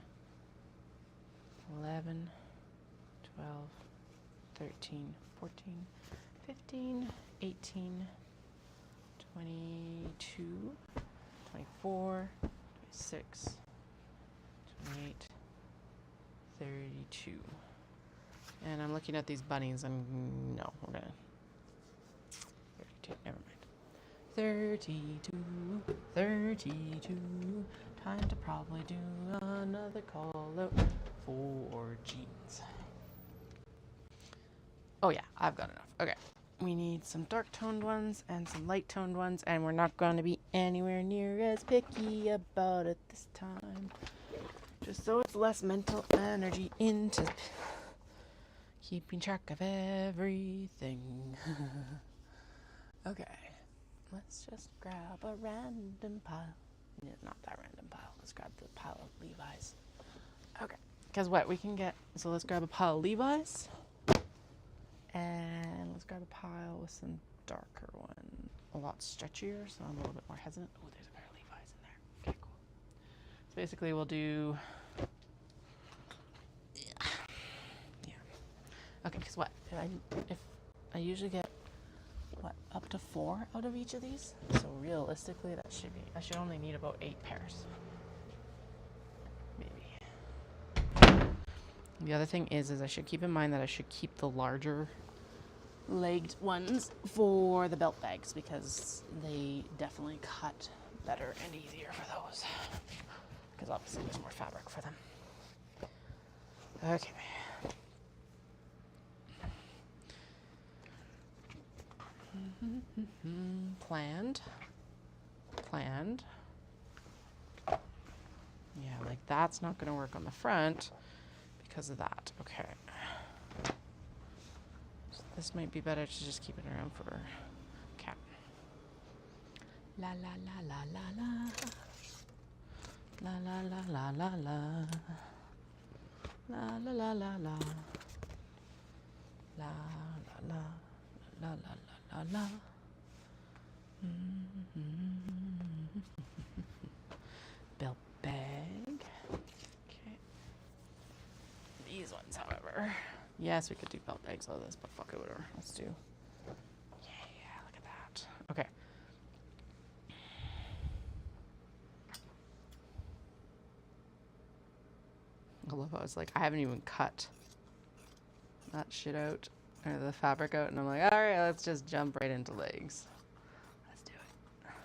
11, 12, 13, 14, 15, 18, 22, 24, 26, 28, 32. And I'm looking at these bunnies and no, we're gonna 32, never mind. 32. Time to probably do another call out for jeans. Oh yeah, I've got enough. Okay. We need some dark toned ones and some light toned ones, and we're not going to be anywhere near as picky about it this time. Just so it's less mental energy into keeping track of everything. Okay. Let's just grab a random pile. Yeah, not that random pile. Let's grab the pile of Levi's. Okay. Because what? We can get... So let's grab a pile of Levi's. And let's grab a pile with some darker one. A lot stretchier, so I'm a little bit more hesitant. Oh, there's a pair of Levi's in there. Okay, cool. So basically we'll do... Yeah. Okay, because what? If I usually get... What, up to 4 out of each of these? So realistically, that should be... I should only need about 8 pairs. Maybe. The other thing is I should keep in mind that I should keep the larger legged ones for the belt bags because they definitely cut better and easier for those. Because obviously there's more fabric for them. Okay. Planned. Yeah, like that's not going to work on the front because of that. Okay. So this might be better to just keep it around for cat. La la la la la la. La la la la la la. La la la la la. La la la la la la la. Belt bag. Okay. These ones, however. Yes, we could do belt bags out of this, but fuck it, whatever. Let's do. Yeah, look at that. Okay. I love how it's like, I haven't even cut that shit out, or the fabric out, and I'm like, alright, let's just jump right into legs. Let's do it. Whatever.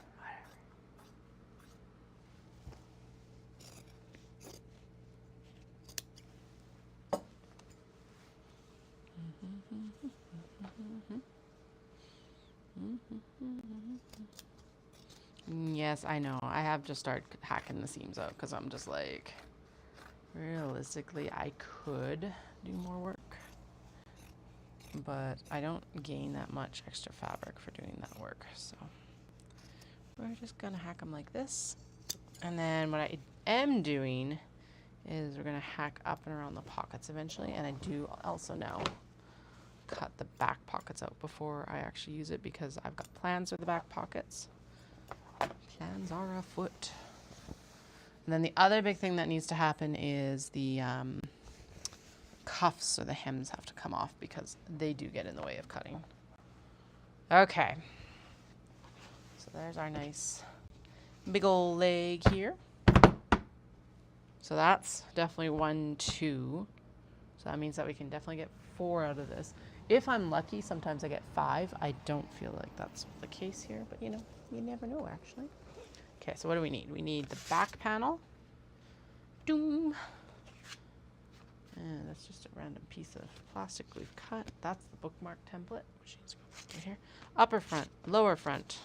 Yes, I know. I have to start hacking the seams out, because I'm just like, realistically, I could do more work. But I don't gain that much extra fabric for doing that work, so we're just gonna hack them like this. And then what I am doing is we're gonna hack up and around the pockets eventually, and I do also now cut the back pockets out before I actually use it because I've got plans for the back pockets. Plans are afoot. And then the other big thing that needs to happen is the cuffs or the hems have to come off because they do get in the way of cutting. Okay. So there's our nice big old leg here. So that's definitely 1, 2. So that means that we can definitely get 4 out of this. If I'm lucky, sometimes I get 5. I don't feel like that's the case here, but you know, you never know actually. Okay, so what do we need? We need the back panel. Doom. And that's just a random piece of plastic we've cut. That's the bookmark template, which needs to go right here. Upper front, lower front.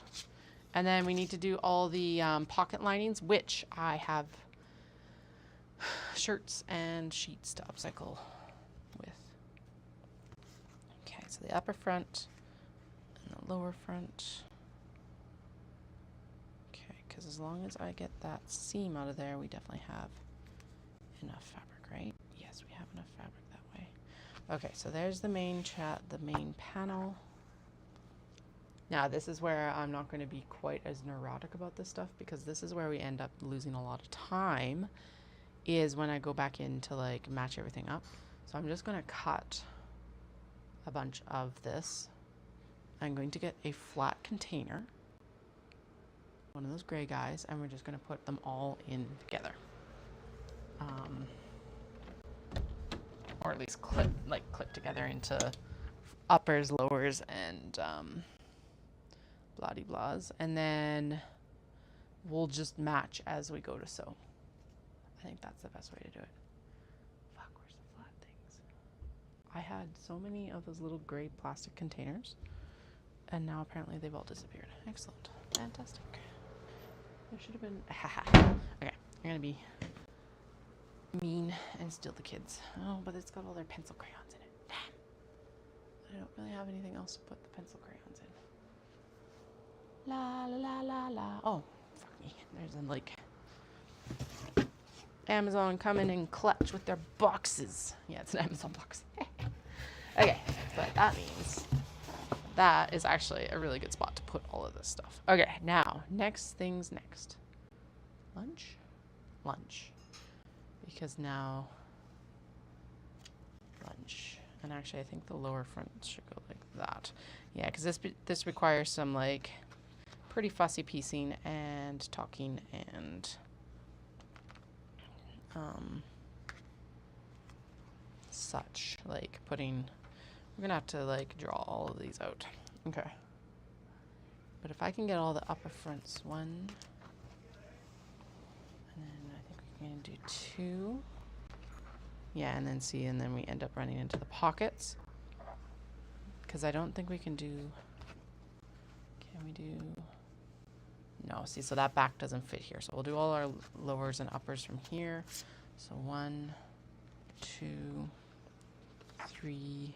And then we need to do all the pocket linings, which I have shirts and sheets to upcycle with. Okay, so the upper front and the lower front. Okay, because as long as I get that seam out of there, we definitely have enough fabric, right? Yes, we have enough fabric that way. Okay, so there's the main the main panel. Now, this is where I'm not going to be quite as neurotic about this stuff, because this is where we end up losing a lot of time, is when I go back in to like match everything up. So I'm just going to cut a bunch of this. I'm going to get a flat container, one of those gray guys, and we're just going to put them all in together. Or at least clip together into uppers, lowers, and blah-de-blahs. And then we'll just match as we go to sew. I think that's the best way to do it. Fuck, where's the flat things? I had so many of those little gray plastic containers, and now apparently they've all disappeared. Excellent. Fantastic. There should have been... Okay, I'm gonna be mean and steal the kids. Oh, but it's got all their pencil crayons in it. Damn. I don't really have anything else to put the pencil crayons in. La la la la la. Oh, fuck me. There's like Amazon coming in clutch with their boxes. Yeah, it's an Amazon box. Okay, but that means that is actually a really good spot to put all of this stuff. Okay, now, next things next. Lunch? Lunch. Because now, lunch. And actually, I think the lower front should go like that. Yeah, because this requires some like pretty fussy piecing and talking and such, like putting, we're gonna have to like draw all of these out. Okay, but if I can get all the upper fronts, 1, and then I think we're gonna do 2, yeah, and then see, and then we end up running into the pockets, because I don't think we can do, can we do, no, see, so that back doesn't fit here. So we'll do all our lowers and uppers from here. So 1, 2, 3,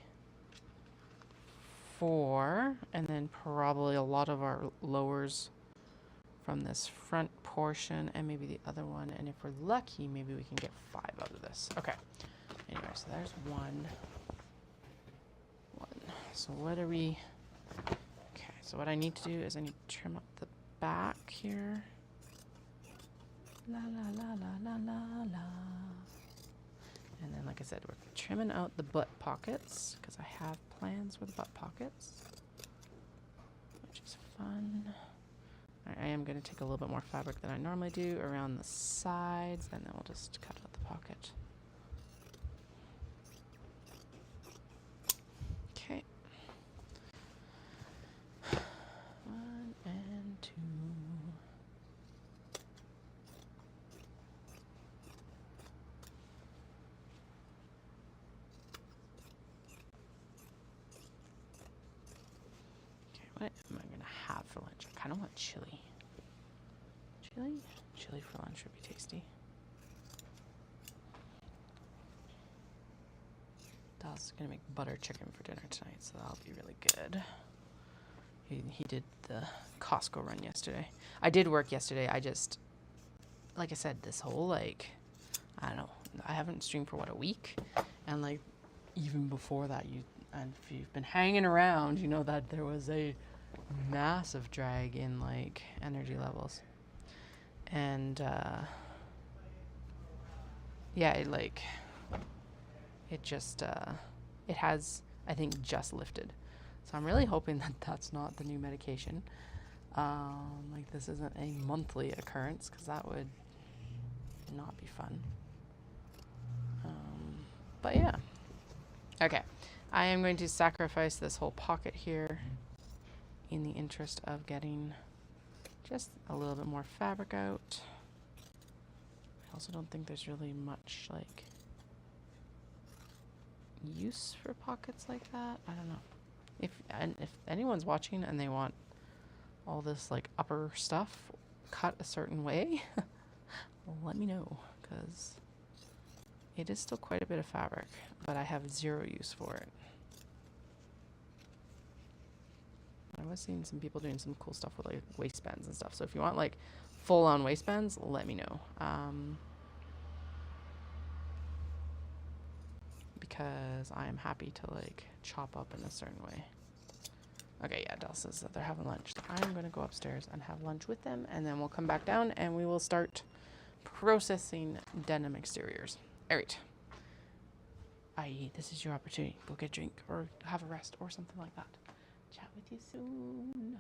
4, and then probably a lot of our lowers from this front portion and maybe the other one. And if we're lucky, maybe we can get 5 out of this. Okay. Anyway, so there's 1. So what are we, okay, so what I need to do is I need to trim up the back here. La la la la la la la. And then, like I said, we're trimming out the butt pockets because I have plans with butt pockets, which is fun. I am going to take a little bit more fabric than I normally do around the sides, and then we'll just cut out the pocket. Okay. 1 and 2. What am I gonna have for lunch? I kind of want chili. Chili? Chili for lunch would be tasty. Dallas is gonna make butter chicken for dinner tonight, so that'll be really good. He did the Costco run yesterday. I did work yesterday. I just, like I said, this whole like, I don't know. I haven't streamed for what, a week, and like even before that, and if you've been hanging around, you know that there was a massive drag in like energy levels, and yeah, it just, it has, I think, just lifted. So I'm really hoping that that's not the new medication. Like this isn't a monthly occurrence, because that would not be fun. But yeah. Okay. I am going to sacrifice this whole pocket here in the interest of getting just a little bit more fabric out. I also don't think there's really much like use for pockets like that. I don't know. If anyone's watching and they want all this like upper stuff cut a certain way, let me know, because it is still quite a bit of fabric, but I have zero use for it. I was seeing some people doing some cool stuff with like waistbands and stuff. So if you want like full on waistbands, let me know. Because I am happy to like chop up in a certain way. Okay, yeah, Del says that they're having lunch. So I'm going to go upstairs and have lunch with them, and then we'll come back down and we will start processing denim exteriors. All right. This is your opportunity. Go get a drink or have a rest or something like that. Chat with you soon.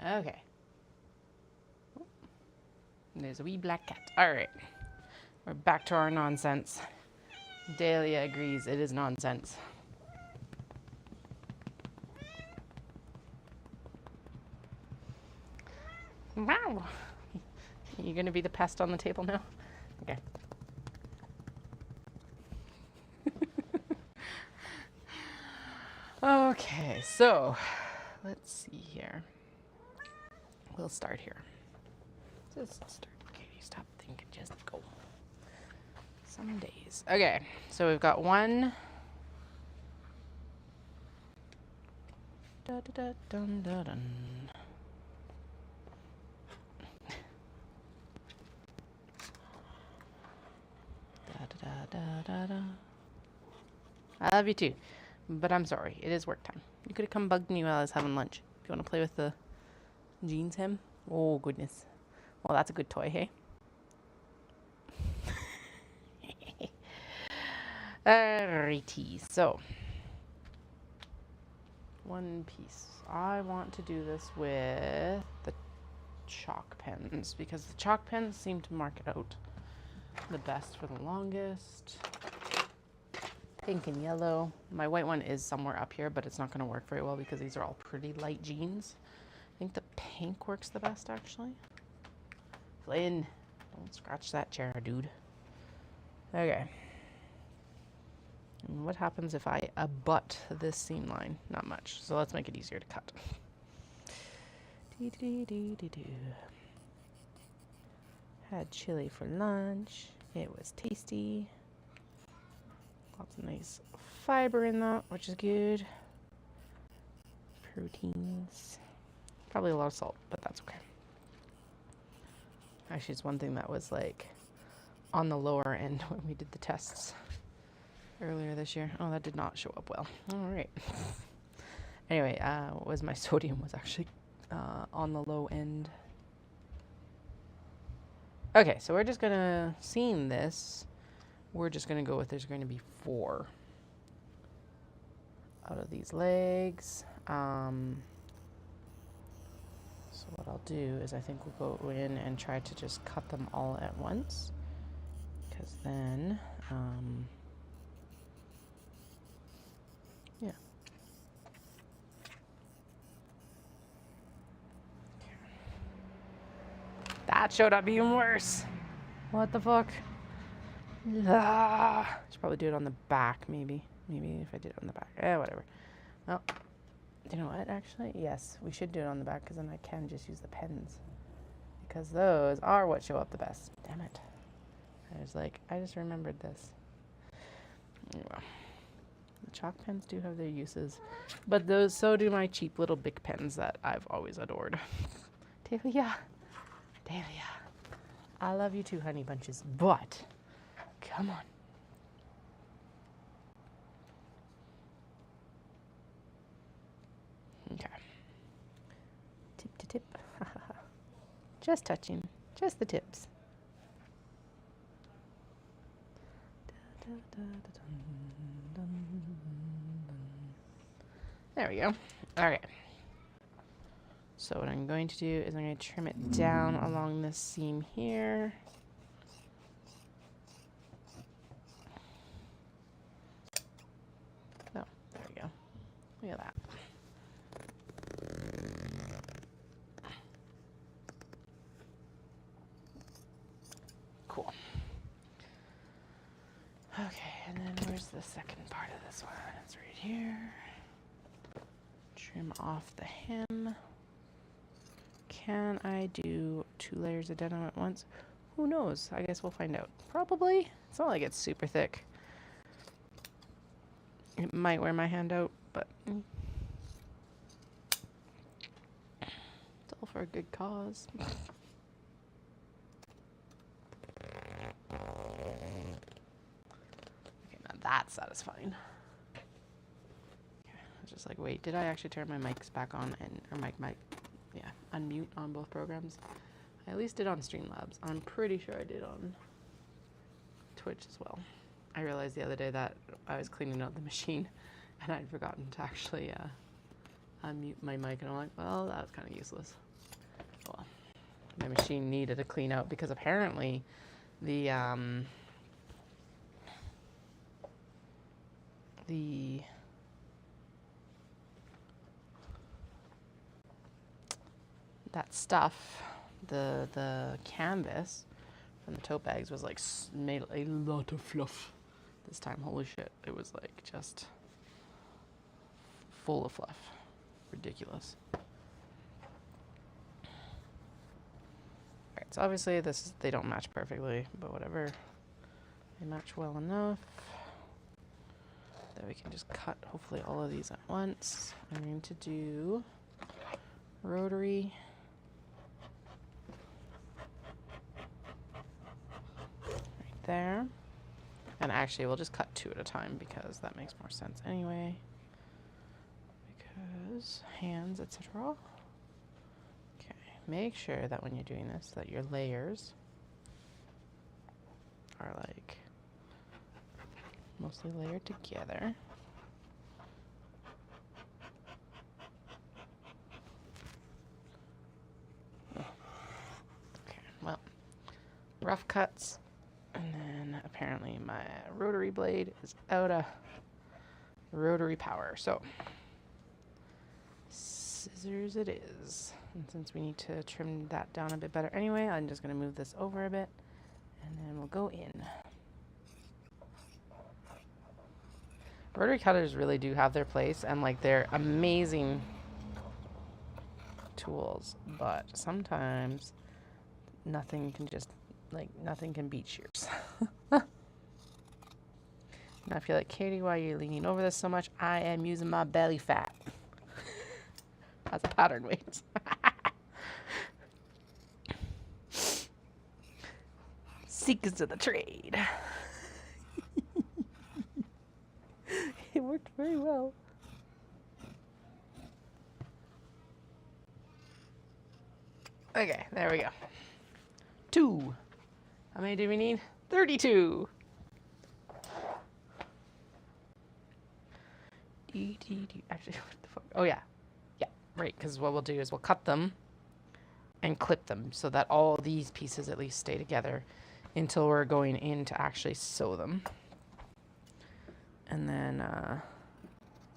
Okay. There's a wee black cat. All right. We're back to our nonsense. Dahlia agrees it is nonsense. Wow. You gonna be the pest on the table now? Okay. Okay, so let's see here. We'll start here. Just start. Okay, stop thinking. Just go. Some days. Okay, so we've got one. Da, da, da, dun, da, dun. Da, da, da, da, da. I love you too, but I'm sorry. It is work time. You could have come bugged me while I was having lunch. If you want to play with the jeans hem. Oh, goodness. Well, that's a good toy, hey? Alrighty, so one piece. I want to do this with the chalk pens because the chalk pens seem to mark it out the best for the longest. Pink and yellow. My white one is somewhere up here, but it's not going to work very well because these are all pretty light jeans. I think the pink works the best, actually. Flynn, don't scratch that chair, dude. Okay. And what happens if I abut this seam line? Not much. So let's make it easier to cut. Had chili for lunch. It was tasty. Lots of nice fiber in that, which is good. Proteins. Probably a lot of salt, but that's okay. Actually, it's one thing that was like on the lower end when we did the tests earlier this year. Oh, that did not show up well. All right. Anyway, what was my sodium was actually on the low end. Okay, so we're just gonna seam this. We're just gonna go with there's going to be 4 out of these legs. So what I'll do is I think we'll go in and try to just cut them all at once, because then, yeah. That showed up even worse. What the fuck? Ah, should probably do it on the back, maybe. Maybe if I did it on the back. Whatever. Well, you know what, actually? Yes, we should do it on the back, because then I can just use the pens. Because those are what show up the best. Damn it. I just remembered this. Well, the chalk pens do have their uses. But so do my cheap little Bic pens that I've always adored. Dahlia. Dahlia. I love you too, honey bunches. But, come on. Okay. Tip to tip. Just touching. Just the tips. There we go. Okay. So what I'm going to do is I'm going to trim it down along this seam here. Oh, there we go. Look at that. Cool. Okay, and then where's the second part of this one? It's right here. Trim off the hem. Can I do 2 layers of denim at once? Who knows? I guess we'll find out. Probably. It's not like it's super thick. It might wear my hand out, but it's all for a good cause. Okay, now that's satisfying. Okay, I was just like, wait, did I actually turn my mics back on or mic, yeah, unmute on both programs? I at least did on Streamlabs. I'm pretty sure I did on Twitch as well. I realized the other day that I was cleaning out the machine and I'd forgotten to actually unmute my mic, and I'm like, well, that was kind of useless. my machine needed to clean out because apparently the that stuff, the canvas from the tote bags was like made a lot of fluff this time. Holy shit, it was like just full of fluff. Ridiculous. Alright, so obviously they don't match perfectly, but whatever. They match well enough that we can just cut hopefully all of these at once. I'm going to do rotary. Right there. And actually we'll just cut 2 at a time because that makes more sense anyway. Because hands, etc. Okay, make sure that when you're doing this that your layers are like mostly layered together. Okay, well, rough cuts, and then apparently my rotary blade is out of rotary power, so scissors it is. And since we need to trim that down a bit better anyway, I'm just going to move this over a bit, and then we'll go in. Rotary cutters really do have their place, and like they're amazing tools, but sometimes nothing can beat shears. And I feel like, Katie, why are you leaning over this so much? I am using my belly fat as a pattern weight. Secrets of the trade. It worked very well. Okay, there we go. 2. How many do we need? 32. Actually, what the fuck? Oh, yeah. Yeah, right, because what we'll do is we'll cut them and clip them so that all these pieces at least stay together until we're going in to actually sew them. And then,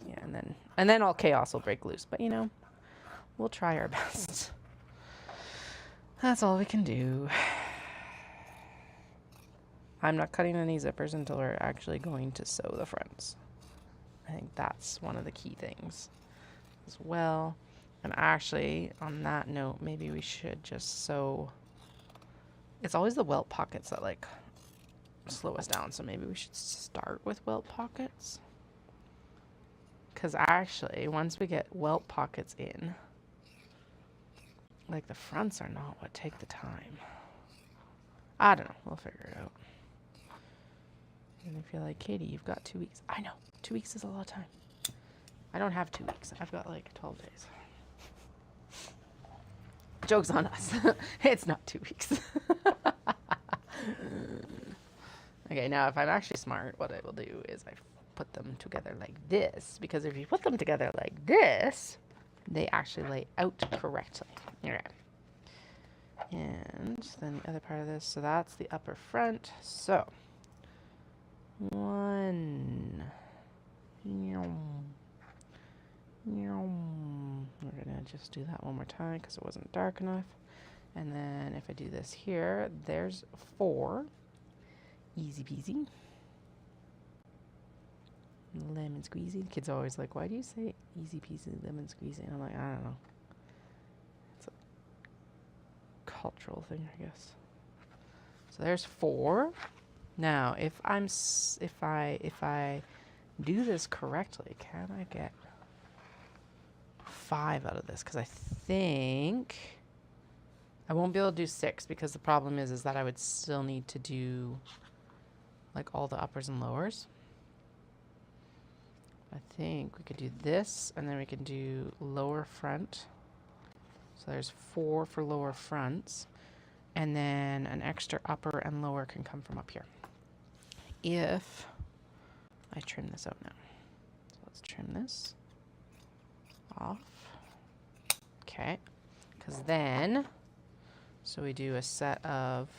yeah, and then all chaos will break loose. But, you know, we'll try our best. That's all we can do. I'm not cutting any zippers until we're actually going to sew the fronts. I think that's one of the key things as well. And actually, on that note, maybe we should just sew. It's always the welt pockets that like slow us down, so maybe we should start with welt pockets. Because actually, once we get welt pockets in, like the fronts are not what take the time. I don't know. We'll figure it out. And if you're like, Katie, you've got 2 weeks. I know. 2 weeks is a lot of time. I don't have 2 weeks. I've got like 12 days. Joke's on us. It's not 2 weeks. Okay, now if I'm actually smart, what I will do is I put them together like this. Because if you put them together like this, they actually lay out correctly. Alright. And then the other part of this, so that's the upper front. So, 1. We're going to just do that one more time because it wasn't dark enough. And then if I do this here, there's 4. Easy peasy. Lemon squeezy. The kids are always like, why do you say easy peasy lemon squeezy? And I'm like, I don't know. It's a cultural thing, I guess. So there's 4. Now, if I do this correctly, can I get 5 out of this? Because I think I won't be able to do 6 because the problem is that I would still need to do like all the uppers and lowers. I think we could do this and then we can do lower front. So there's 4 for lower fronts. And then an extra upper and lower can come from up here. If I trim this out now. So let's trim this off. Okay. Because then, So we do a set of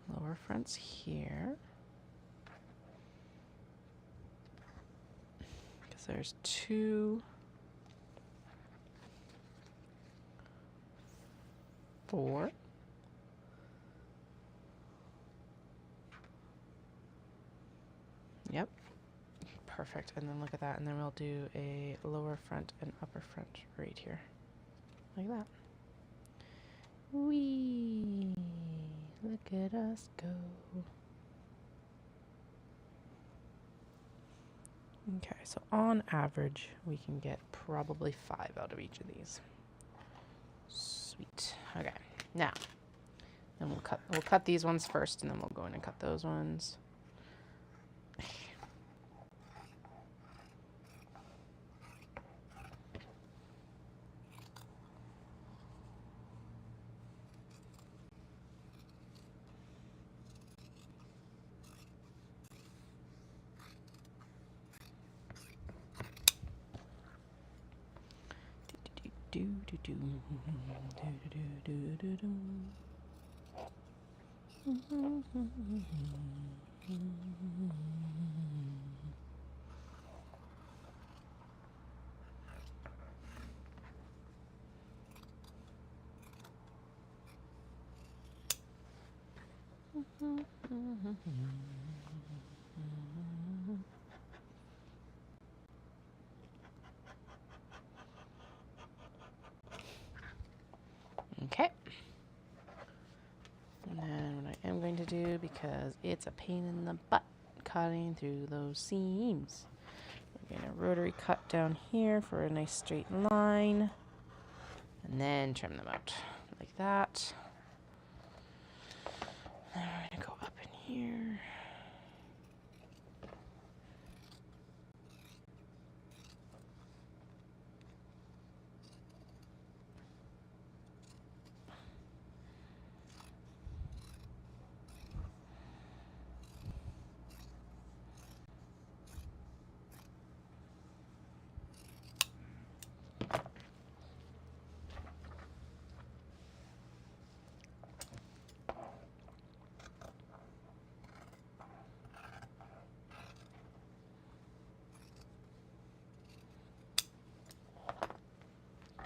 lower fronts here. Because there's 2, 4. Yep. Perfect. And then look at that. And then we'll do a lower front and upper front right here. Like that. Whee! Look at us go. Okay, so on average, we can get probably 5 out of each of these. Sweet. Okay, now, then we'll cut these ones first, and then we'll go in and cut those ones. Okay. And then what I am going to do, because it's a pain in the butt cutting through those seams, we're going to rotary cut down here for a nice straight line, and then trim them out like that. Then we're going to go up in here.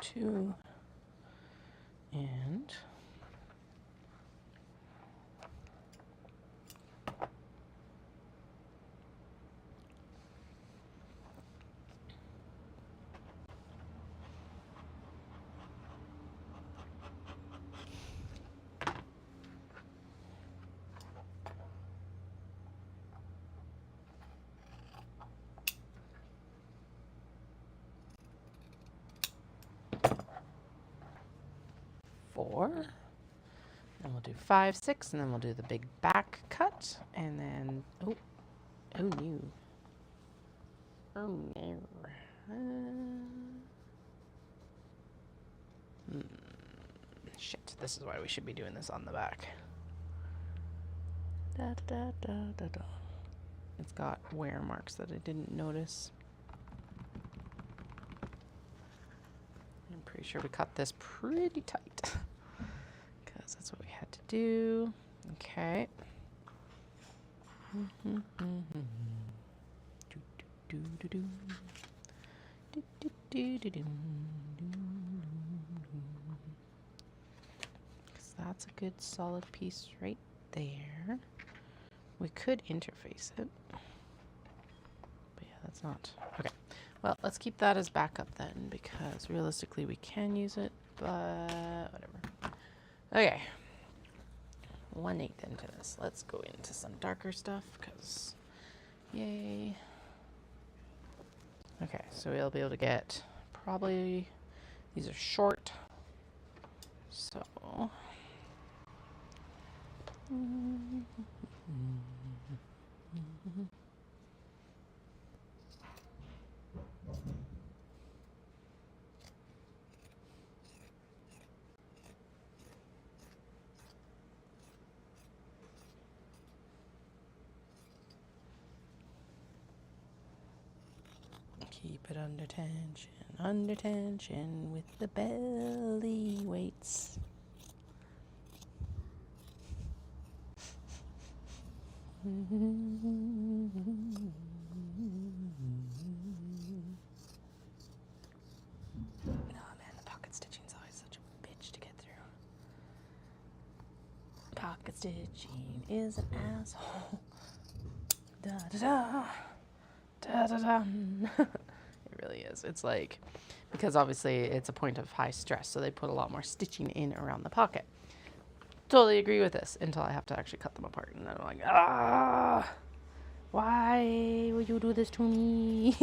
Two and 4. Then we'll do 5, 6, and then we'll do the big back cut, and then oh no, shit. This is why we should be doing this on the back. Da, da, da, da, da. It's got wear marks that I didn't notice. I'm pretty sure we cut this pretty tight because that's what we had to do. Okay. Because that's a good solid piece right there. We could interface it, but yeah, that's not okay. Well, let's keep that as backup then, because realistically we can use it, but whatever. Okay, 1/8 into this. Let's go into some darker stuff, because yay. Okay, so we'll be able to get probably, these are short, so keep it under tension with the belly weights. Man, the pocket stitching's always such a bitch to get through. Pocket stitching is an asshole. Da da da. Da da da. It really is. It's like, because obviously it's a point of high stress, so they put a lot more stitching in around the pocket. Totally agree with this until I have to actually cut them apart, and then I'm like, ah, why would you do this to me?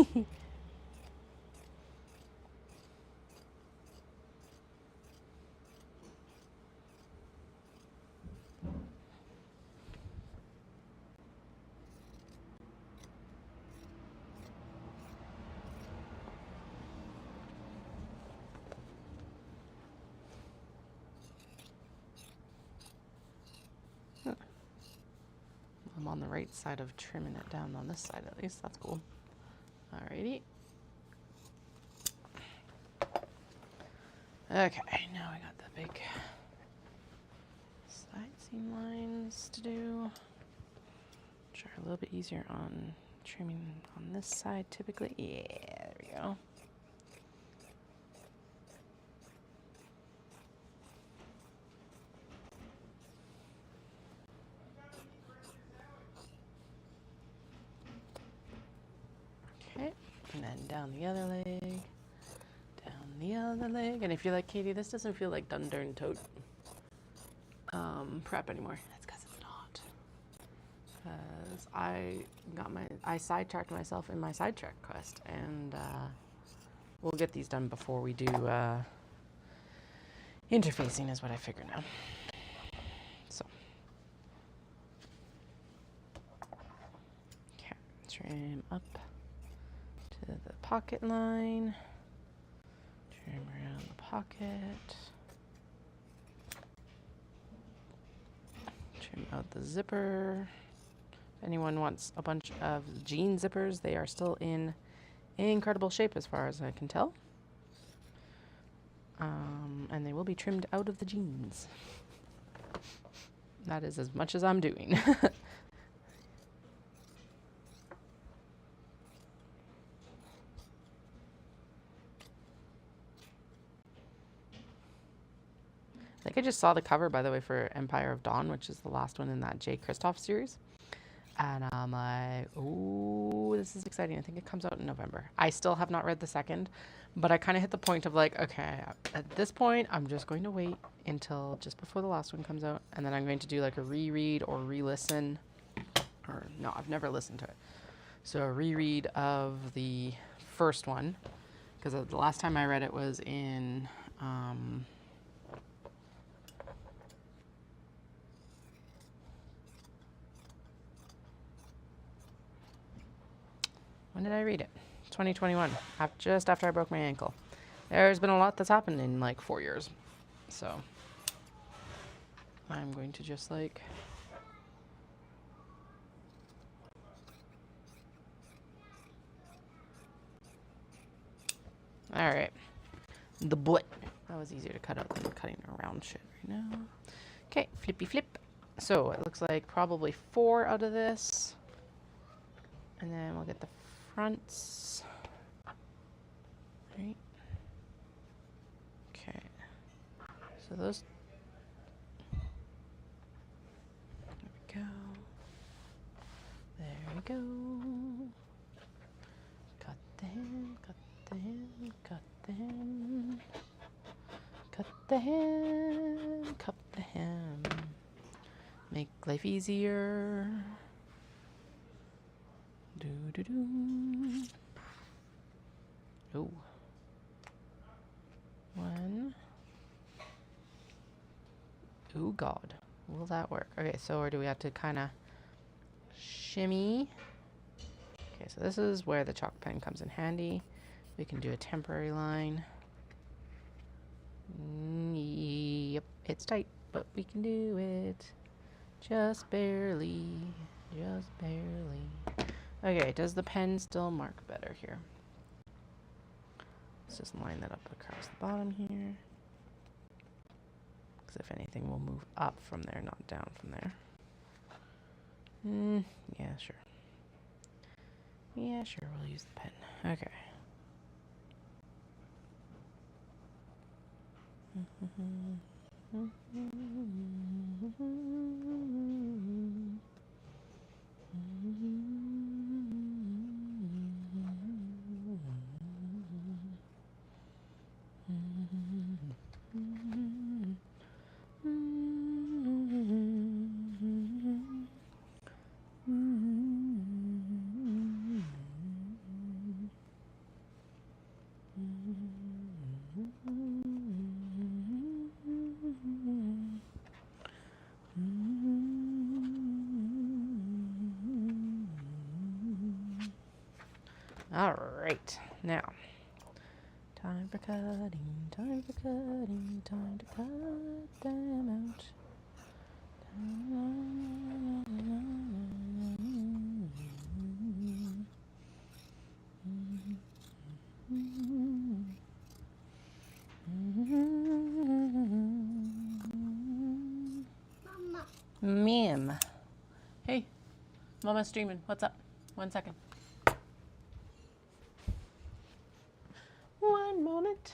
I'm on the right side of trimming it down on this side at least. That's cool. Alrighty. Okay, now I got the big side seam lines to do, which are a little bit easier on trimming on this side typically. Yeah, there we go. Okay, and then down the other leg, down the other leg. And if you're like, Katie, this doesn't feel like Dundurn tote prep anymore, that's because it's not. Because I sidetracked myself in my sidetrack quest, and we'll get these done before we do interfacing is what I figure now. So, okay, trim up to the pocket line, trim around the pocket, trim out the zipper. If anyone wants a bunch of jean zippers, they are still in incredible shape as far as I can tell. And they will be trimmed out of the jeans. That is as much as I'm doing. I think I just saw the cover, by the way, for Empire of Dawn, which is the last one in that J. Kristoff series. And I'm like, ooh, this is exciting. I think it comes out in November. I still have not read the second, but I kind of hit the point of like, okay, at this point, I'm just going to wait until just before the last one comes out. And then I'm going to do like a reread or re-listen. Or no, I've never listened to it. So a reread of the first one. Because the last time I read it was in... when did I read it? 2021, just after I broke my ankle. There's been a lot that's happened in like 4 years. So I'm going to just like... All right. The butt. That was easier to cut out than cutting around shit right now. Okay, flippy flip. So it looks like probably 4 out of this. And then we'll get the fronts. Right. Okay. So those. There we go. There we go. Cut the hem, cut the hem, cut the hem. Cut the hem, cut the hem. Make life easier. Do do do. Oh. 1. Oh God. Will that work? Okay, so or do we have to kind of shimmy? Okay, so this is where the chalk pen comes in handy. We can do a temporary line. Yep, it's tight, but we can do it. Just barely. Just barely. Okay, does the pen still mark better here? Let's just line that up across the bottom here. Because if anything, we'll move up from there, not down from there. Yeah, sure. Yeah, sure, we'll use the pen. Okay. All right, now time for cutting, time for cutting, time to cut them out. Mama. Ma'am. Hey, Mama's streaming. What's up? 1 second. 1 moment.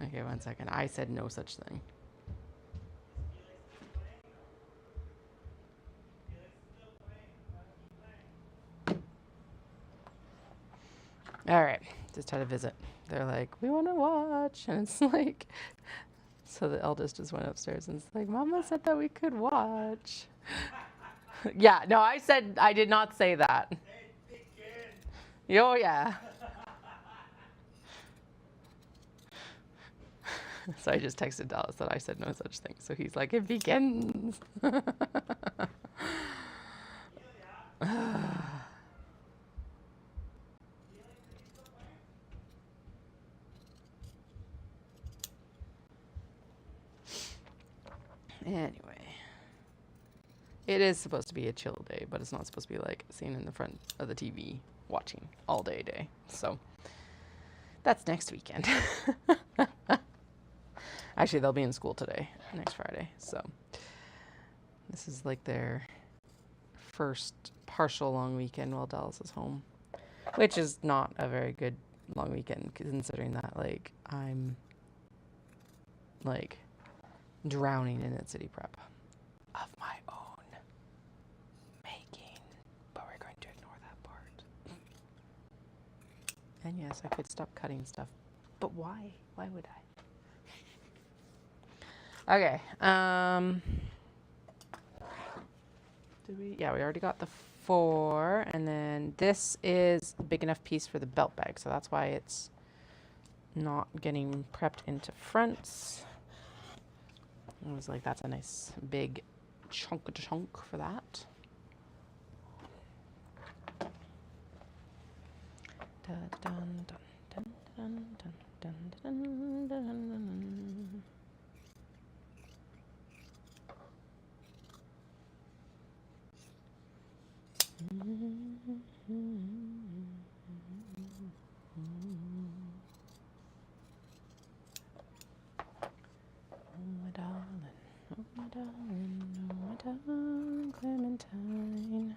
Okay, 1 second. I said no such thing. All right, just had a visit. They're like, we want to watch. And it's like, so the eldest just went upstairs and it's like, Mama said that we could watch. Yeah, no, I did not say that. Oh, yeah. So I just texted Dallas that I said no such thing. So he's like, it begins. Anyway, it is supposed to be a chill day, but it's not supposed to be like sitting in the front of the TV watching all day. So that's next weekend. Actually, they'll be in school today, next Friday. So this is like their first partial long weekend while Dallas is home, which is not a very good long weekend considering that like I'm like drowning in Knit City prep of my own making, but we're going to ignore that part. And yes, I could stop cutting stuff, but why? Why would I? Okay. Did we? Yeah, we already got the 4, and then this is a big enough piece for the belt bag, so that's why it's not getting prepped into fronts. I was like, that's a nice big chunk for that. Dun, dun, dun, dun, dun, dun, dun, dun, dun, dun. My darling, Clementine.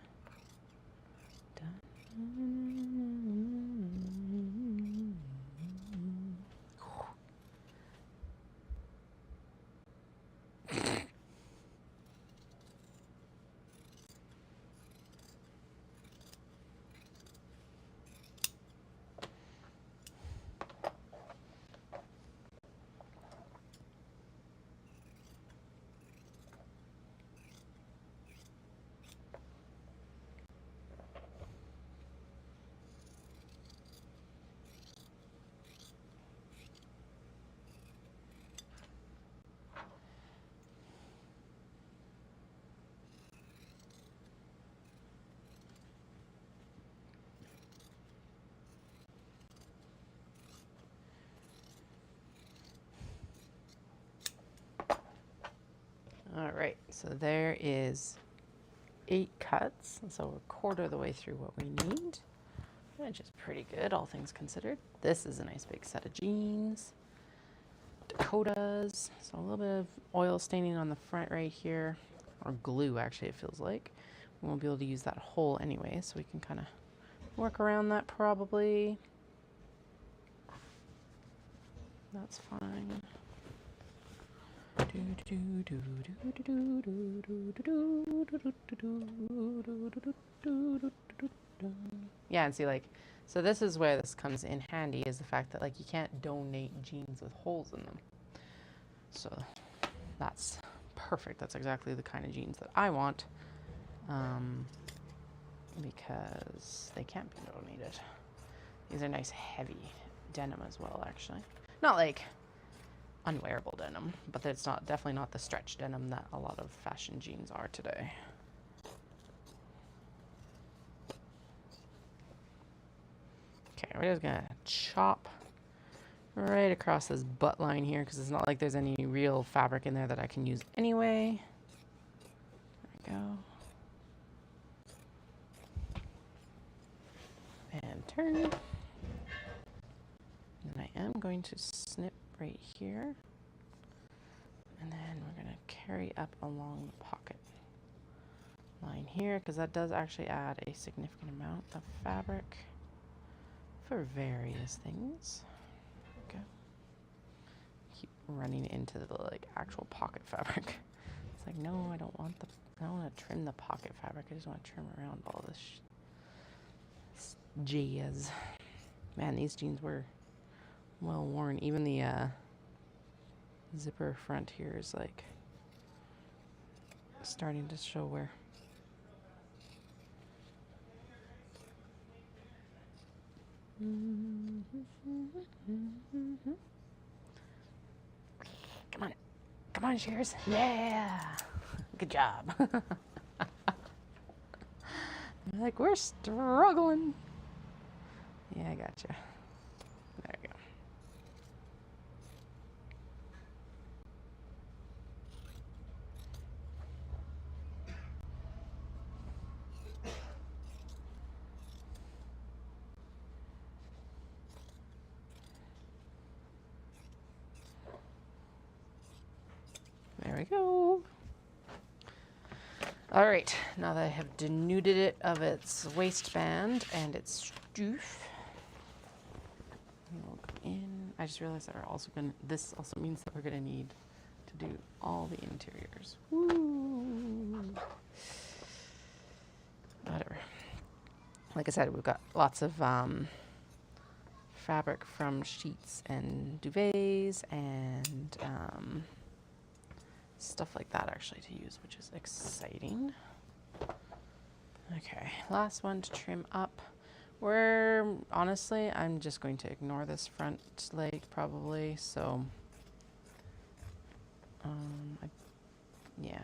All right, so there is 8 cuts, so we're a quarter of the way through what we need, which is pretty good, all things considered. This is a nice big set of jeans, Totes, so a little bit of oil staining on the front right here, or glue actually it feels like. We won't be able to use that hole anyway, so we can kind of work around that probably. That's fine. Yeah, and see, like, so this is where this comes in handy, is the fact that like you can't donate jeans with holes in them. So that's perfect. That's exactly the kind of jeans that I want, because they can't be donated. These are nice heavy denim as well, actually. Not like unwearable denim, but it's not definitely not the stretch denim that a lot of fashion jeans are today. Okay, we're just gonna chop right across this butt line here because it's not like there's any real fabric in there that I can use anyway. There we go. And turn. And I am going to snip right here. And then we're going to carry up along the pocket line here because that does actually add a significant amount of fabric for various things. Okay. Keep running into the like actual pocket fabric. It's like, no, I don't want to trim the pocket fabric. I just want to trim around all this jazz. Man, these jeans were well worn. Even the zipper front here is like starting to show wear. Come on, Shears. Yeah, good job. Like, we're struggling. Yeah, I gotcha. There you go. There we go. All right, now that I have denuded it of its waistband and its stuff, we'll go in. I just realized that this also means that we're gonna need to do all the interiors. Woo! Whatever. Like I said, we've got lots of fabric from sheets and duvets and stuff like that actually to use, which is exciting. Okay, last one to trim up. Honestly, I'm just going to ignore this front leg probably, so yeah.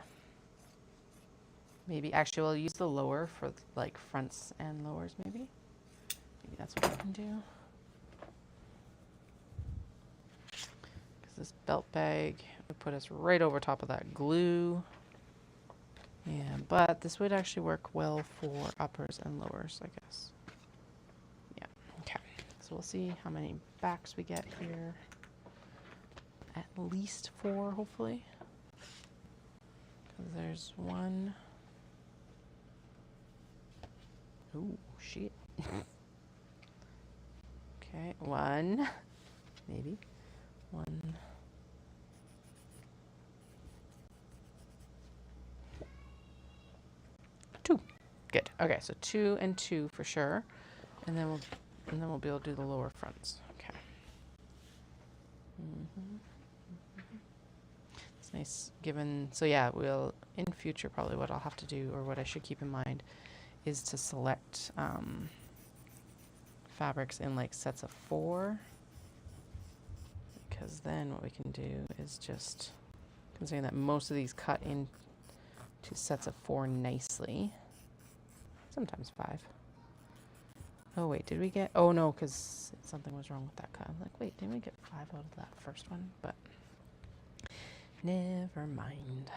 Maybe, actually we'll use the lower for like fronts and lowers maybe. Maybe that's what I can do. Because this belt bag would put us right over top of that glue. Yeah, but this would actually work well for uppers and lowers, I guess. Yeah, okay. So we'll see how many backs we get here. At least 4, hopefully. Because there's 1. Ooh, shit. Okay, 1. Maybe. 1. 2. Good. Okay, so 2 and 2 for sure. And then we'll be able to do the lower fronts. Okay. It's nice given, so yeah, we'll, in future probably what I'll have to do, or what I should keep in mind, is to select fabrics in like sets of 4. Because then what we can do is just, considering that most of these cut into sets of 4 nicely, sometimes 5. Oh wait, did we get, oh no, because something was wrong with that cut. I'm like, wait, didn't we get 5 out of that first one? But never mind.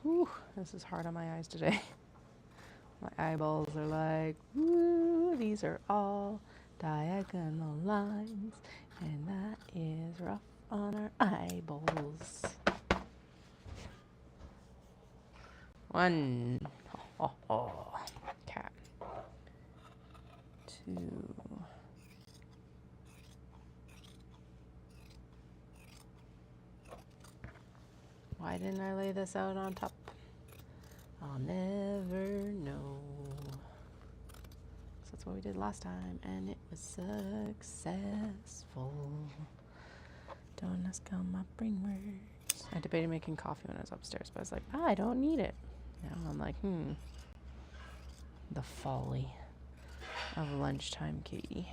Whew, this is hard on my eyes today. My eyeballs are like, woo, these are all diagonal lines, and that is rough on our eyeballs. 1. Cat. 2. Why didn't I lay this out on top I'll never know. So that's what we did last time, and it was successful. Don't ask how my brain works. I debated making coffee when I was upstairs, but I was like, I don't need it. Now I'm like, the folly of lunchtime Katie.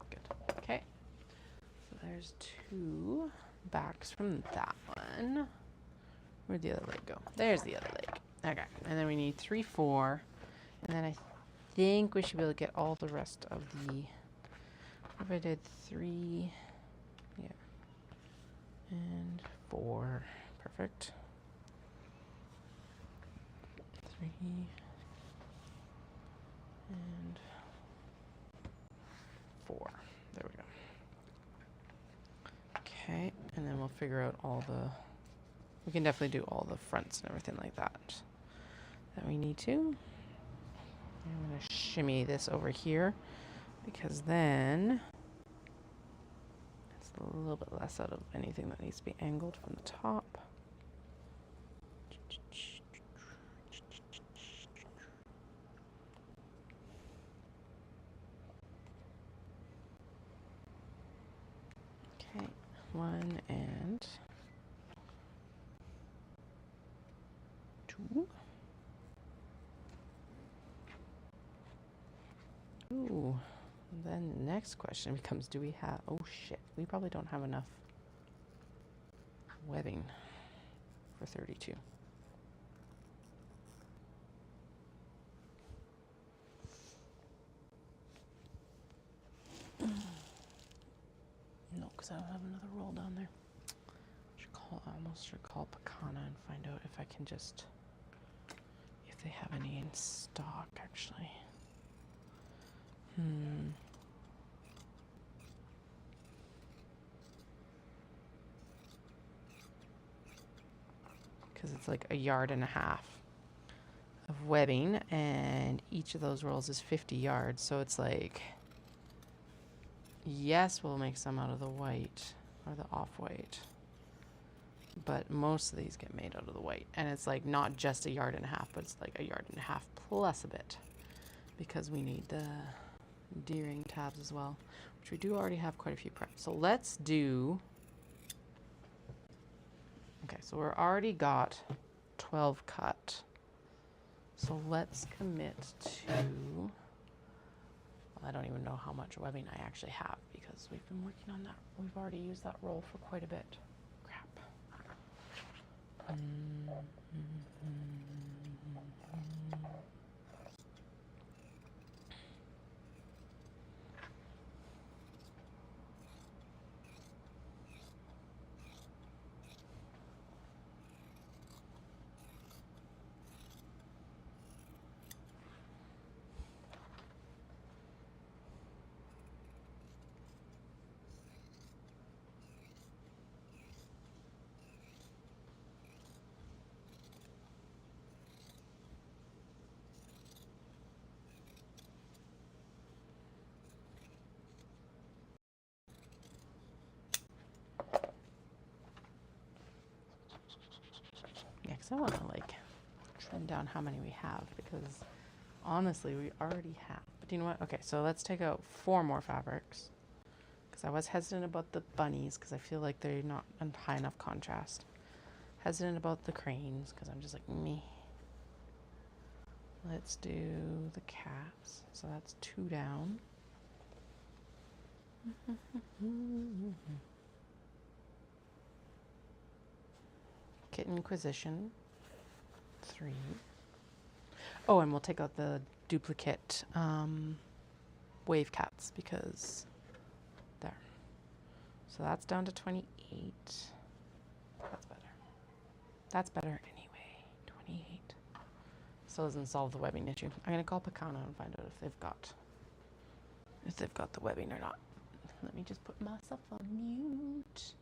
Good. Okay. So there's 2 backs from that one. Where'd the other leg go? There's the other leg. Okay. And then we need 3, 4. And then I think we should be able to get all the rest of the... What if I did 3... Yeah. And 4. Perfect. 3. And 4. There we go. Okay. And then we'll figure out all the... We can definitely do all the fronts and everything like that we need to. I'm going to shimmy this over here because then it's a little bit less out of anything that needs to be angled from the top. Okay, 1 and 2. Ooh, then the next question becomes, do we have, oh shit, we probably don't have enough webbing for 32. No, because I don't have another roll down there. I almost should call Picana and find out if I can just, if they have any in stock actually. Because it's like 1.5 yards of webbing, and each of those rolls is 50 yards. So it's like, yes, we'll make some out of the white or the off-white, but most of these get made out of the white. And it's like not just 1.5 yards, but it's like 1.5 yards plus a bit, because we need the D-ring tabs as well, which we do already have quite a few prepped. So let's do, okay, so we're already got 12 cut. So let's commit to, well, I don't even know how much webbing I actually have because we've been working on that. We've already used that roll for quite a bit. Crap. Yeah, because I want to like trim down how many we have, because honestly we already have. But you know what? Okay, so let's take out 4 more fabrics, because I was hesitant about the bunnies because I feel like they're not in high enough contrast. Hesitant about the cranes because I'm just like, meh. Let's do the cats. So that's 2 down. Kitten Inquisition, 3. Oh, and we'll take out the duplicate wave cats because there. So that's down to 28. That's better. That's better anyway. 28. Still doesn't solve the webbing issue. I'm gonna call Picana and find out if they've got the webbing or not. Let me just put myself on mute.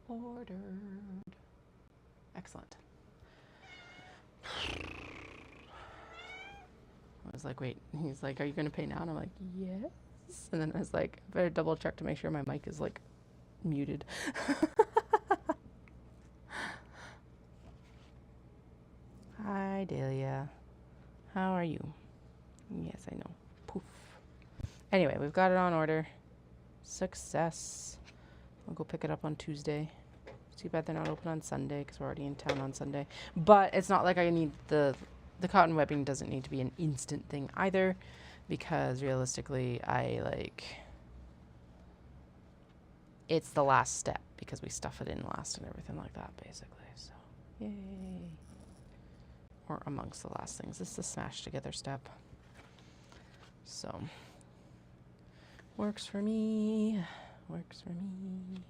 ordered. Excellent. I was like, wait. He's like, are you going to pay now? And I'm like, yes. And then I was like, I better double check to make sure my mic is like muted. Hi, Dahlia. How are you? Yes, I know. Poof. Anyway, we've got it on order. Success. I'll go pick it up on Tuesday. Too bad they're not open on Sunday because we're already in town on Sunday. But it's not like I need the cotton webbing doesn't need to be an instant thing either, because realistically it's the last step because we stuff it in last and everything like that basically. So yay. Or amongst the last things. This is a smash together step. So works for me. Works for me.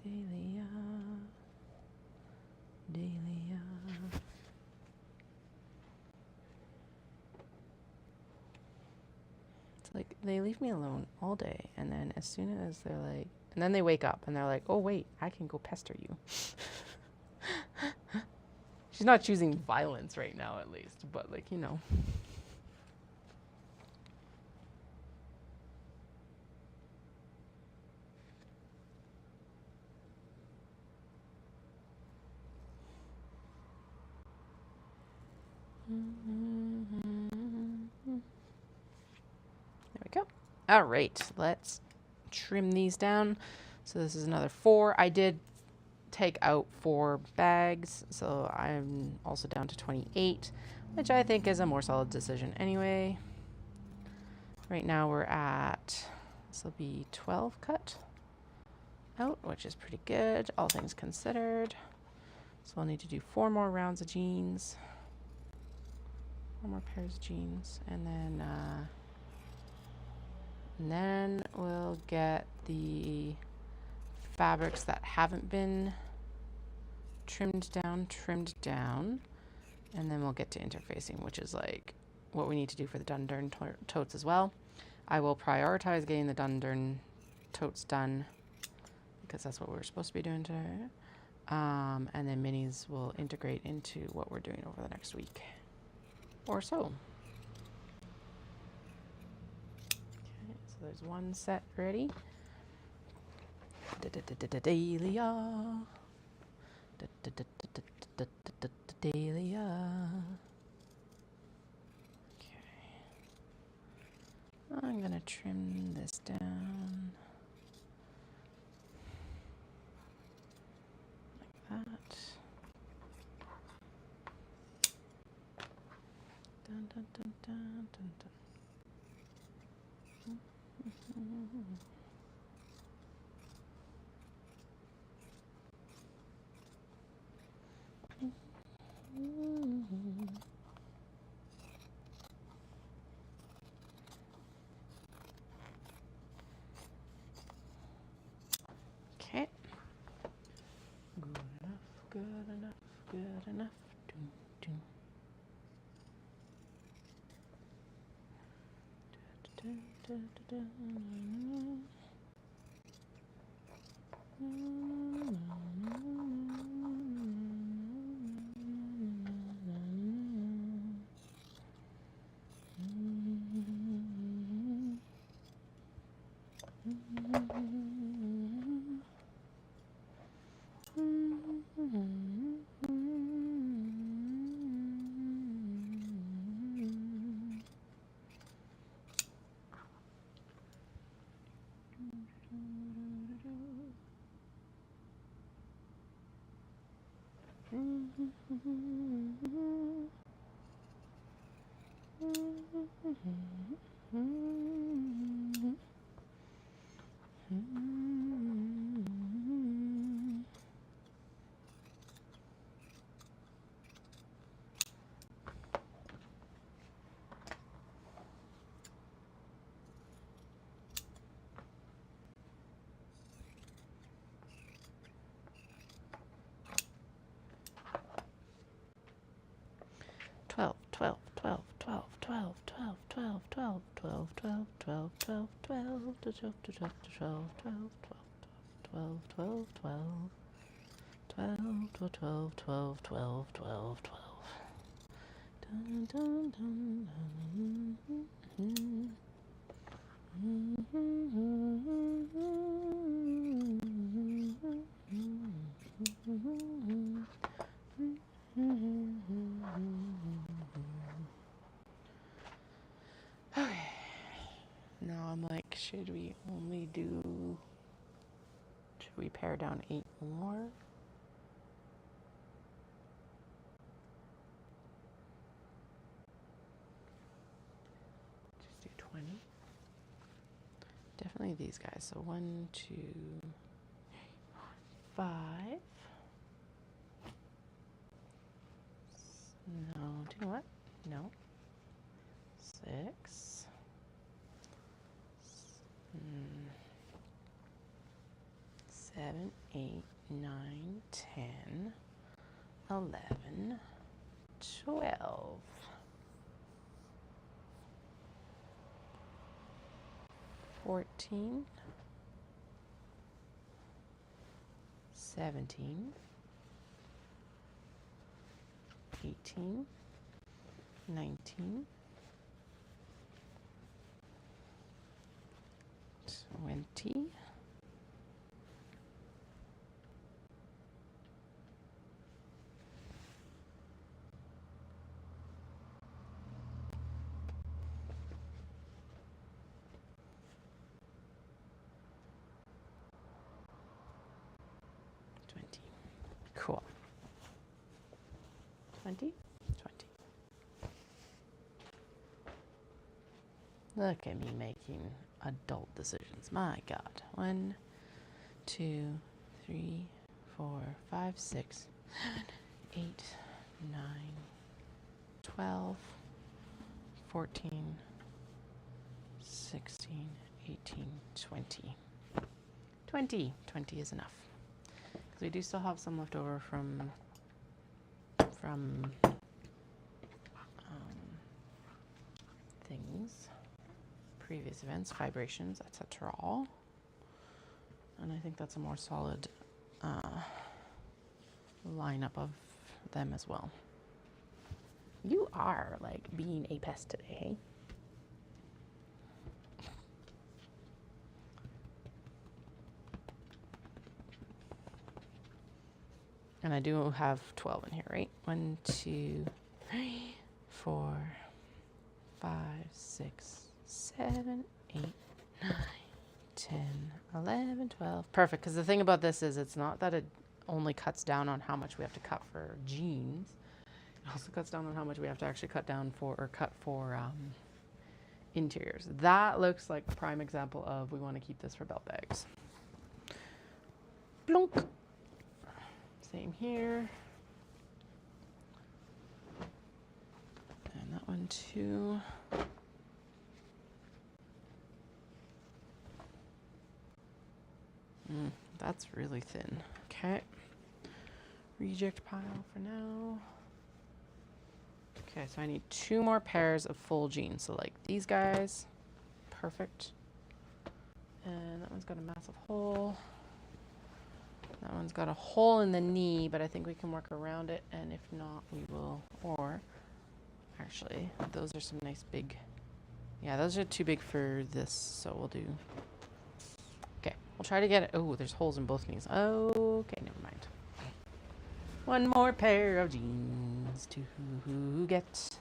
Dahlia. Dahlia. It's like they leave me alone all day, and then as soon as they're like, and then they wake up and they're like, oh wait, I can go pester you. She's not choosing violence right now, at least, but like, you know. There we go. All right, let's trim these down. So this is another 4. I did take out 4 bags, so I'm also down to 28, which I think is a more solid decision anyway. Right now we're at, this will be 12 cut out, which is pretty good, all things considered. So we'll need to do 4 more rounds of jeans. 4 more pairs of jeans, and then we'll get the fabrics that haven't been trimmed down, and then we'll get to interfacing, which is like what we need to do for the Dundurn totes as well. I will prioritize getting the Dundurn totes done because that's what we're supposed to be doing today. And then minis will integrate into what we're doing over the next week or so. Okay, so there's one set ready. Dahlia. Dahlia. Okay. I'm gonna trim this down like that. Dun, dun, dun, dun, dun, dun. Okay. Good enough, good enough, good enough. Doom, doom. Da, da, da, da, 12, 12, 12. 12, 12, 12, 12, 12, 12, 12. Dun, dun, dun, dun, Okay. Now I'm like, should we pare down 8 more? Just do 20. Definitely these guys. So 1, 2, 5. No, do you know what? No. 6. 7, 8, 9, 10, 11, 12. 14, 17, 18, 19, 20, 20. Cool. 20, 20. Look at me making adult decisions. My God. 1, 2, 3, 4, 5, 6, 7, 8, 9, 12, 14, 16, 18, 20. 20 is enough. Because we do still have some left over from things, previous events, vibrations, etc. And I think that's a more solid lineup of them as well. You are like being a pest today. And I do have 12 in here, right? 1, 2, 3, 4, 5, 6, 7, 8, 9, 10, 11, 12. Perfect, because the thing about this is it's not that it only cuts down on how much we have to cut for jeans. It also cuts down on how much we have to actually cut for interiors. That looks like a prime example of we want to keep this for belt bags. Blunk. Same here. And that one too. That's really thin. Okay. Reject pile for now. Okay, so I need 2 more pairs of full jeans. So like these guys. Perfect. And that one's got a massive hole. That one's got a hole in the knee, but I think we can work around it. And if not, we will. Or actually, those are some nice big. Yeah, those are too big for this. So we'll do. Okay, we'll try to get it. Oh, there's holes in both knees. Okay, never mind. 1 more pair of jeans to get.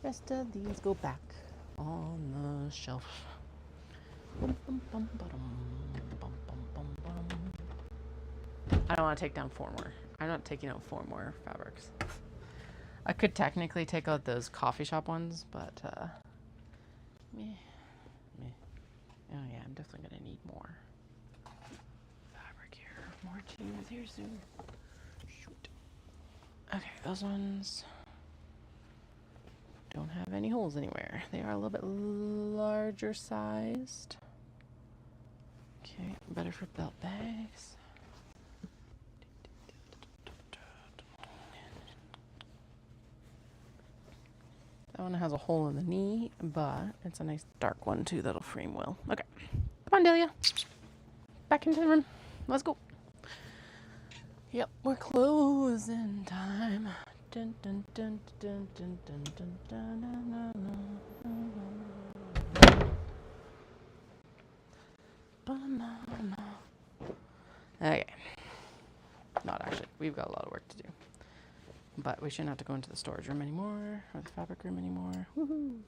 Rest of these go back on the shelf. Bum, bum, bum, ba-dum, bum, bum, bum, bum. I don't want to take down 4 more. I'm not taking out 4 more fabrics. I could technically take out those coffee shop ones, but meh. Oh yeah, I'm definitely gonna need more fabric here. More jeans here soon. Shoot. Okay, those ones don't have any holes anywhere. They are a little bit larger sized. Okay, better for belt bags. That one has a hole in the knee, but it's a nice dark one too that'll frame well. Okay, come on, Delia. Back into the room. let's go. Yep, we're closing time. Dun, dun, dun, dun, dun, dun, dun, dun, dun, dun, dun, dun. Okay. Not actually. We've got a lot of work to do. But we shouldn't have to go into the storage room anymore, or the fabric room anymore. Woohoo!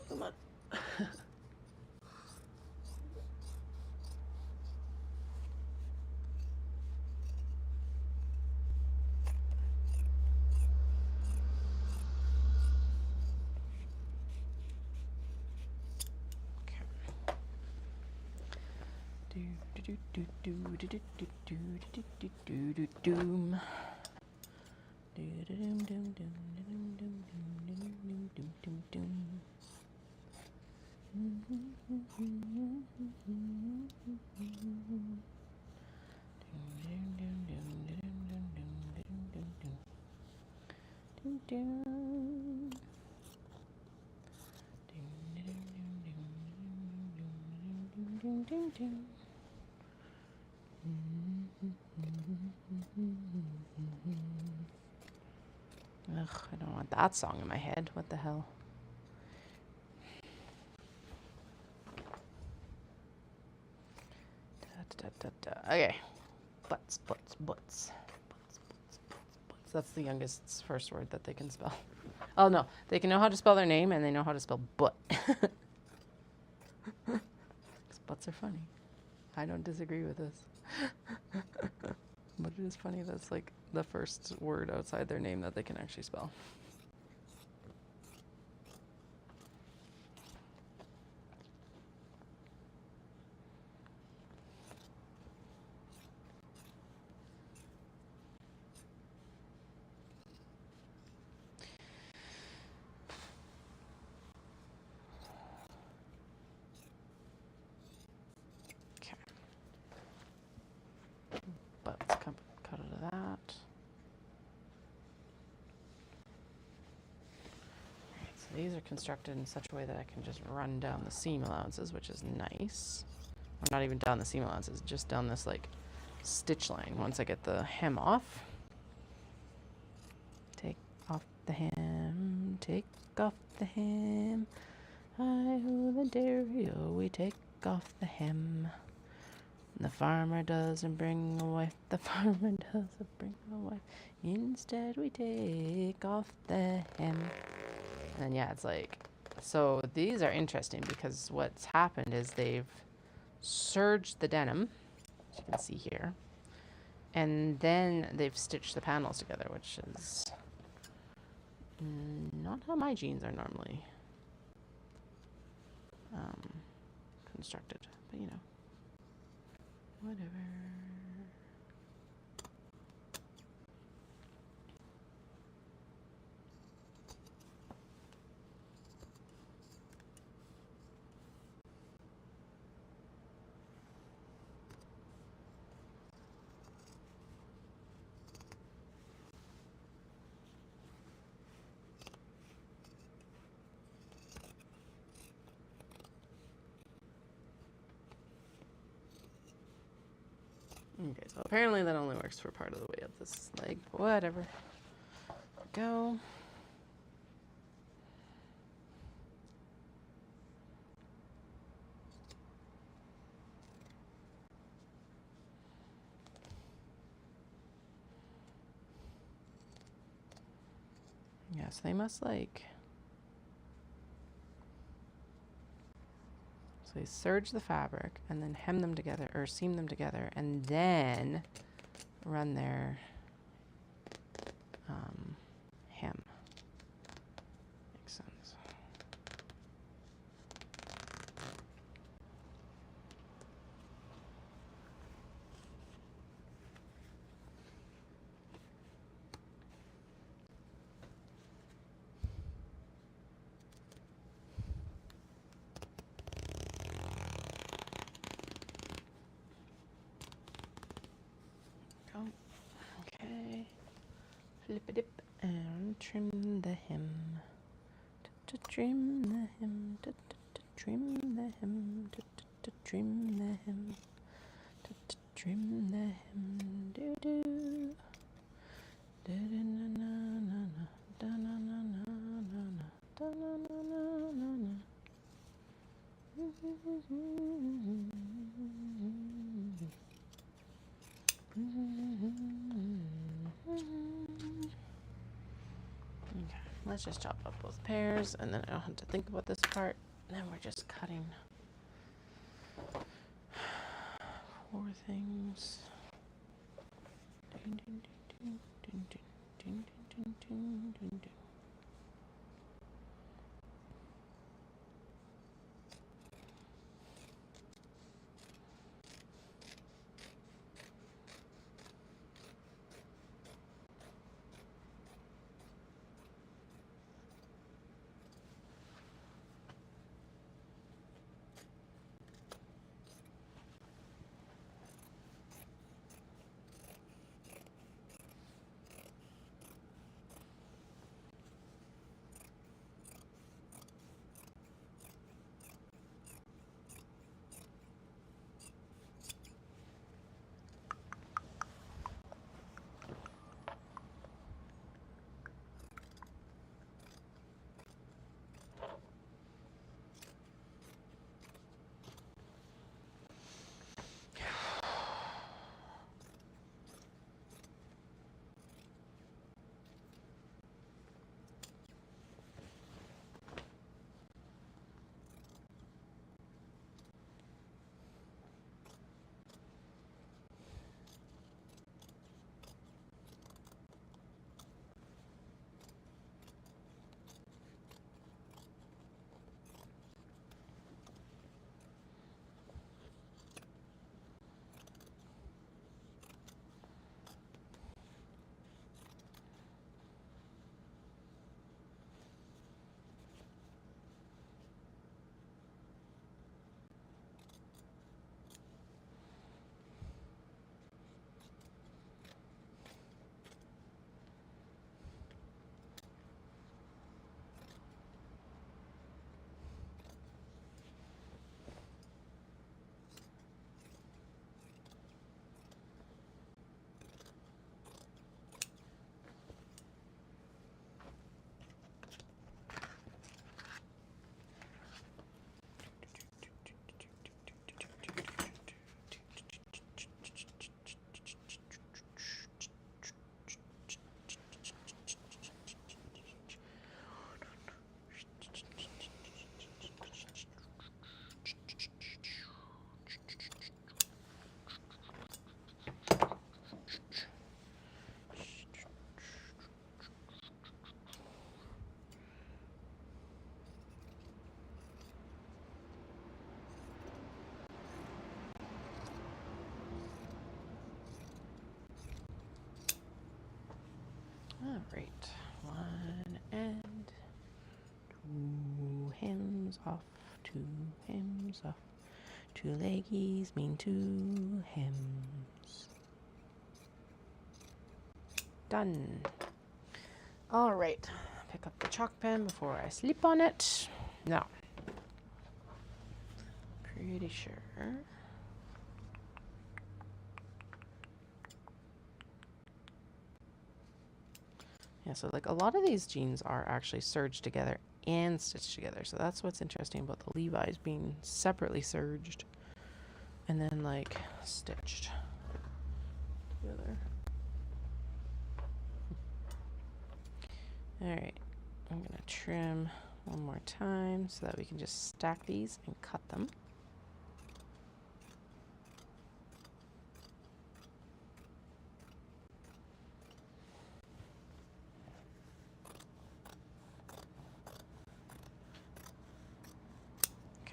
Come on. Ugh, I don't want that song in my head. What the hell? Okay. Butts. That's the youngest's first word that they can spell. Oh no, they can know how to spell their name and they know how to spell butt. Because butts are funny. I don't disagree with this. But it is funny that's like the first word outside their name that they can actually spell. But let's cut out of that. Alright, so these are constructed in such a way that I can just run down the seam allowances, which is nice. Or not even down the seam allowances, just down this like stitch line once I get the hem off. Take off the hem, take off the hem. Hi-ho the dairy-o, we take off the hem. The farmer doesn't bring a wife, the farmer doesn't bring a wife. Instead we take off the hem. And yeah, it's like, so these are interesting because what's happened is they've serged the denim, as you can see here, and then they've stitched the panels together, which is not how my jeans are normally constructed, but you know. Whatever. Okay, so apparently that only works for part of the way up this leg. Whatever. Go. Yeah, so they must like... So they serge the fabric and then hem them together or seam them together and then run their hem. Makes sense. flip a dip and trim the hem. Trim the hem. Trim the hem. Trim the hem. Trim the hem. Do do. Da na na na na. Da na na na na na. Da na na na na na. Okay, let's just chop up both pairs, and then I don't have to think about this part. And then we're just cutting 4 things. All right, 1 and 2 hems off, 2 hems off, 2 leggies mean 2 hems. Done. All right, pick up the chalk pen before I sleep on it. Now, pretty sure. Yeah, so like a lot of these jeans are actually serged together and stitched together. So that's what's interesting about the Levi's being separately serged and then like stitched together. All right, I'm gonna trim one more time so that we can just stack these and cut them.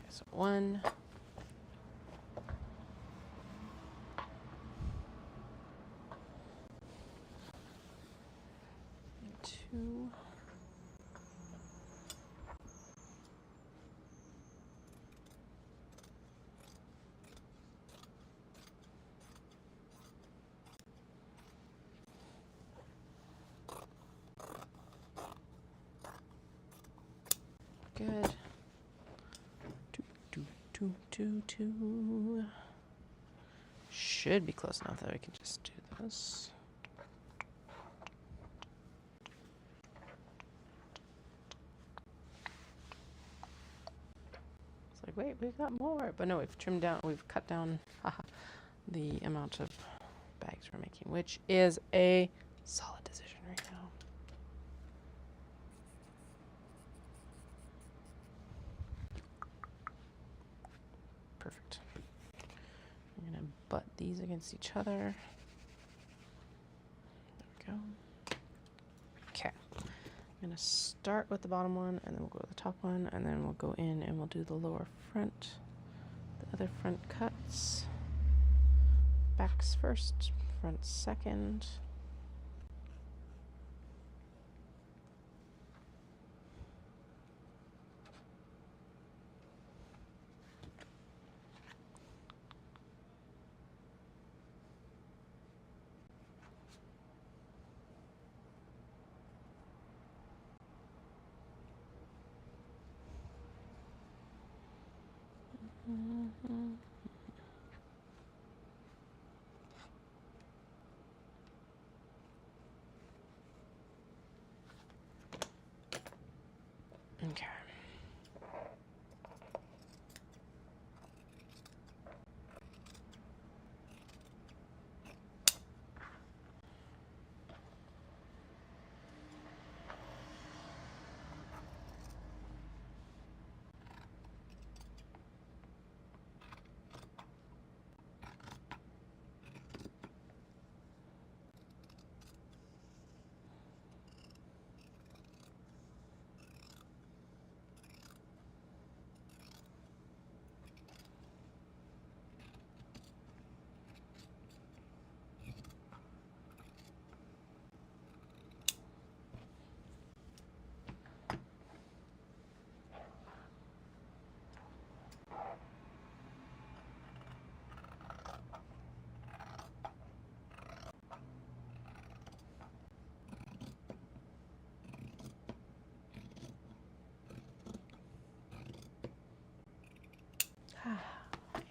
So 1, 2, good. Two. Should be close enough that we can just do this. It's like, wait, we've got more. But no, we've trimmed down, we've cut down the amount of bags we're making, which is a solid decision right now. Perfect. I'm gonna butt these against each other. There we go. Okay. I'm gonna start with the bottom one, and then we'll go to the top one, and then we'll go in and we'll do the lower front, the other front cuts. Backs first, front second. Okay.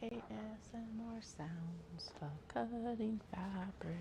ASMR sounds of cutting fabric.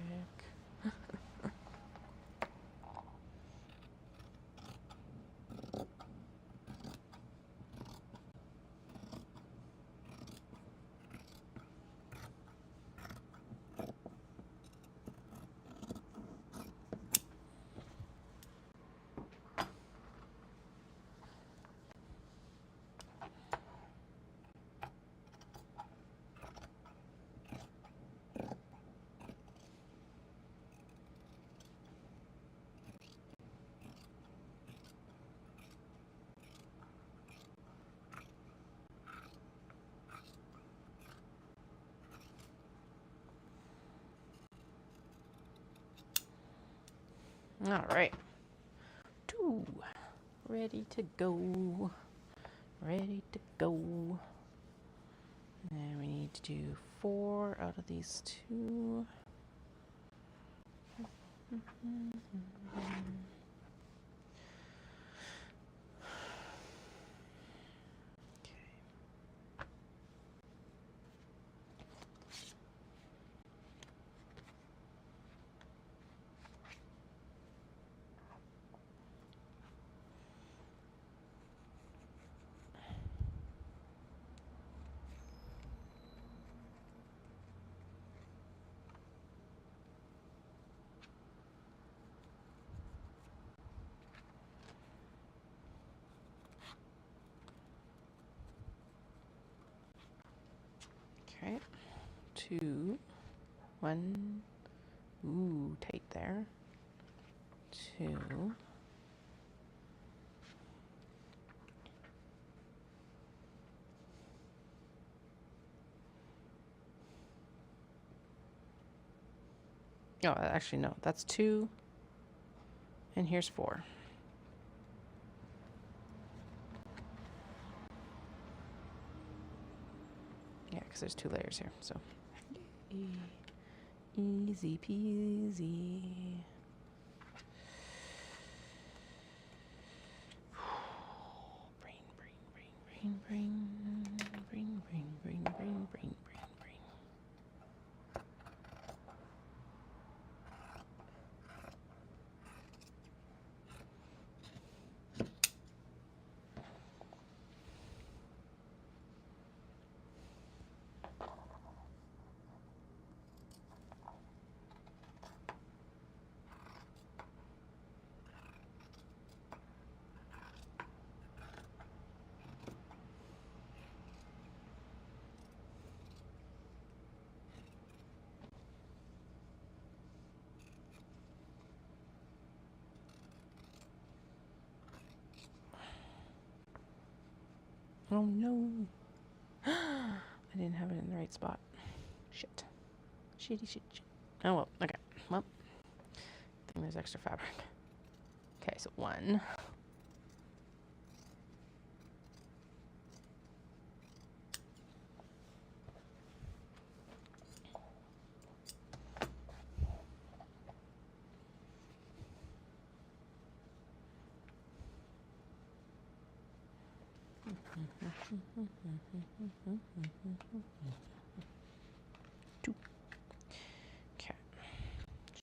All right. 2. Ready to go. Ready to go. And we need to do 4 out of these 2. Okay, 2, 1, ooh, tight there, 2, oh, actually no, that's 2, and here's 4. Yeah, because there's 2 layers here, so easy peasy. Brain. brain, brain, brain, brain, brain, brain, brain, brain. Oh no. I didn't have it in the right spot. Shit. Shitty shit shit. Oh well, okay. Well, I think there's extra fabric. Okay, so 1. Two. Okay.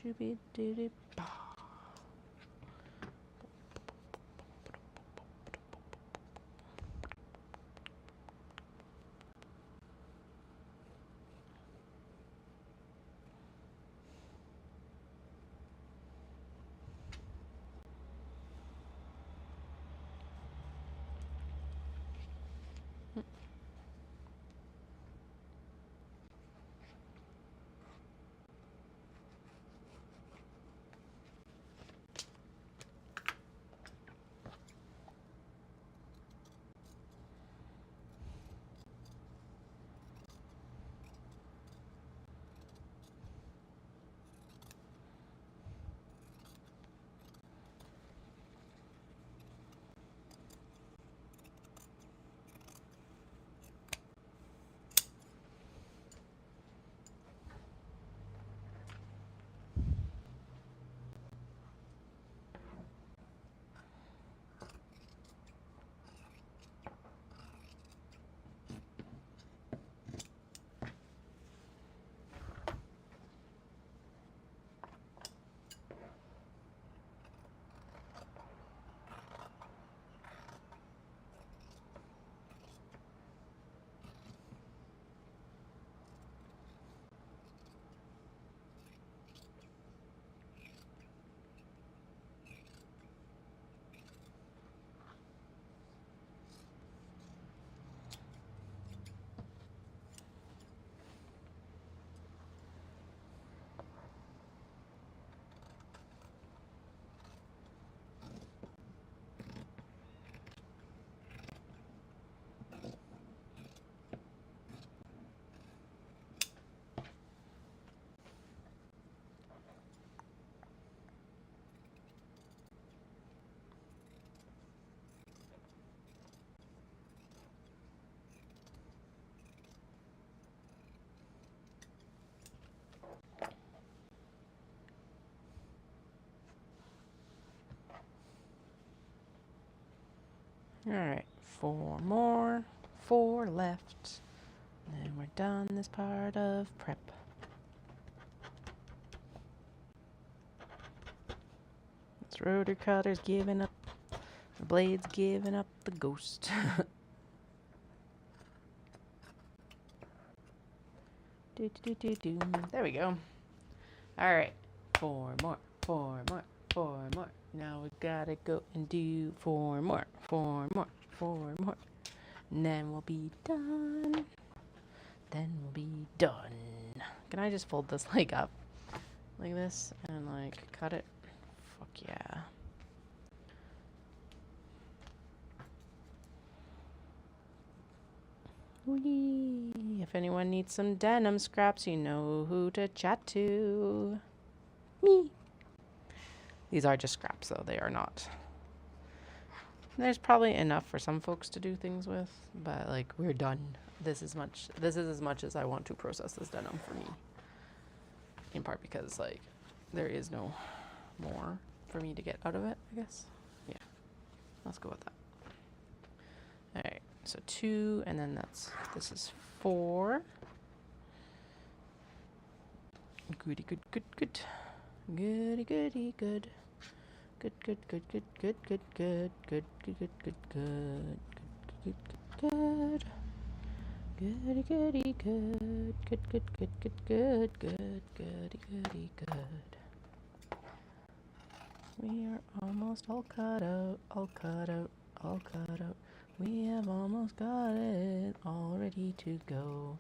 Doobie doobie ba. All right, 4 more, 4 left, and then we're done this part of prep. This rotor cutter's giving up, the blade's giving up the ghost. There we go. All right, 4 more, 4 more, 4 more. Now we gotta go and do 4 more, 4 more, 4 more. And then we'll be done. Then we'll be done. Can I just fold this like up like this and like cut it? Fuck yeah. Whee. If anyone needs some denim scraps, you know who to chat to. Me. These are just scraps though, they are not. There's probably enough for some folks to do things with, but like we're done. This is as much as I want to process this denim for me. In part because like there is no more for me to get out of it, I guess. Yeah. Let's go with that. Alright. So 2, and then this is 4. Goody, good, good, good. Goody, goody, good. Good, good, good, good, good, good, good, good, good, good, good, good, good, good, good. Goody, goody, good, good, good, good, good, good, good, goody, goody, good. We are almost all cut out, all cut out, all cut out. We have almost got it all ready to go.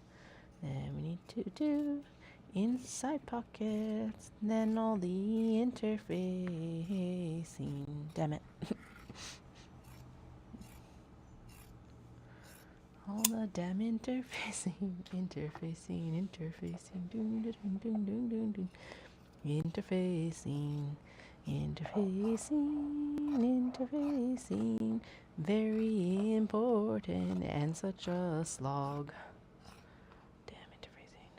Then we need to do inside pockets, then all the interfacing. Damn it. All the damn interfacing, interfacing, interfacing, doon, doon, doon, doon, doon, doon. Interfacing, interfacing, interfacing. Very important and such a slog. Damn interfacing.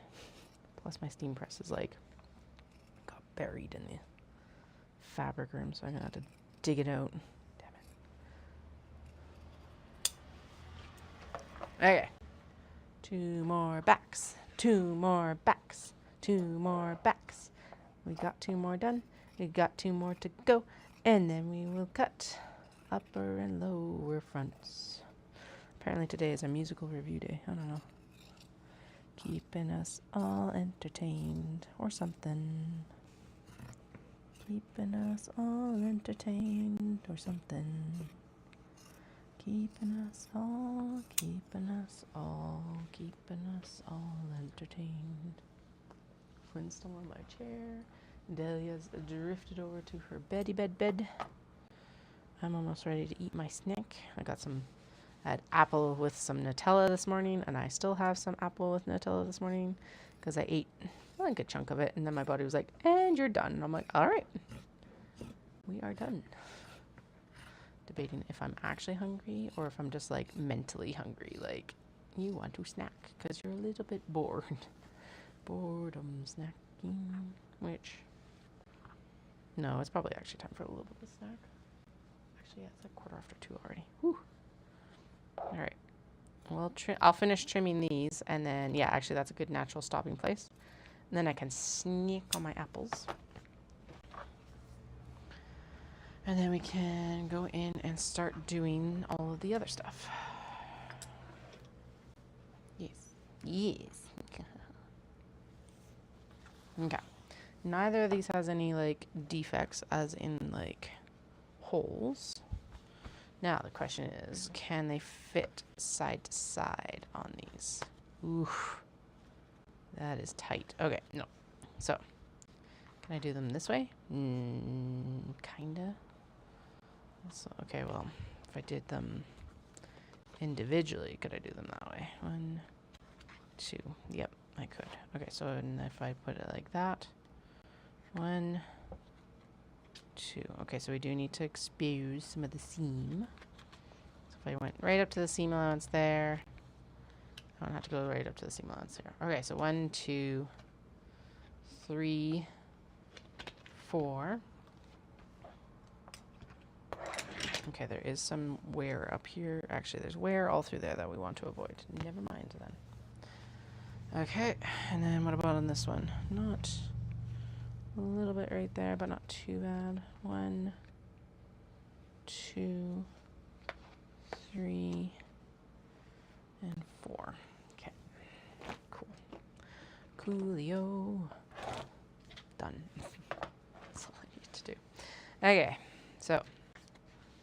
Plus my steam press is like got buried in the fabric room, so I'm gonna have to dig it out. Okay. 2 more backs. 2 more backs. 2 more backs. We got 2 more done. We got 2 more to go. And then we will cut upper and lower fronts. Apparently today is a musical review day. I don't know. Keeping us all entertained or something. Keeping us all entertained or something. Keeping us all, keeping us all, keeping us all entertained. Flynn's still on my chair. Delia's drifted over to her bed. I'm almost ready to eat my snack. I had apple with some Nutella this morning, and I still have some apple with Nutella this morning because I ate a good chunk of it, and then my body was like, and you're done. And I'm like, all right, we are done. Debating if I'm actually hungry or if I'm just like mentally hungry, like you want to snack because you're a little bit bored. Boredom snacking, which no, it's probably actually time for a little bit of a snack. Actually, yeah, it's like 2:15 already. Whew. All right, well, I'll finish trimming these, and then yeah, actually that's a good natural stopping place. And then I can sneak on my apples. And then we can go in and start doing all of the other stuff. Yes. Yes. Okay. Neither of these has any, like, defects as in, like, holes. Now, the question is, can they fit side to side on these? Oof. That is tight. Okay, no. So, can I do them this way? Kinda. So, okay, well, if I did them individually, could I do them that way? 1, 2. Yep, I could. Okay, so and if I put it like that, 1, 2. Okay, so we do need to expose some of the seam. So if I went right up to the seam allowance there, I don't have to go right up to the seam allowance here. Okay, so 1, 2, 3, 4. Okay, there is some wear up here. Actually, there's wear all through there that we want to avoid. Never mind then. Okay, and then what about on this one? Not a little bit right there, but not too bad. 1, 2, 3, and 4. Okay, cool. Coolio. Done. That's all I need to do. Okay, so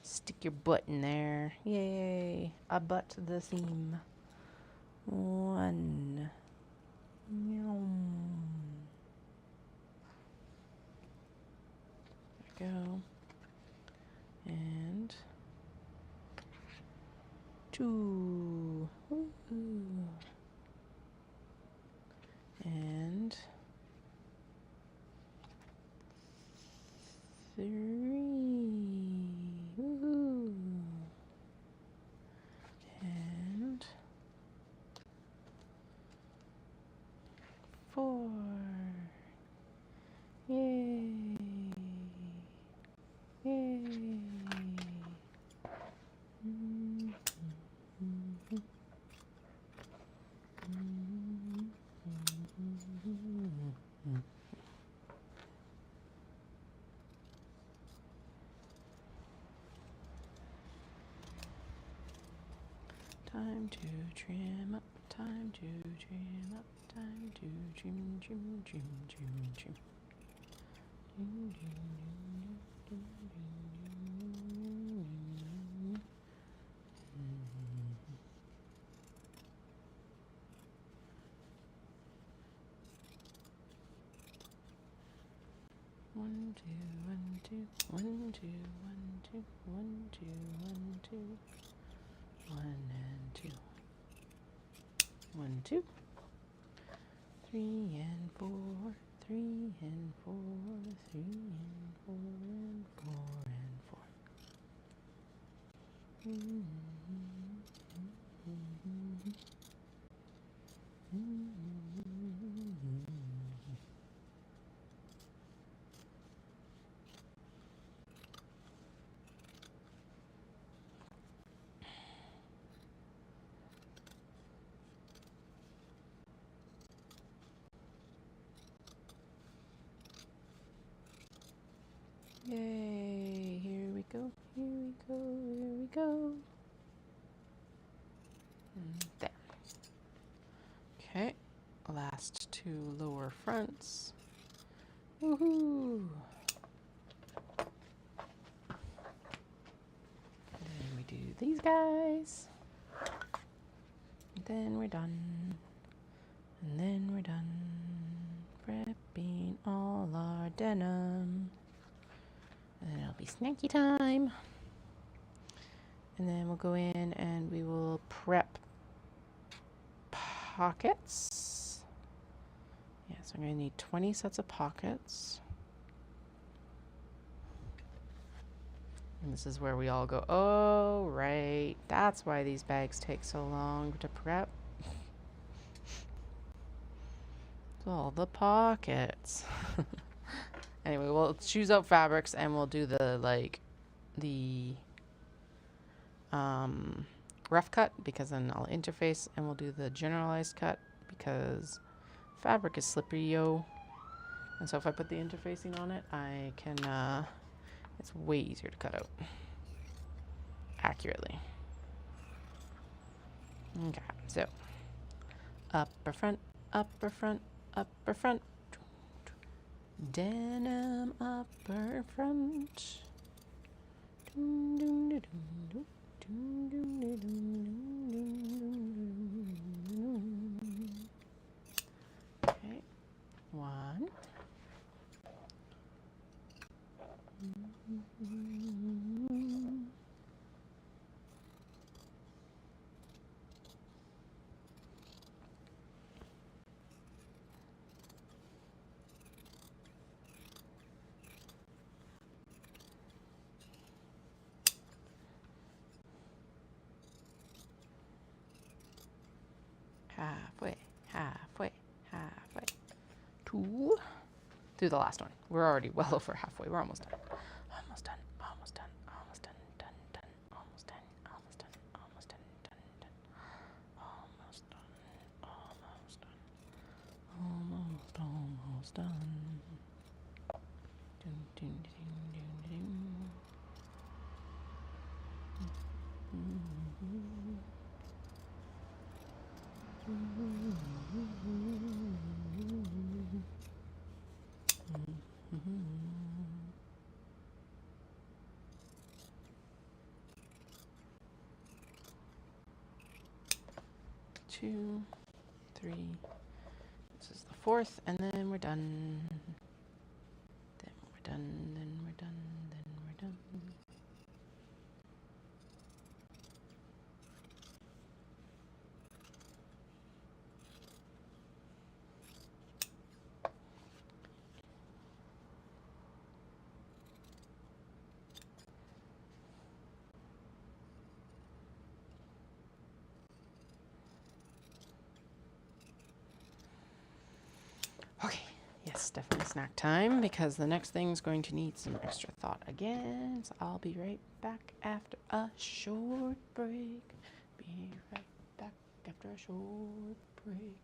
stick your butt in there. Yay. A butt to the seam. 1. There we go. And 2. Woo-hoo. And 3. Woo-hoo. And 4. Yay. Yay. Time to trim up, time to trim up, time to trim, trim, trim, trim, trim. One, two, one, two, one, two, one, two, one, two, one, two, one and two. 1, 2, 3 and 4, 3 and 4, 3 and 4 and 4 and 4. Yay, here we go, here we go, here we go. There. Okay, last 2 lower fronts. Woohoo! Then we do these guys. Then we're done. And then we're done prepping all our denim. And then it'll be snacky time. And then we'll go in and we will prep pockets. Yeah, so I'm going to need 20 sets of pockets. And this is where we all go, oh, right. That's why these bags take so long to prep. It's all the pockets. Anyway, we'll choose out fabrics and we'll do the rough cut, because then I'll interface, and we'll do the generalized cut because fabric is slippery, yo. And so if I put the interfacing on it, I can, it's way easier to cut out accurately. Okay, so upper front, upper front, upper front. Denim upper front. Okay, 1. Halfway, halfway, halfway. 2. Do the last one. We're already well over halfway. We're almost done. Almost done. Almost done. Almost done. Done. Done. Almost done. Almost done. Almost done. Done. Done. Almost done. Almost done. Almost done. Dun, dun, dun, dun, dun. Two, 3. This is the 4th, and then we're done. Then we're done. Then we're done. Then we're done. Okay, yes, definitely snack time, because the next thing's going to need some extra thought again. So I'll be right back after a short break. Be right back after a short break.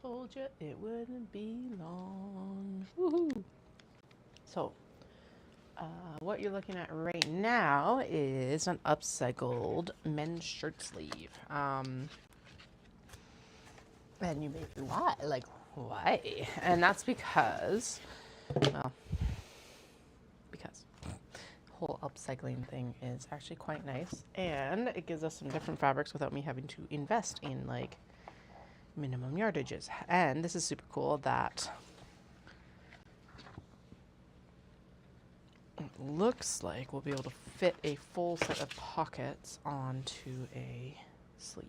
Told you it wouldn't be long. Woohoo! So, what you're looking at right now is an upcycled men's shirt sleeve. And you may be, why? Like, why? And that's because, well, because the whole upcycling thing is actually quite nice. And it gives us some different fabrics without me having to invest in, like, minimum yardages. And this is super cool that it looks like we'll be able to fit a full set of pockets onto a sleeve.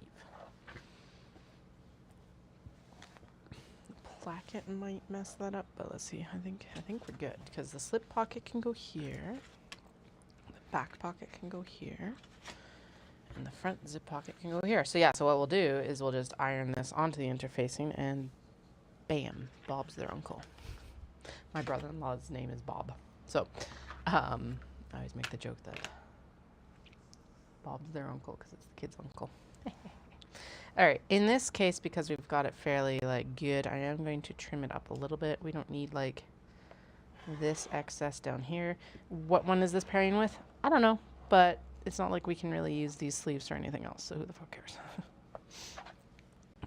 The placket might mess that up, but let's see. I think we're good because the slip pocket can go here, the back pocket can go here, and the front zip pocket can go here. So yeah, so what we'll do is we'll just iron this onto the interfacing and bam, Bob's their uncle. My brother-in-law's name is Bob. So I always make the joke that Bob's their uncle because it's the kid's uncle. All right, in this case, because we've got it fairly like good, I am going to trim it up a little bit. We don't need like this excess down here. What one is this pairing with? I don't know, but it's not like we can really use these sleeves for anything else, so who the fuck cares?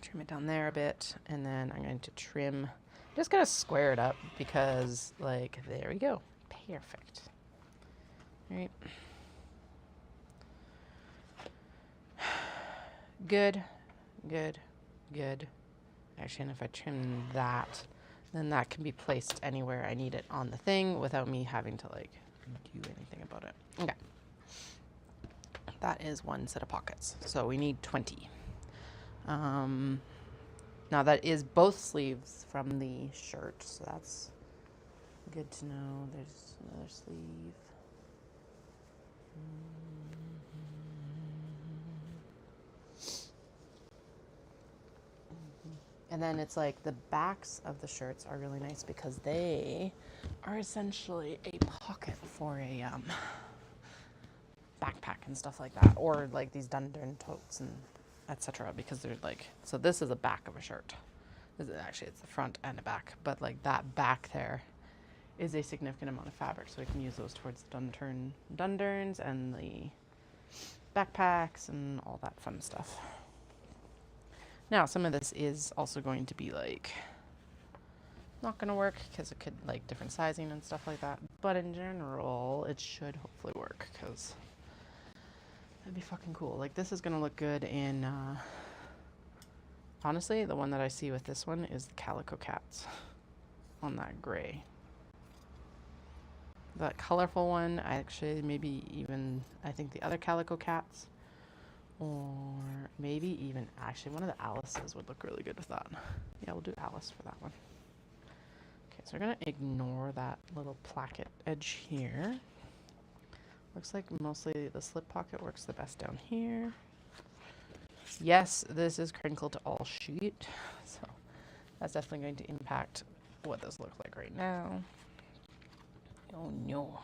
Trim it down there a bit, and then I'm going to trim, just gonna square it up because, like, there we go. Perfect. All right. Good, good, good. Actually, and if I trim that, then that can be placed anywhere I need it on the thing without me having to, like, do anything about it. Okay. That is one set of pockets. So we need 20. Now that is both sleeves from the shirt, so that's good to know. There's another sleeve. And then it's like the backs of the shirts are really nice because they are essentially a pocket for a backpack and stuff like that, or like these Dundurn totes and etc. Because they're like, so this is the back of a shirt. Actually, it's the front and the back, but like that back there is a significant amount of fabric, so we can use those towards the Dundurns and the backpacks and all that fun stuff. Now, some of this is also going to be like not going to work because it could like different sizing and stuff like that, but in general, it should hopefully work because that'd be fucking cool. Like, this is going to look good in, honestly, the one that I see with this one is the Calico Cats on that gray. That colorful one, I actually maybe even, I think the other Calico Cats, or maybe even actually one of the Alice's would look really good with that. Yeah, we'll do Alice for that one. Okay, so we're going to ignore that little placket edge here. Looks like mostly the slip pocket works the best down here. Yes, this is crinkled to all sheet, so that's definitely going to impact what this looks like right now. Oh no.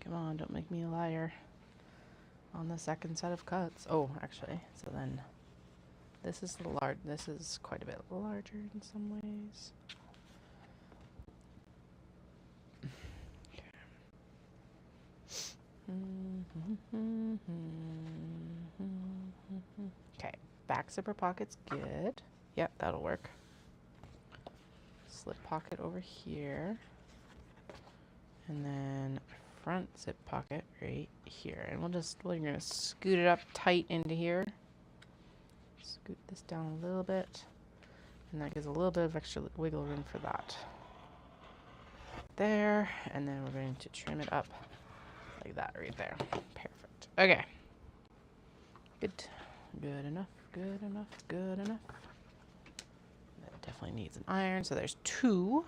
Come on, don't make me a liar on the second set of cuts. Oh, actually, so then this is this is quite a bit larger in some ways. Okay, back zipper pocket's good. Yep, that'll work. Slip pocket over here. And then front zip pocket right here. And we're gonna scoot it up tight into here. Scoot this down a little bit. And that gives a little bit of extra wiggle room for that. There. And then we're going to trim it up like that right there. Perfect. Okay. Good. Good enough. Good enough. Good enough. That definitely needs an iron. So there's 2.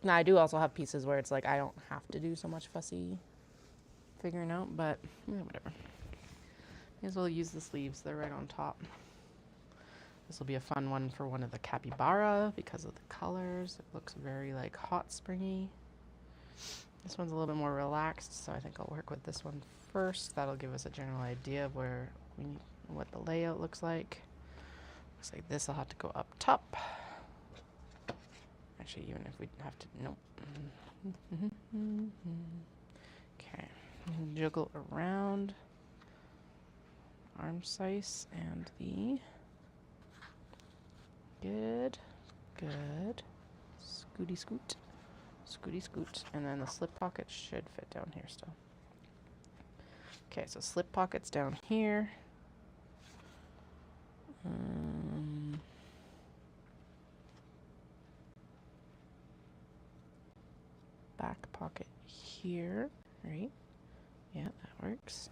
Now I do also have pieces where it's like I don't have to do so much fussy figuring out, but yeah, whatever. May as well use the sleeves. They're right on top. This will be a fun one for one of the capybara because of the colors. It looks very like hot springy. This one's a little bit more relaxed, so I think I'll work with this one first. That'll give us a general idea of where we need, what the layout looks like. Looks like this will have to go up top. Actually, even if we have to, nope. Okay, jiggle around arm size and the good, scooty scoot, and then the slip pocket should fit down here still. Okay, so slip pockets down here. Back pocket here, right? Yeah, that works.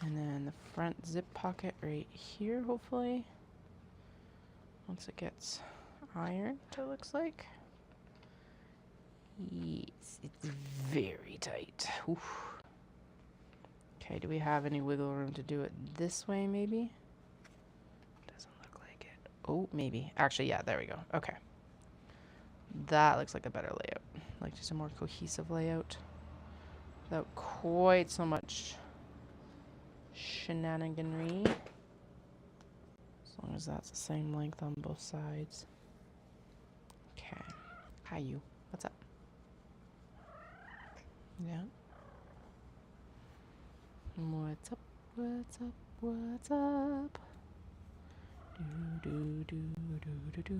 And then the front zip pocket right here, hopefully. Once it gets ironed, it looks like. Yes, it's very tight. Oof. Okay, do we have any wiggle room to do it this way, maybe? Doesn't look like it. Oh, maybe. Actually, yeah, there we go. Okay. That looks like a better layout. Like just a more cohesive layout. Without quite so much shenaniganry. As long as that's the same length on both sides. Okay. Hi, you. What's up? Yeah. What's up? What's up? What's up? Do do do do do do.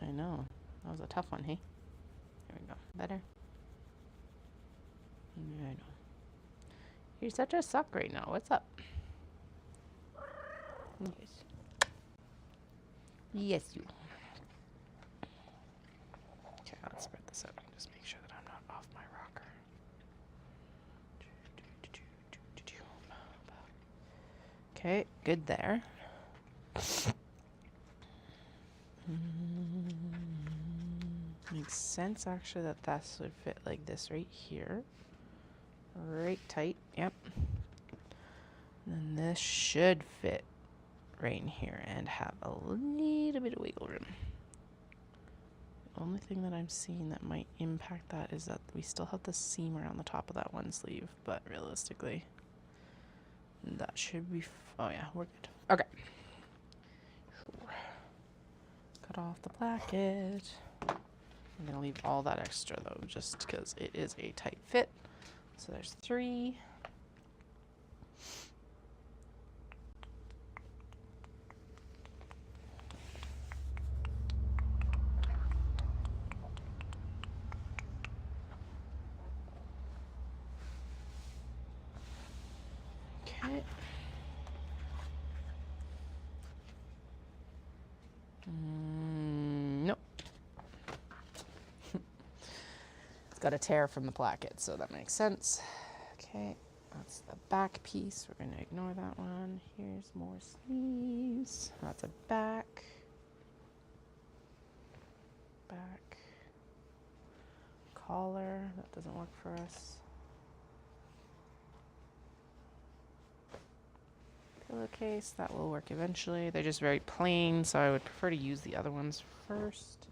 I know. That was a tough one, hey? There we go. Better? I know. You're such a suck right now. What's up? Yes. Yes, you. Okay, let's spread this out and just make sure that I'm not off my rocker. Okay, good there. Makes sense actually that this would fit like this right here. Right tight, yep. And then this should fit right in here and have a little bit of wiggle room. The only thing that I'm seeing that might impact that is that we still have the seam around the top of that one sleeve, but realistically, that should be, oh yeah, we're good. Okay. Sure. Cut off the placket. I'm gonna leave all that extra though, just because it is a tight fit. So there's 3. Okay. Nope. It's got a tear from the placket, so that makes sense. Okay, that's the back piece. We're going to ignore that one. Here's more sleeves. That's a back. Back. Collar. That doesn't work for us. Pillowcase. That will work eventually. They're just very plain, so I would prefer to use the other ones first.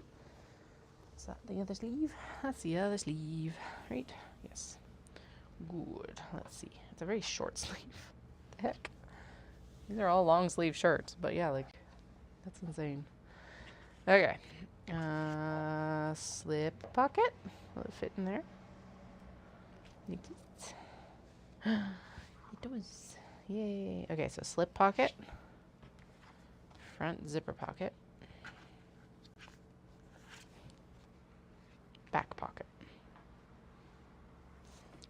Is that the other sleeve? That's the other sleeve, right? Yes. Good. Let's see. It's a very short sleeve. What the heck? These are all long sleeve shirts, but yeah, like, that's insane. Okay. Slip pocket. Will it fit in there? Like it. It does. Yay. Okay, so slip pocket. Front zipper pocket. Back pocket.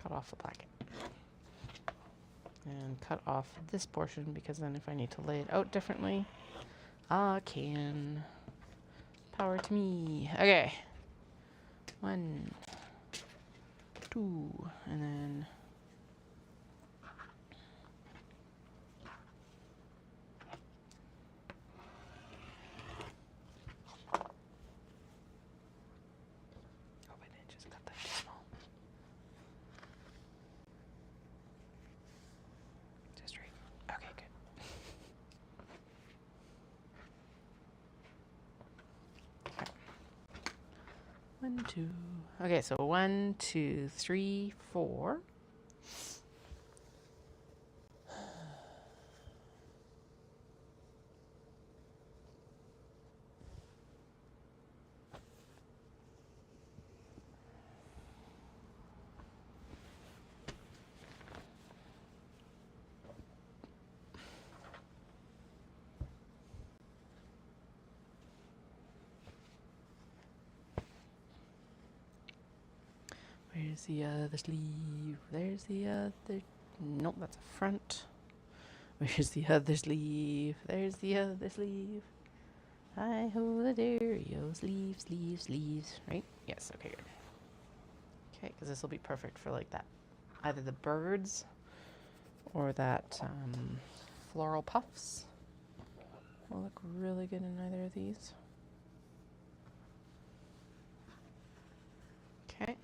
Cut off the placket. And cut off this portion because then if I need to lay it out differently, I can. Power to me. Okay. 1, 2, and then hope I didn't just cut that too small. 1, 2. Okay, so 1, 2, 3, 4. Where's the other sleeve? There's the other. Nope, that's a front. Where's the other sleeve? There's the other sleeve. Hi ho, the dairy-o, sleeves, sleeves, sleeves. Right? Yes, okay, good. Okay, because this will be perfect for like that. Either the birds or that floral puffs. Will look really good in either of these. Okay.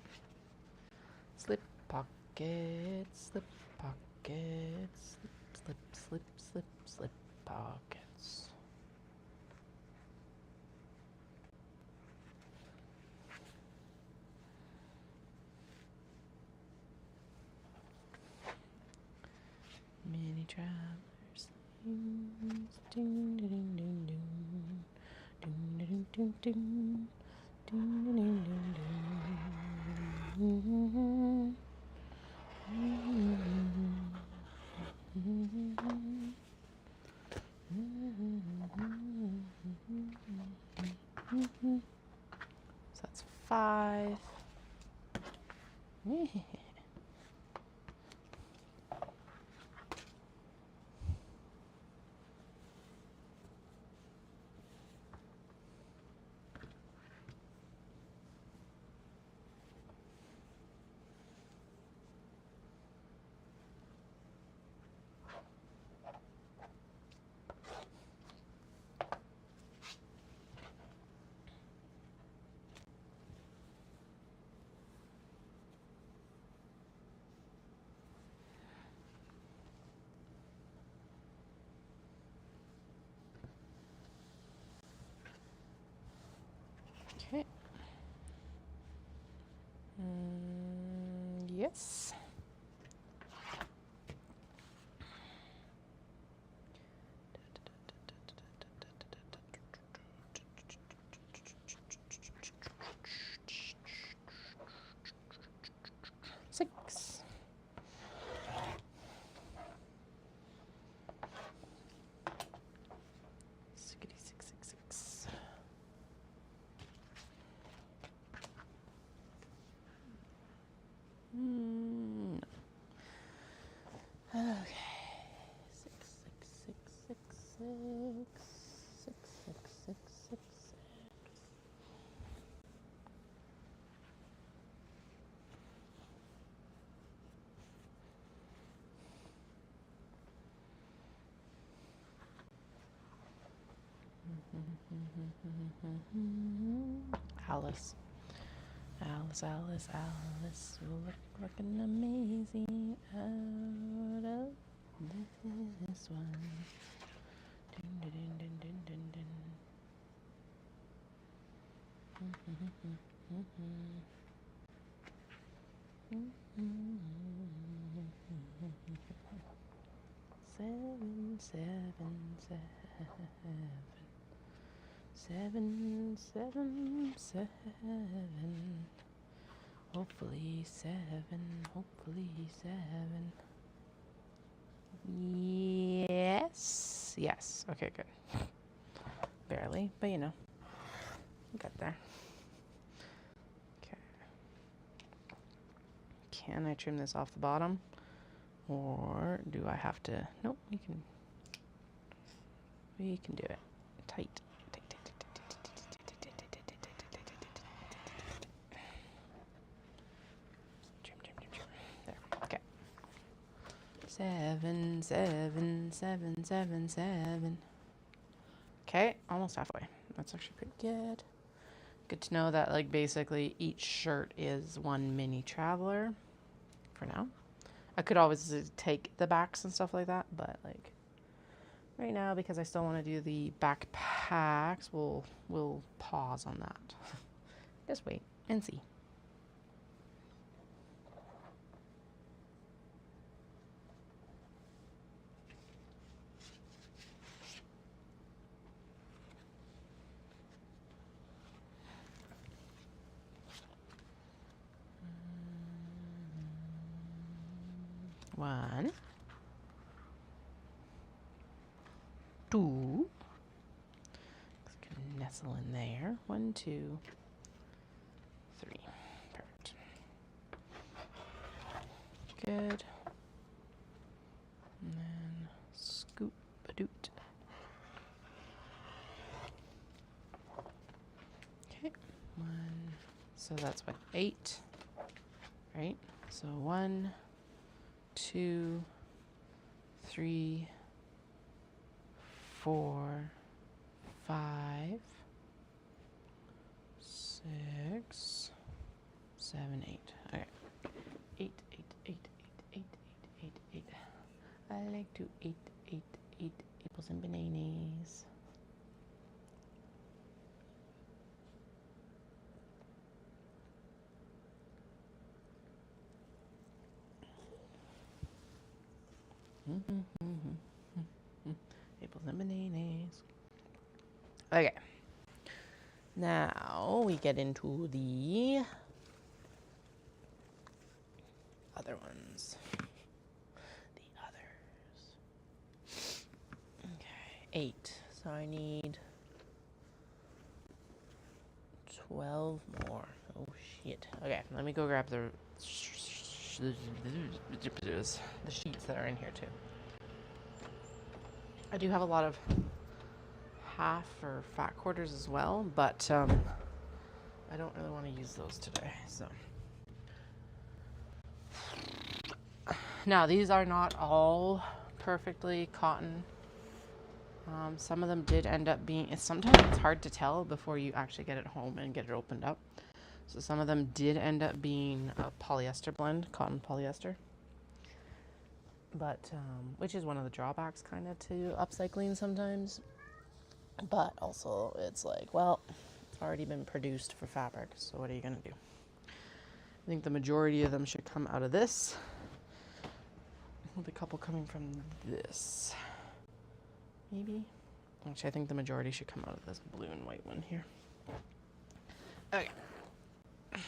Slip pockets, slip pockets, slip, slip, slip, slip pockets. Mini travelers, ding, ding, ding, ding, ding, ding, ding, ding, ding, ding, ding, ding. So that's 5. Okay. Yes. Six. Sickety 666. No. Okay. 66666. 66666. Alice. Alice, Alice, Alice will look like an amazing out of this one. Dun, dun, dun, dun, dun, dun, dun. Seven, seven, seven. 7, 7, 7. Hopefully 7, hopefully 7. Yes. Yes. Okay, good. Barely, but you know, we got there. Okay. Can I trim this off the bottom? Or do I have to? Nope, we can do it. Tight. There. Okay. 7, 7, 7, 7, 7. Okay, almost halfway. That's actually pretty good. Good to know that, like, basically each shirt is one mini traveler for now. I could always take the backs and stuff like that, but like right now, because I still want to do the backpacks, we'll pause on that. Just wait. and see. One, two. It's gonna nestle in there. 1, 2, 3. Perfect. Good. And then scoop a doot. Okay. 1. So that's what, 8, right? So 1, 2, 3, 4, 5, 6, 7, 8. Okay. 8, 8, 8, 8, 8, 8, 8, 8. I like to eat apples and bananas. Apples and bananas. Okay. Now we get into the other ones. The others. Okay. 8. So I need 12 more. Oh shit. Okay, let me go grab the sheets that are in here too. I do have a lot of half or fat quarters as well, but I don't really want to use those today. So now these are not all perfectly cotton. Some of them did end up being, sometimes it's hard to tell before you actually get it home and get it opened up. So some of them did end up being a polyester blend, cotton polyester. But, which is one of the drawbacks kind of to upcycling sometimes. But also it's like, well, it's already been produced for fabric, so what are you going to do? I think the majority of them should come out of this. With a couple coming from this. Maybe? Actually, I think the majority should come out of this blue and white one here. Okay. There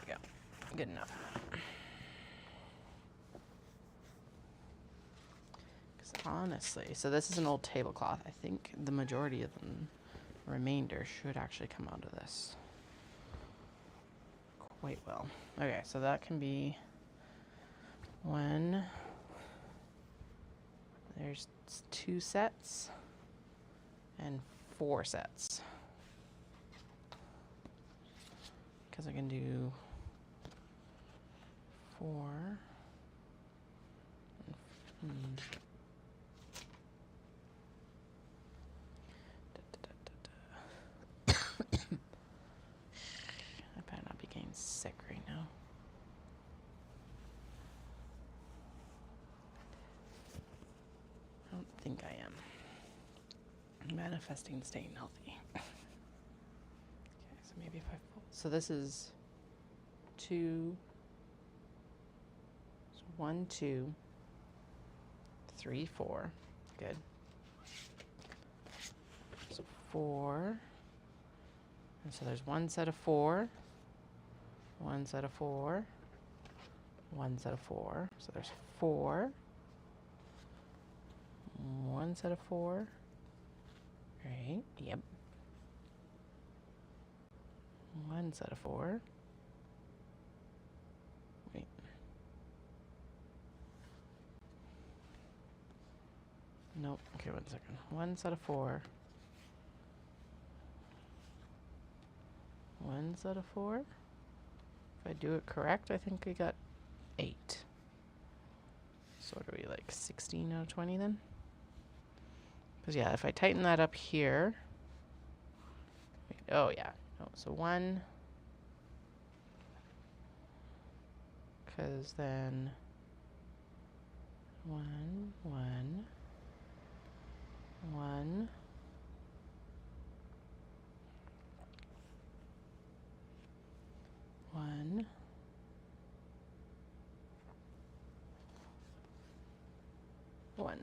we go. Good enough. Because honestly, so this is an old tablecloth. I think the majority of the remainder should actually come out of this. Quite well. Okay, so that can be one. There's 2 sets and 4 sets. Because I can do 4. I better not be getting sick right now. I don't think I am. I'm manifesting staying healthy. Okay, so maybe if I fold. So this is 2. So 1, 2, 3, 4. Good. So 4. And so there's 1 set of 4. 1 set of 4. 1 set of 4. So there's 4. 1 set of 4. Right. Yep. 1 set of 4. Wait. Nope. Okay, 1 second. 1 set of 4. 1 set of 4. If I do it correct, I think we got 8. So what are we, like 16 out of 20 then? Because yeah, if I tighten that up here. Wait, oh yeah. No, so 1. Because then 1, 1, 1. 1.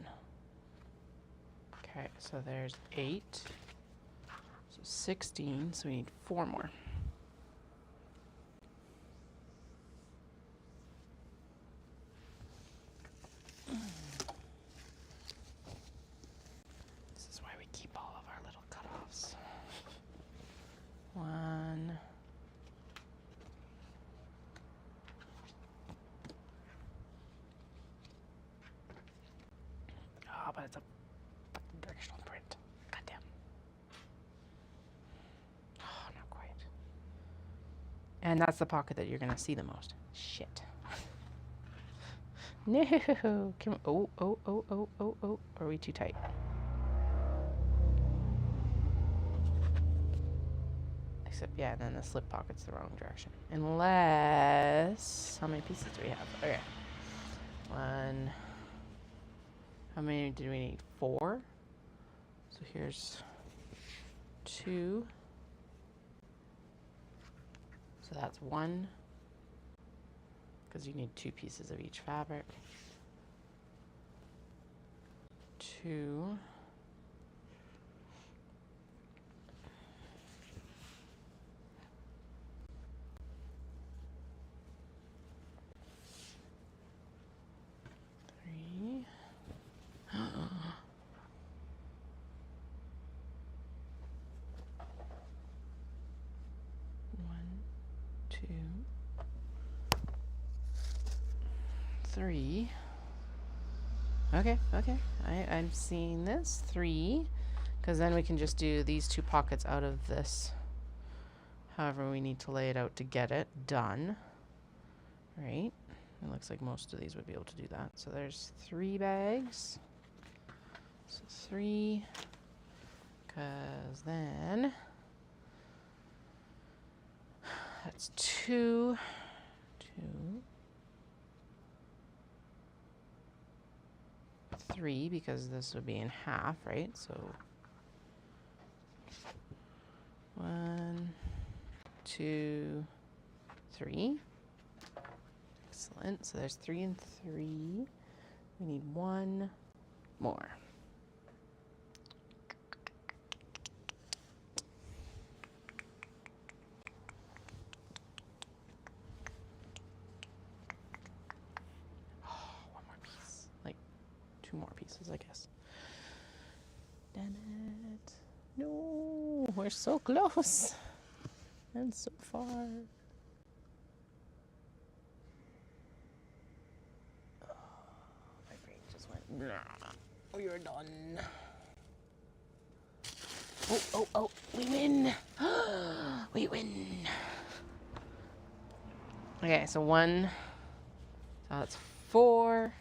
Okay, so there's 8. So 16, so we need 4 more. This is why we keep all of our little cutoffs. 1. Oh, but it's a fucking directional print. Goddamn. Oh, not quite. And that's the pocket that you're gonna see the most. Shit. No. Can we, oh. Are we too tight? Except, yeah, and then the slip pocket's the wrong direction. Unless, how many pieces do we have? Okay. 1. How many did we need? 4. So here's 2. So that's 1. Because you need 2 pieces of each fabric. 2. Three. Okay. I'm seeing this. 3. Because then we can just do these 2 pockets out of this. However we need to lay it out to get it done. Right? It looks like most of these would be able to do that. So there's 3 bags. So 3. Because then that's 2. 3, because this would be in half, right? So 1, 2, 3. Excellent. So there's 3 and 3. We need 1 more. Oh, 1 more piece. Like 2 more pieces, I guess. Damn it. No, we're so close. And so far. My brain just went, we are done. Oh, we win. We win. Okay, so 1, so that's 4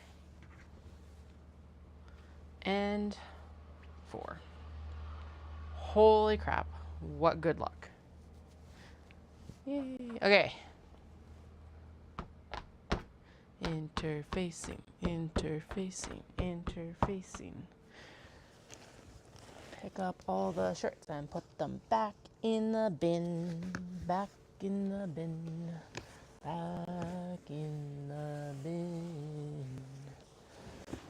and 4. Holy crap, what good luck. Yay. Okay. Interfacing. Pick up all the shirts and put them back in the bin. Back in the bin. Back in the bin.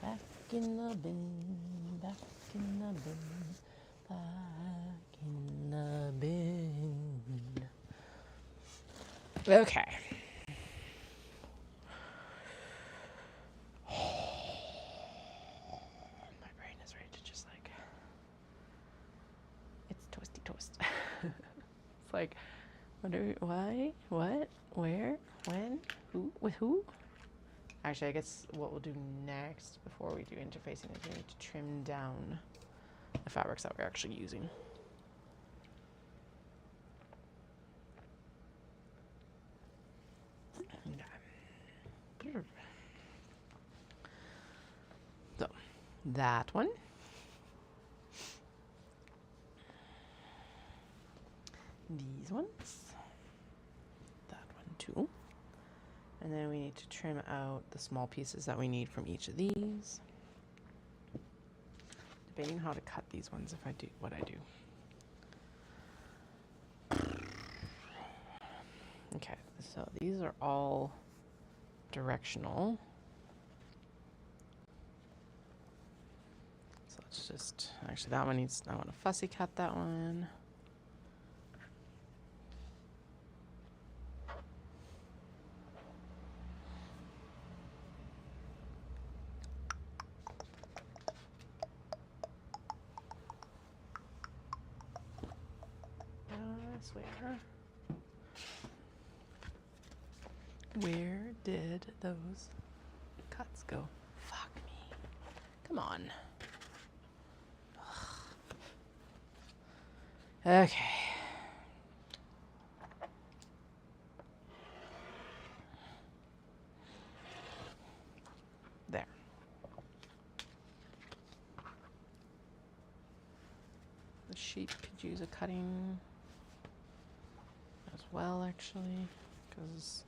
Back in the bin. Back in the bin. Back in the bin. Okay. My brain is ready to just like, it's toasty toast. It's like, why, what, where, when, who, with who? Actually, I guess what we'll do next before we do interfacing is we need to trim down the fabrics that we're actually using. So, that one. These ones. That one too. And then we need to trim out the small pieces that we need from each of these. Debating how to cut these ones if I do what I do. Okay, so So these are all directional. So let's just, actually that one needs, I want to fussy cut that one. I swear. Where did those cuts go? Fuck me. Come on. Ugh. Okay. There. The sheep could use a cutting as well, actually, because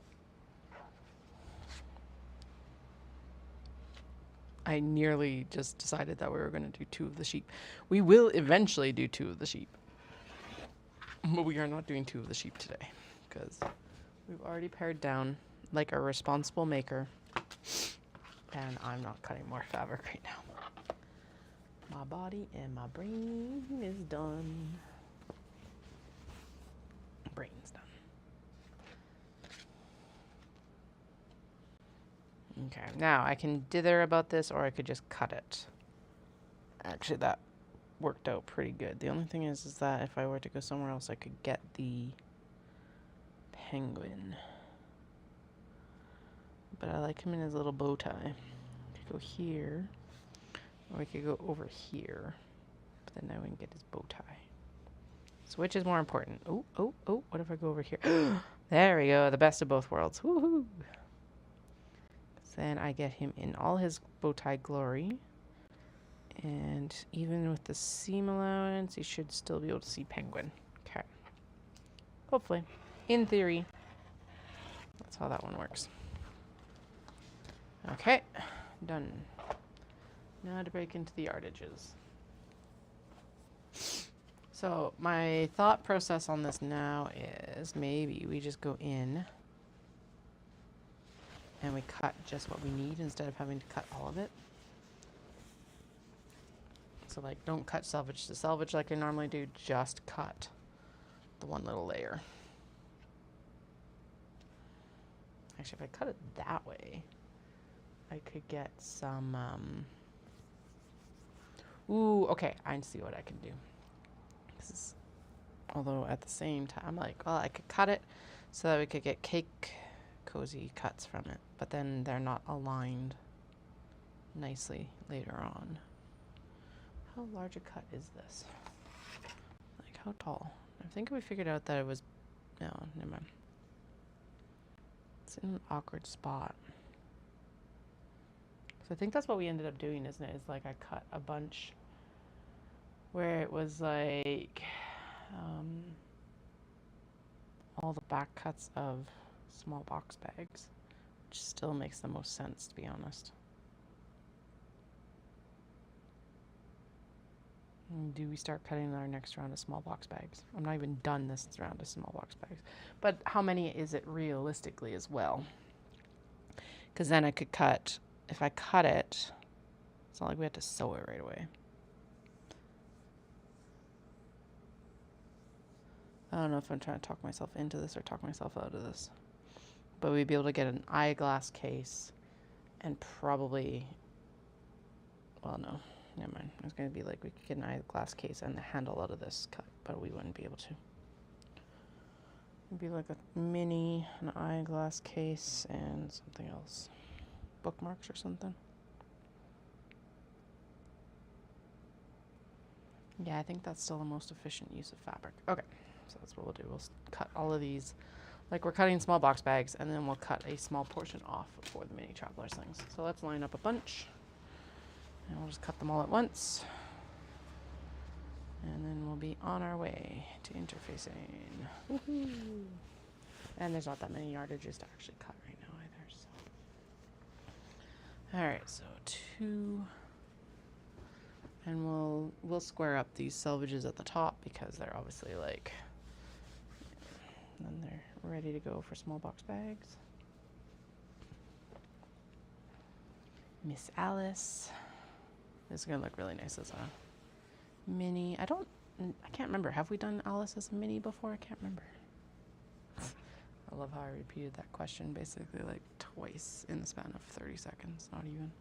I nearly just decided that we were going to do 2 of the sheep. We will eventually do 2 of the sheep, but we are not doing 2 of the sheep today because we've already pared down like a responsible maker, and I'm not cutting more fabric right now. My body and my brain is done. Brain's done. Okay, now I can dither about this, or I could just cut it. Actually, that worked out pretty good. The only thing is that if I were to go somewhere else, I could get the penguin. But I like him in his little bow tie. I could go here, or we could go over here. But then now we can get his bow tie. So which is more important? Oh, oh, oh, what if I go over here? There we go, the best of both worlds. Woohoo! Then I get him in all his bow tie glory. And even with the seam allowance, you should still be able to see penguin. Okay. Hopefully. In theory. That's how that one works. Okay. Done. Now to break into the yardages. So my thought process on this now is maybe we just go in and we cut just what we need instead of having to cut all of it. So like, don't cut selvage to selvage like I normally do, just cut the one little layer. Actually, if I cut it that way, I could get some, ooh, okay, I see what I can do. Although at the same time, I'm like, well, I could cut it so that we could get cake cozy cuts from it, but then they're not aligned nicely later on. How large a cut is this? Like, how tall? I think we figured out that it was, no, never mind. It's in an awkward spot. So I think that's what we ended up doing, isn't it? Is like I cut a bunch where it was like all the back cuts of small box bags, which still makes the most sense, to be honest. And do we start cutting our next round of small box bags? I'm not even done this round of small box bags. But how many is it realistically as well? Because then I could cut, if I cut it, it's not like we have to sew it right away. I don't know if I'm trying to talk myself into this or talk myself out of this. But we'd be able to get an eyeglass case and probably, well, no, never mind. It was going to be like we could get an eyeglass case and the handle out of this cut, but we wouldn't be able to. It'd be like a mini, an eyeglass case and something else. Bookmarks or something. Yeah, I think that's still the most efficient use of fabric. Okay. So that's what we'll do. We'll cut all of these, like we're cutting small box bags, and then we'll cut a small portion off for the mini travelers things. So let's line up a bunch, and we'll just cut them all at once. And then we'll be on our way to interfacing. Woohoo! And there's not that many yardages to actually cut right now either. So. All right, so 2. And we'll square up these selvages at the top because they're obviously like, then they're ready to go for small box bags. Miss Alice. This is gonna look really nice as a mini. I can't remember. Have we done Alice as a mini before? I can't remember. I love how I repeated that question basically like twice in the span of 30 seconds, not even.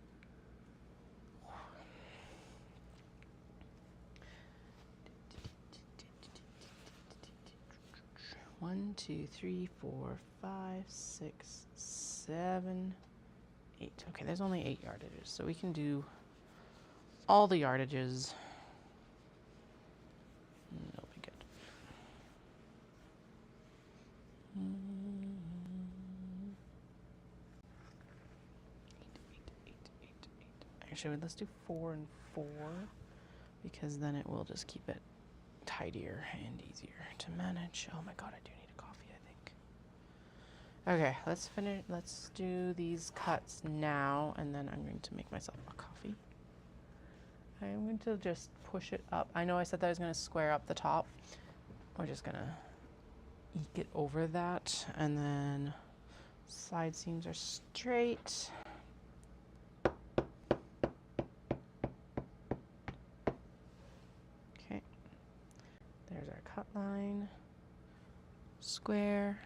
1, 2, 3, 4, 5, 6, 7, 8. Okay, there's only 8 yardages, so we can do all the yardages. It'll be good. Actually, let's do 4 and 4 because then it will just keep it tidier and easier to manage. Oh my god, I do need a coffee, I think. Okay, let's finish. Let's do these cuts now, and then I'm going to make myself a coffee. I'm going to just push it up. I know I said that I was going to square up the top. We're just going to eke it over that, and then side seams are straight. Okay, there's our cut line. Square,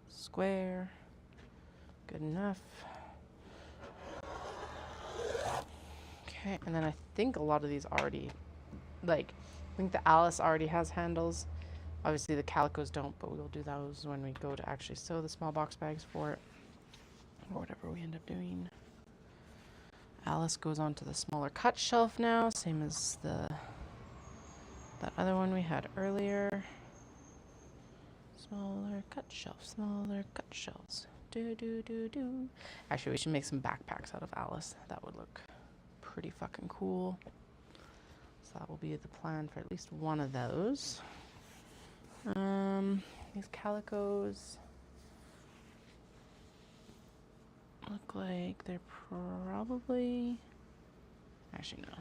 square, good enough. Okay, and then I think a lot of these already, like, I think the Alice already has handles. Obviously the calicos don't, but we'll do those when we go to actually sew the small box bags for it, or whatever we end up doing. Alice goes on to the smaller cut shelf now, same as that other one we had earlier. Smaller cut shelf, smaller cut shelves. Do do do do. Actually, we should make some backpacks out of Alice. That would look pretty fucking cool. So that will be the plan for at least one of those. These calicos look like they're probably, actually no,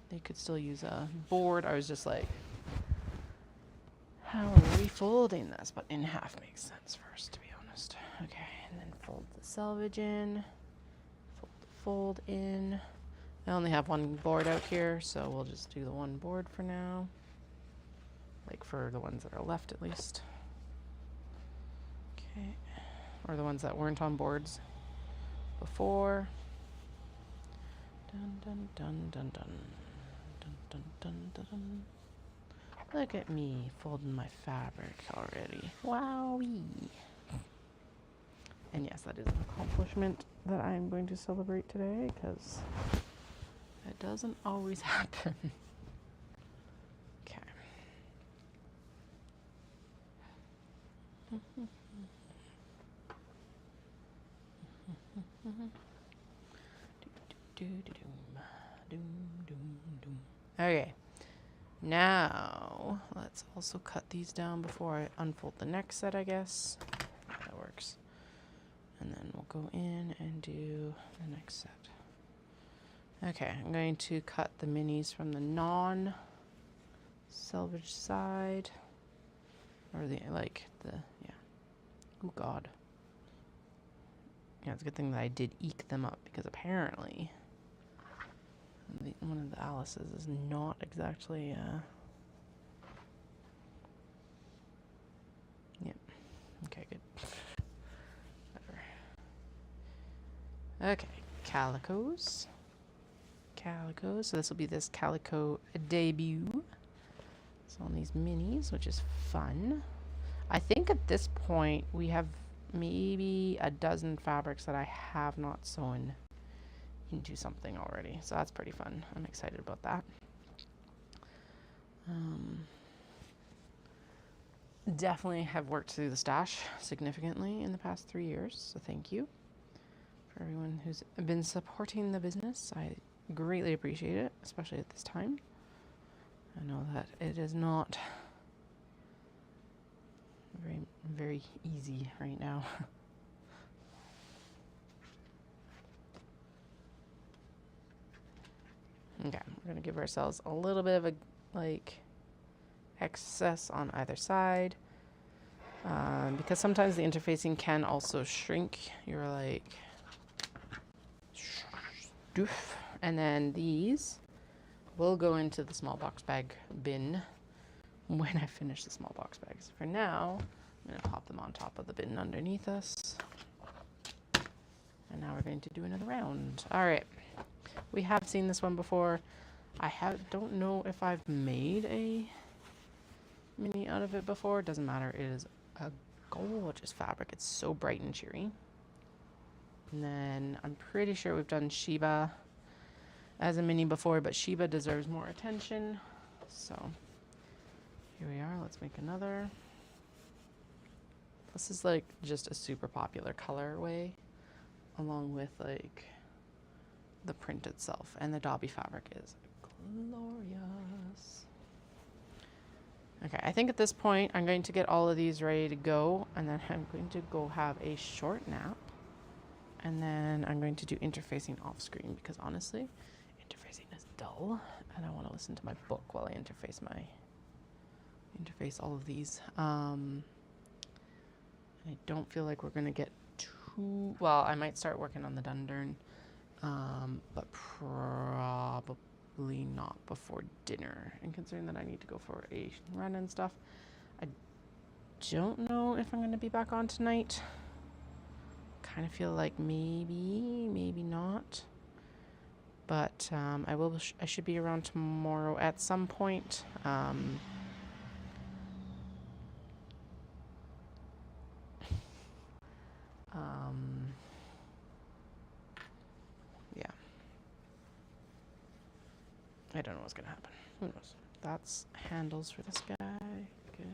they could still use a board. I was just like, how are we folding this? But in half makes sense first, to be honest. Okay, and then fold the selvage in, fold the fold in. I only have one board out here, so we'll just do the one board for now. Like for the ones that are left at least. Okay, or the ones that weren't on boards before. Dun dun dun dun dun. Dun dun dun dun dun. Look at me folding my fabric already. Wowee. And yes, that is an accomplishment that I'm going to celebrate today because it doesn't always happen. Okay. Okay. Now, let's also cut these down before I unfold the next set, I guess. That works. And then we'll go in and do the next set. Okay, I'm going to cut the minis from the non-selvage side. Or yeah. Oh god. Yeah, it's a good thing that I did eke them up because apparently one of the Alice's is not exactly, yeah. Okay, good. Whatever. Okay, calicos. So this will be this calico debut. So on these minis, which is fun. I think at this point we have maybe a dozen fabrics that I have not sewn into something already. So that's pretty fun. I'm excited about that. Definitely have worked through the stash significantly in the past 3 years. So thank you for everyone who's been supporting the business. I greatly appreciate it, especially at this time. I know that it is not very, very easy right now. Okay, we're gonna give ourselves a little bit of a excess on either side. Because sometimes the interfacing can also shrink. You're like, doof. And then these will go into the small box bag bin when I finish the small box bags. For now, I'm going to pop them on top of the bin underneath us. And now we're going to do another round. All right. We have seen this one before. Don't know if I've made a mini out of it before. It doesn't matter. It is a gorgeous fabric. It's so bright and cheery. And then I'm pretty sure we've done Sheba as a mini before, but Sheba deserves more attention. So here we are. Let's make another. This is like just a super popular colorway, along with like the print itself, and the Dobby fabric is glorious. Okay, I think at this point I'm going to get all of these ready to go, and then I'm going to go have a short nap, and then I'm going to do interfacing off screen because honestly, interfacing is dull, and I want to listen to my book while I interface all of these. I don't feel like we're going to get too well. I might start working on the Dundurn, but probably not before dinner. And considering that I need to go for a run and stuff, I don't know if I'm going to be back on tonight. Kind of feel like maybe not. But I should be around tomorrow at some point. Yeah. I don't know what's gonna happen. Who knows? That's handles for this guy. Good.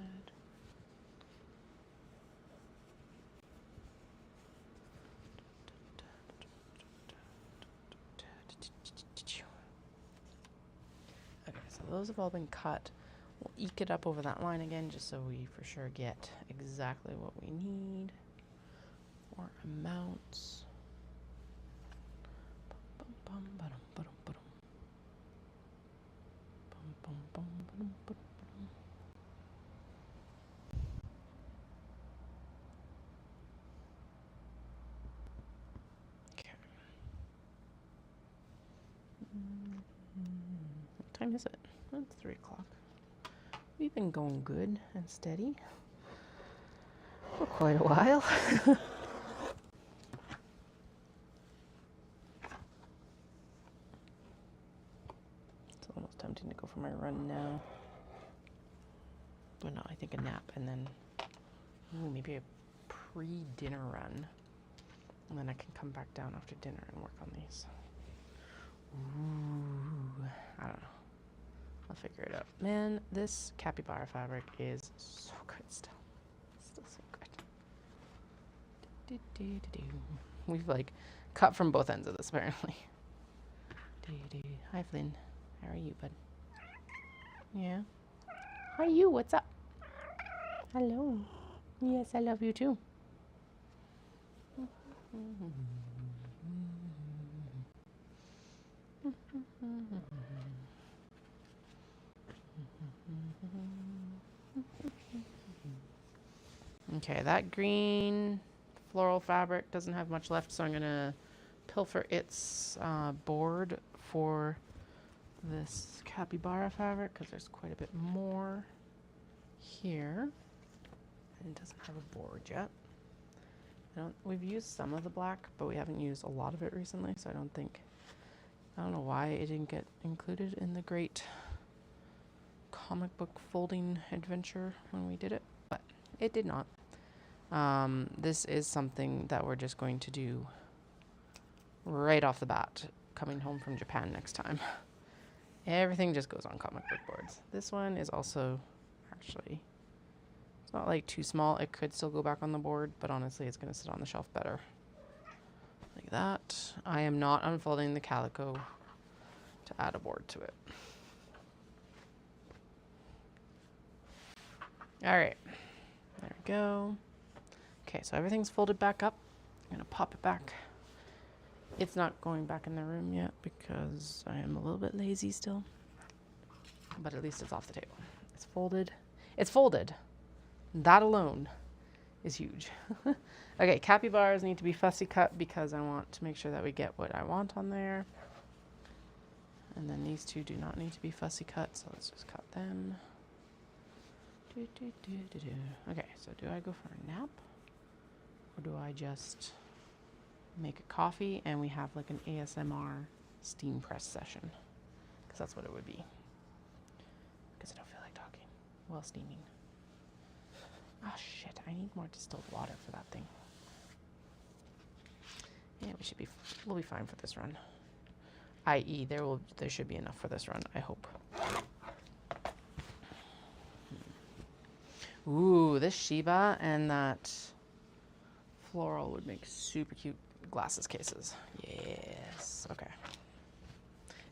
Okay, so those have all been cut. We'll eke it up over that line again just so we for sure get exactly what we need. Or amounts. Okay. What time is it? It's 3 o'clock. We've been going good and steady for quite a while. It's almost tempting to go for my run now. But no, I think a nap and then maybe a pre-dinner run. And then I can come back down after dinner and work on these. Ooh, I don't know. I'll figure it out. Man, this capybara fabric is so good still. Still so good. We've like cut from both ends of this apparently. Hi Flynn. How are you, bud? Yeah. Hi you, what's up? Hello. Yes, I love you too. Okay, that green floral fabric doesn't have much left, so I'm gonna pilfer its board for this capybara fabric because there's quite a bit more here. And it doesn't have a board yet. We've used some of the black, but we haven't used a lot of it recently, so I don't know why it didn't get included in the great comic book folding adventure when we did it, but it did not. This is something that we're just going to do right off the bat, coming home from Japan next time. Everything just goes on comic book boards. This one is also actually, it's not like too small. It could still go back on the board, but honestly, it's going to sit on the shelf better. Like that. I am not unfolding the calico to add a board to it. All right, there we go. Okay, so everything's folded back up. I'm gonna pop it back. It's not going back in the room yet because I am a little bit lazy still, but at least it's off the table. It's folded. It's folded. That alone is huge. Okay, capybaras need to be fussy cut because I want to make sure that we get what I want on there. And then these two do not need to be fussy cut, so let's just cut them. Okay, so do I go for a nap? Or do I just make a coffee and we have like an ASMR steam press session? Because that's what it would be. Because I don't feel like talking while steaming. Oh shit, I need more distilled water for that thing. Yeah, we'll be fine for this run. I.e., there should be enough for this run, I hope. Ooh, this Shiba and that floral would make super cute glasses cases. Yes, okay.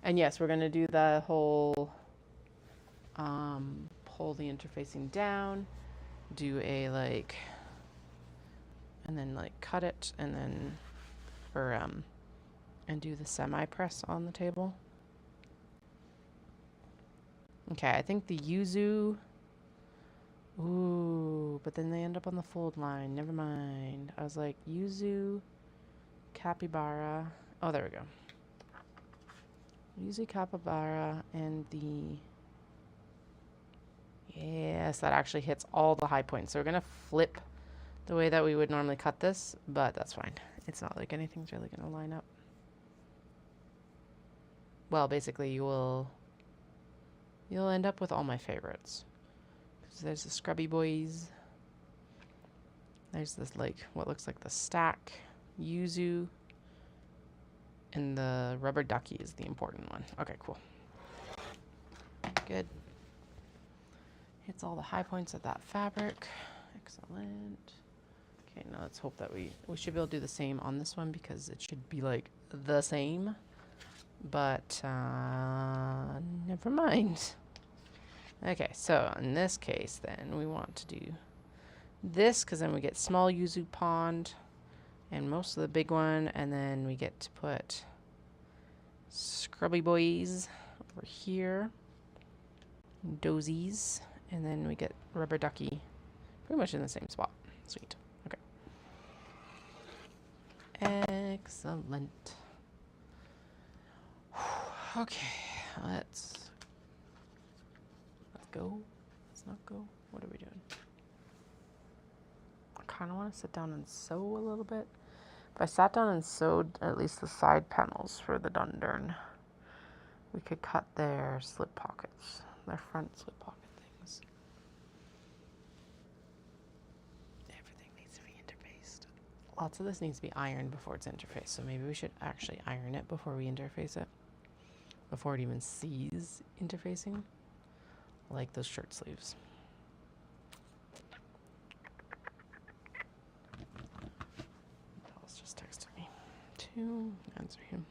And yes, we're gonna do the whole pull the interfacing down, do a like, and then like cut it, and then and do the semi press on the table. Okay, I think the yuzu. Ooh, but then they end up on the fold line. Never mind. I was like, yuzu, capybara. Oh, there we go. Yuzu, capybara, and the... Yes, that actually hits all the high points. So we're going to flip the way that we would normally cut this, but that's fine. It's not like anything's really going to line up. Well, basically, you'll end up with all my favorites. So there's the scrubby boys. There's this, like, what looks like the stack, yuzu, and the rubber ducky is the important one. Okay, cool. Good. Hits all the high points of that fabric. Excellent. Okay, now let's hope that we should be able to do the same on this one because it should be, like, the same. But, never mind. Okay, so in this case, then, we want to do this, because then we get small yuzu pond, and most of the big one, and then we get to put scrubby boys over here, dozies, and then we get rubber ducky pretty much in the same spot. Sweet. Okay. Excellent. Okay, let's go. Let's not go. What are we doing? I kind of want to sit down and sew a little bit. If I sat down and sewed at least the side panels for the Dundurn, we could cut their slip pockets, their front slip pocket things. Everything needs to be interfaced. Lots of this needs to be ironed before it's interfaced, so maybe we should actually iron it before we interface it. Before it even sees interfacing. Like those shirt sleeves. Dallas just texted me to answer him.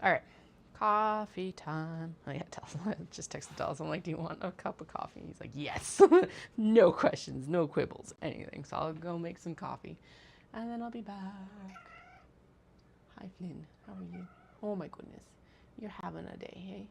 All right, coffee time. Oh yeah, I just texted Dallas. I'm like, do you want a cup of coffee? He's like, yes. No questions, no quibbles, anything. So I'll go make some coffee, and then I'll be back. Hi, Flynn. How are you? Oh my goodness, you're having a day, hey?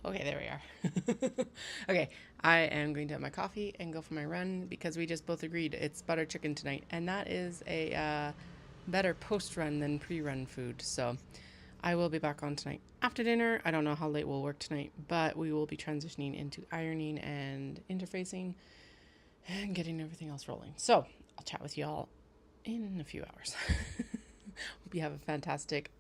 Okay, there we are. Okay, I am going to have my coffee and go for my run because we just both agreed it's butter chicken tonight, and that is a better post-run than pre-run food. So I will be back on tonight after dinner. I don't know how late we'll work tonight, but we will be transitioning into ironing and interfacing and getting everything else rolling. So I'll chat with you all in a few hours. Hope you have a fantastic